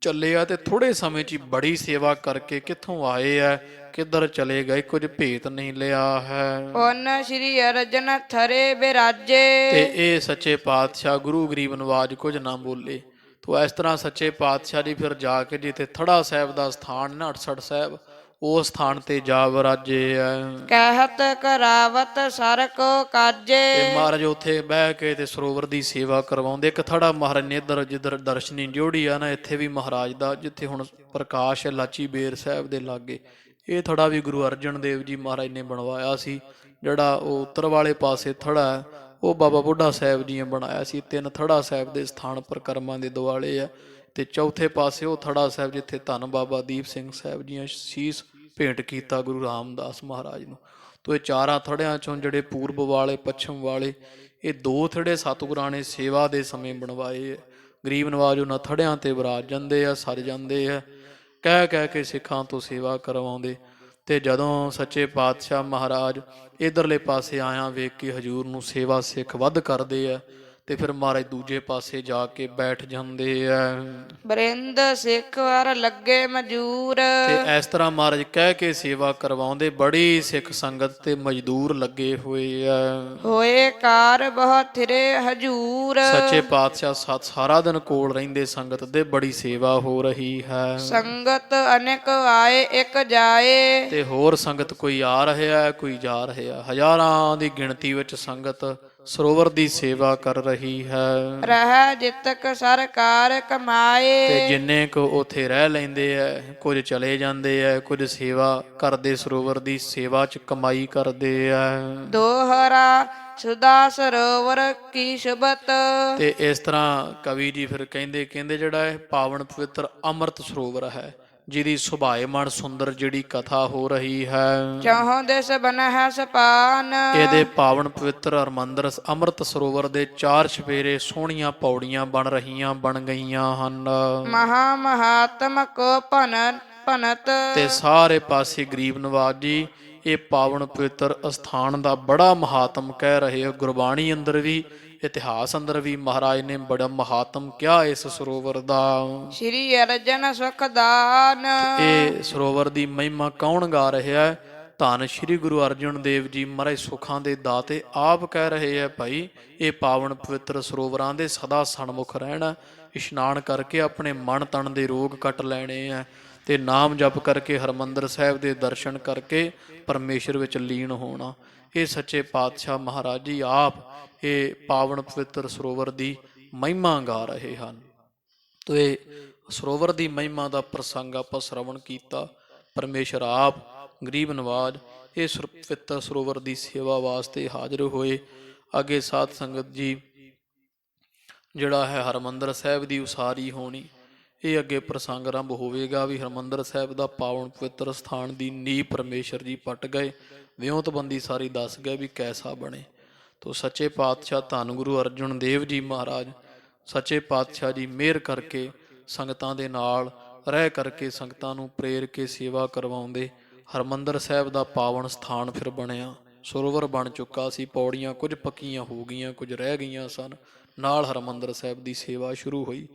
ਚੱਲੇ ਆ, ਤੇ ਥੋੜੇ ਸਮੇਂ 'ਚ ਬੜੀ ਸੇਵਾ ਕਰਕੇ ਕਿੱਥੋਂ ਆਏ ਆ, ਕਿੱਧਰ ਚਲੇ ਗਏ, ਕੁਝ ਭੇਤ ਨਹੀਂ ਲਿਆ ਹੈ। ਪੁੰਨ ਸ਼੍ਰੀ ਅਰਜਨ ਥਰੇ ਬਿਰਾਜੇ। ਤੇ ਇਹ ਸੱਚੇ ਪਾਤਸ਼ਾਹ ਗੁਰੂ ਗਰੀਬ ਨਵਾਜ ਕੁਝ ਨਾ ਬੋਲੇ। ਤੋ ਇਸ ਤਰ੍ਹਾਂ ਸੱਚੇ ਪਾਤਸ਼ਾਹ ਜੀ ਫਿਰ ਜਾ ਕੇ ਜਿੱਥੇ ਥੜਾ ਸਾਹਿਬ ਦਾ ਸਥਾਨ ਨਾ 68 ਸਾਹਿਬ, ਉਸ ਸਥਾਨ ਤੇ ਜਾ ਵਿਰਾਜੇ ਐ। ਕਹਿਤ ਕਰਾਵਤ ਸਰ ਕੋ ਤੇ ਕਾਜੇ ਮਹਾਰਾਜ ਉੱਥੇ ਬਹਿ ਕੇ ਤੇ ਸਰੋਵਰ ਦੀ ਸੇਵਾ ਕਰਵਾਉਂਦੇ। ਇੱਕ ਥੜਾ ਮਹਾਰਾਜ ਨੇ ਇੱਧਰ ਜਿੱਧਰ ਦਰਸ਼ਨੀ ਡਿਓੜੀ ਆ ਨਾ, ਇੱਥੇ ਵੀ ਮਹਾਰਾਜ ਦਾ ਜਿੱਥੇ ਹੁਣ ਪ੍ਰਕਾਸ਼ ਹੈ ਲਾਚੀ ਬੇਰ ਸਾਹਿਬ ਦੇ ਲਾਗੇ, ਇਹ ਥੜਾ ਵੀ ਗੁਰੂ ਅਰਜਨ ਦੇਵ ਜੀ ਮਹਾਰਾਜ ਨੇ ਬਣਵਾਇਆ ਸੀ। ਜਿਹੜਾ ਉਹ ਉੱਤਰ ਵਾਲੇ ਪਾਸੇ ਥੜਾ ਹੈ ਉਹ ਬਾਬਾ ਬੁੱਢਾ ਸਾਹਿਬ ਜੀ ਨੇ ਬਣਾਇਆ ਸੀ। 3 ਥੜਾ ਸਾਹਿਬ ਦੇ ਸਥਾਨ ਪਰਿਕਰਮਾ ਦੇ ਦੁਆਲੇ ਆ, ਤੇ ਚੌਥੇ ਪਾਸੇ ਉਹ ਥੜਾ ਸਾਹਿਬ ਜਿੱਥੇ ਧੰਨ ਬਾਬਾ ਦੀਪ ਸਿੰਘ ਸਾਹਿਬ ਜੀ ਨੇ ਸੀਸ ਭੇਂਟ ਕੀਤਾ ਗੁਰੂ ਰਾਮਦਾਸ ਮਹਾਰਾਜ ਨੂੰ। ਤੋ ਇਹ 4 ਥੜਿਆਂ ਚੋਂ ਜਿਹੜੇ ਪੂਰਬ ਵਾਲੇ ਪੱਛਮ ਵਾਲੇ ਇਹ 2 ਥੜੇ ਸਤਿਗੁਰਾਂ ਨੇ ਸੇਵਾ ਦੇ ਸਮੇਂ ਬਣਵਾਏ ਹੈ। ਗਰੀਬ ਨਵਾਜ ਉਹਨਾਂ ਥੜਿਆਂ ਤੇ ਵਿਰਾਜ ਜਾਂਦੇ ਆ, ਸਰ ਜਾਂਦੇ ਆ, ਕਹਿ ਕੇ ਸਿੱਖਾਂ ਤੋਂ ਸੇਵਾ ਕਰਵਾਉਂਦੇ। ਤੇ ਜਦੋਂ ਸੱਚੇ ਪਾਤਸ਼ਾਹ ਮਹਾਰਾਜ ਇਧਰਲੇ ਪਾਸੇ ਆਇਆ ਵੇਖ ਕੇ ਹਜੂਰ ਨੂੰ ਸੇਵਾ ਸਿੱਖ ਵੱਧ ਕਰਦੇ ਆ, ਤੇ ਫਿਰ ਮਹਾਰਾਜ ਦੂਜੇ ਪਾਸੇ ਜਾ ਕੇ ਬੈਠ ਜਾਂਦੇ ਆ। ਬਰਿੰਦ ਸਿੱਖ ਵਰ ਲੱਗੇ ਮਜੂਰ ਤੇ ਇਸ ਤਰ੍ਹਾਂ ਮਹਾਰਾਜ ਕਹਿ ਕੇ ਸੇਵਾ ਕਰਵਾਉਂਦੇ। ਬੜੀ ਸਿੱਖ ਸੰਗਤ ਤੇ ਮਜ਼ਦੂਰ ਲੱਗੇ ਹੋਏ ਆ। ਹੋਏ ਕਾਰ ਬਹੁ ਥਿਰੇ ਹਜੂਰ ਸੱਚੇ ਪਾਤਸ਼ਾਹ ਸਾਰਾ ਦਿਨ ਕੋਲ ਰਹਿੰਦੇ ਸੰਗਤ ਦੇ, ਬੜੀ ਸੇਵਾ ਹੋ ਰਹੀ ਹੈ। ਸੰਗਤ ਅਨੇਕ ਆਏ ਇੱਕ ਜਾਏ ਤੇ ਹੋਰ ਸੰਗਤ ਕੋਈ ਆ ਰਿਹਾ ਕੋਈ ਜਾ ਰਿਹਾ, ਹਜ਼ਾਰਾਂ ਦੀ ਗਿਣਤੀ ਵਿੱਚ ਸੰਗਤ ਸਰੋਵਰ ਦੀ ਸੇਵਾ ਕਰ ਰਹੀ ਹੈ। ਰਹਿ ਜਿਤਕ ਸਰਕਾਰ ਕਮਾਏ ਤੇ ਜਿੰਨੇ ਕੁ ਉੱਥੇ ਰਹਿ ਲੈਂਦੇ ਐ, ਕੁਝ ਚਲੇ ਜਾਂਦੇ ਐ, ਕੁਝ ਸੇਵਾ ਕਰਦੇ ਸਰੋਵਰ ਦੀ ਸੇਵਾ ਚ ਕਮਾਈ ਕਰਦੇ ਐ। ਦੋਹਰਾ ਸੁਦਾ ਸਰੋਵਰ ਕੀ ਸ਼ਬਤ ਤੇ ਇਸ ਤਰ੍ਹਾਂ ਕਵੀ ਜੀ ਫਿਰ ਕਹਿੰਦੇ ਜਿਹੜਾ ਇਹ ਪਾਵਨ ਪਵਿੱਤਰ ਅੰਮ੍ਰਿਤ ਸਰੋਵਰ ਹੈ, ਜਿਹਦੀ ਸੁਭਾਏਮਾਨ ਸੁੰਦਰ ਜਿਹੜੀ ਕਥਾ ਹੋ ਰਹੀ ਹੈ। ਚੌਹਾਂ ਦਿਸ ਬਨਹਿ ਸਪਾਨ ਇਹਦੇ ਪਾਵਨ ਪਵਿੱਤਰ ਹਰਿਮੰਦਰ ਅੰਮ੍ਰਿਤ ਸਰੋਵਰ ਦੇ 4 ਚੁਫੇਰੇ ਸੋਹਣੀਆਂ ਪੌੜੀਆਂ ਬਣ ਗਈਆਂ ਹਨ। ਮਹਾ ਮਹਾਤਮ ਕੋ ਭਨਤ ਤੇ ਸਾਰੇ ਪਾਸੇ ਗਰੀਬ ਨਵਾਜ ਜੀ ਇਹ ਪਾਵਨ ਪਵਿੱਤਰ ਅਸਥਾਨ ਦਾ ਬੜਾ ਮਹਾਤਮ ਕਹਿ ਰਹੇ ਹੋ। ਗੁਰਬਾਣੀ ਅੰਦਰ ਵੀ ਇਤਿਹਾਸ ਅੰਦਰ ਵੀ ਮਹਾਰਾਜ ਨੇ ਬੜਾ ਮਹਾਤਮ ਕਿਹਾ ਇਸ ਸਰੋਵਰ ਦਾ। ਸ਼੍ਰੀ ਅਰਜਨ ਸੁਖਦਾਨ ਇਹ ਸਰੋਵਰ ਦੀ ਮਹਿਮਾ ਕੌਣ ਗਾ ਰਿਹਾ ਹੈ? ਧੰਨ ਸ਼੍ਰੀ ਗੁਰੂ ਅਰਜਨ ਦੇਵ ਜੀ ਮਹਾਰਾਜ ਸੁੱਖਾਂ ਦੇ ਦਾਤੇ ਆਪ ਕਹਿ ਰਹੇ ਆ, ਭਾਈ ਇਹ ਪਾਵਨ ਪਵਿੱਤਰ ਸਰੋਵਰਾਂ ਦੇ ਸਦਾ ਸਨਮੁਖ ਰਹਿਣਾ, ਇਸ਼ਨਾਨ ਕਰਕੇ ਆਪਣੇ ਮਨ ਤਨ ਦੇ ਰੋਗ ਕੱਟ ਲੈਣੇ ਆ, ਤੇ ਨਾਮ ਜਪ ਕਰਕੇ ਹਰਿਮੰਦਰ ਸਾਹਿਬ ਦੇ ਦਰਸ਼ਨ ਕਰਕੇ ਪਰਮੇਸ਼ਰ ਵਿੱਚ ਲੀਨ ਹੋਣਾ। ਇਹ ਸੱਚੇ ਪਾਤਸ਼ਾਹ ਮਹਾਰਾਜ ਜੀ ਆਪ ਇਹ ਪਾਵਨ ਪਵਿੱਤਰ ਸਰੋਵਰ ਦੀ ਮਹਿਮਾ ਗਾ ਰਹੇ ਹਨ। ਤੋ ਇਹ ਸਰੋਵਰ ਦੀ ਮਹਿਮਾ ਦਾ ਪ੍ਰਸੰਗ ਆਪਾਂ ਸ਼ਰਵਣ ਕੀਤਾ। ਪਰਮੇਸ਼ਰ ਆਪ ਗਰੀਬ ਨਵਾਜ ਇਸ ਪਵਿੱਤਰ ਸਰੋਵਰ ਦੀ ਸੇਵਾ ਵਾਸਤੇ ਹਾਜ਼ਰ ਹੋਏ। ਅੱਗੇ ਸਾਧ ਸੰਗਤ ਜੀ ਜਿਹੜਾ ਹੈ ਹਰਿਮੰਦਰ ਸਾਹਿਬ ਦੀ ਉਸਾਰੀ ਹੋਣੀ, ਇਹ ਅੱਗੇ ਪ੍ਰਸੰਗ ਆਰੰਭ ਹੋਵੇਗਾ ਵੀ ਹਰਿਮੰਦਰ ਸਾਹਿਬ ਦਾ ਪਾਵਨ ਪਵਿੱਤਰ ਸਥਾਨ ਦੀ ਨੀਂਹ ਪਰਮੇਸ਼ਰ ਜੀ ਪੱਟ ਗਏ, ਵਿਉਂਤਬੰਦੀ ਸਾਰੀ ਦੱਸ ਗਏ ਵੀ ਕੈਸਾ ਬਣੇ। ਤੋ ਸੱਚੇ ਪਾਤਸ਼ਾਹ ਧੰਨ ਗੁਰੂ ਅਰਜਨ ਦੇਵ ਜੀ ਮਹਾਰਾਜ ਸੱਚੇ ਪਾਤਸ਼ਾਹ ਜੀ ਮਿਹਰ ਕਰਕੇ ਸੰਗਤਾਂ ਦੇ ਨਾਲ ਰਹਿ ਕਰਕੇ ਸੰਗਤਾਂ ਨੂੰ ਪ੍ਰੇਰ ਕੇ ਸੇਵਾ ਕਰਵਾਉਂਦੇ। ਹਰਿਮੰਦਰ ਸਾਹਿਬ ਦਾ ਪਾਵਨ ਸਥਾਨ ਫਿਰ ਬਣਿਆ, ਸਰੋਵਰ ਬਣ ਚੁੱਕਾ ਸੀ। ਪੌੜੀਆਂ ਕੁਝ ਪੱਕੀਆਂ ਹੋ ਗਈਆਂ, ਕੁਝ ਰਹਿ ਗਈਆਂ ਸਨ। ਨਾਲ ਹਰਿਮੰਦਰ ਸਾਹਿਬ ਦੀ ਸੇਵਾ ਸ਼ੁਰੂ ਹੋਈ।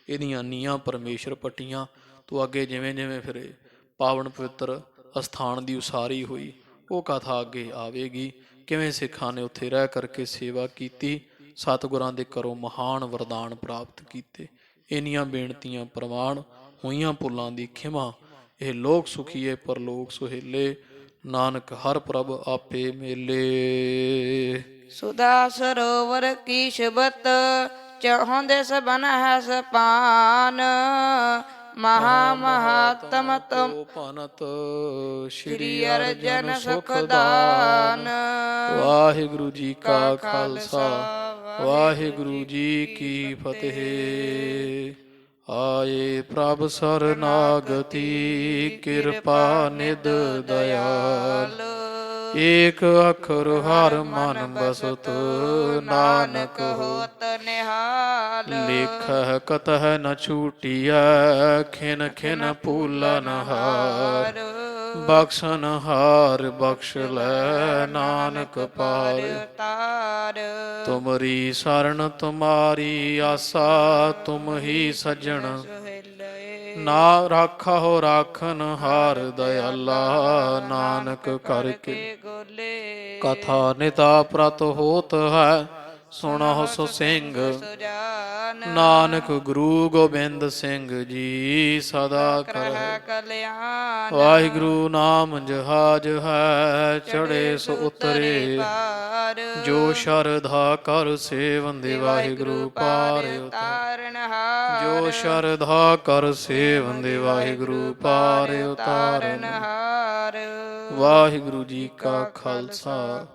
ਇਹਦੀਆਂ ਨੀਹਾਂ ਪਰਮੇਸ਼ਰ ਪੱਟੀਆਂ ਤੋਂ ਅੱਗੇ ਜਿਵੇਂ ਜਿਵੇਂ ਫਿਰ ਪਾਵਨ ਪਵਿੱਤਰ ਅਸਥਾਨ ਦੀ ਉਸਾਰੀ ਹੋਈ, ਉਹ ਕਥਾ ਅੱਗੇ ਆਵੇਗੀ। ਕਿਵੇਂ ਸਿੱਖਾਂ ਨੇ ਉੱਥੇ ਰਹਿ ਕਰਕੇ ਸੇਵਾ ਕੀਤੀ, ਸਤਿਗੁਰਾਂ ਦੇ ਘਰੋਂ ਮਹਾਨ ਵਰਦਾਨ ਪ੍ਰਾਪਤ ਕੀਤੇ। ਇੰਨੀਆਂ ਬੇਨਤੀਆਂ ਪ੍ਰਵਾਨ ਹੋਈਆਂ ਭੁੱਲਾਂ ਦੀ ਖਿਮਾ। ਇਹ ਲੋਕ ਸੁਖੀਏ ਪਰਲੋਕ ਸੁਹੇਲੇ, ਨਾਨਕ ਹਰ ਪ੍ਰਭ ਆਪੇ ਮੇਲੇ। ਸੁਦਾ ਸਰੋਵਰ ਕੀ ਸ਼ਬਤ ਚੌਹਾਂ ਦਿਸ ਬਨਹਿ ਸਪਾਨ ਮਹਾ ਮਹਾਤਮ ਤੁਮ ਭਨਤ ਸ਼੍ਰੀ ਅਰਜਨ ਸੁਖਦਾਨ। ਵਾਹਿਗੁਰੂ ਜੀ ਕਾ ਖਾਲਸਾ, ਵਾਹਿਗੁਰੂ ਜੀ ਕੀ ਫਤਿਹ। ਆਏ ਪ੍ਰਭ ਸਰਨਾਗਤੀ ਕਿਰਪਾ ਨਿਧ ਦਇਆਲ। ਏਕ ਅੱਖਰ ਹਰ ਮਨ ਬਸਤ ਨਾਨਕ ਹੋਤ ਨਿਹਾਲ। ਲੇਖਹਿ ਕਤਹਿ ਨ ਛੂਟੀਐ ਖਿਨ ਖਿਨ ਭੂਲਨ ਹਾਰ। ਬਖਸ਼ਨ ਹਾਰ ਬਖਸ਼ ਲੈ ਨਾਨਕ ਪਾਰ। ਤੁਮਰੀ ਸਰਣ ਤੁਮਾਰੀ ਆਸਾ ਤੁਮ ਹੀ ਸੱਜਣ। ਨਾ ਰਾਖੋ ਰਾਖਨ ਹਾਰ ਦਇਆਲਾ ਨਾਨਕ ਕਰਕੇ। ਕਥਾ ਨਿਤਾ ਪ੍ਰਤ ਹੋਤ ਹੈ ਸੁਣਹੁ ਸੋ ਸਿੰਘ ਸੁਜਾਨ ਨਾਨਕ ਗੁਰੂ ਗੋਬਿੰਦ ਸਿੰਘ ਜੀ ਸਦਾ ਕਰਹਿ ਕਰਹਿ ਕਲਿਆਣ ਵਾਹਿਗੁਰੂ ਨਾਮ ਜਹਾਜ ਹੈ ਚੜੇ ਸੋ ਉਤਰੇ ਪਾਰ ਜੋ ਸ਼ਰਧਾ ਕਰ ਸੇਵੰਦੇ ਵਾਹਿਗੁਰੂ ਪਾਰ ਉਤਰੇ ਤਾਰਨਹਾਰ ਜੋ ਸ਼ਰਧਾ ਕਰ ਸੇਵੰਦੇ ਵਾਹਿਗੁਰੂ ਪਾਰ ਉਤਾਰਨ ਤਾਰਨਹਾਰ ਵਾਹਿਗੁਰੂ ਜੀ ਕਾ ਖਾਲਸਾ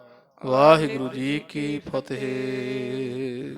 ਵਾਹਿਗੁਰੂ ਜੀ ਕੀ ਫਤਿਹ।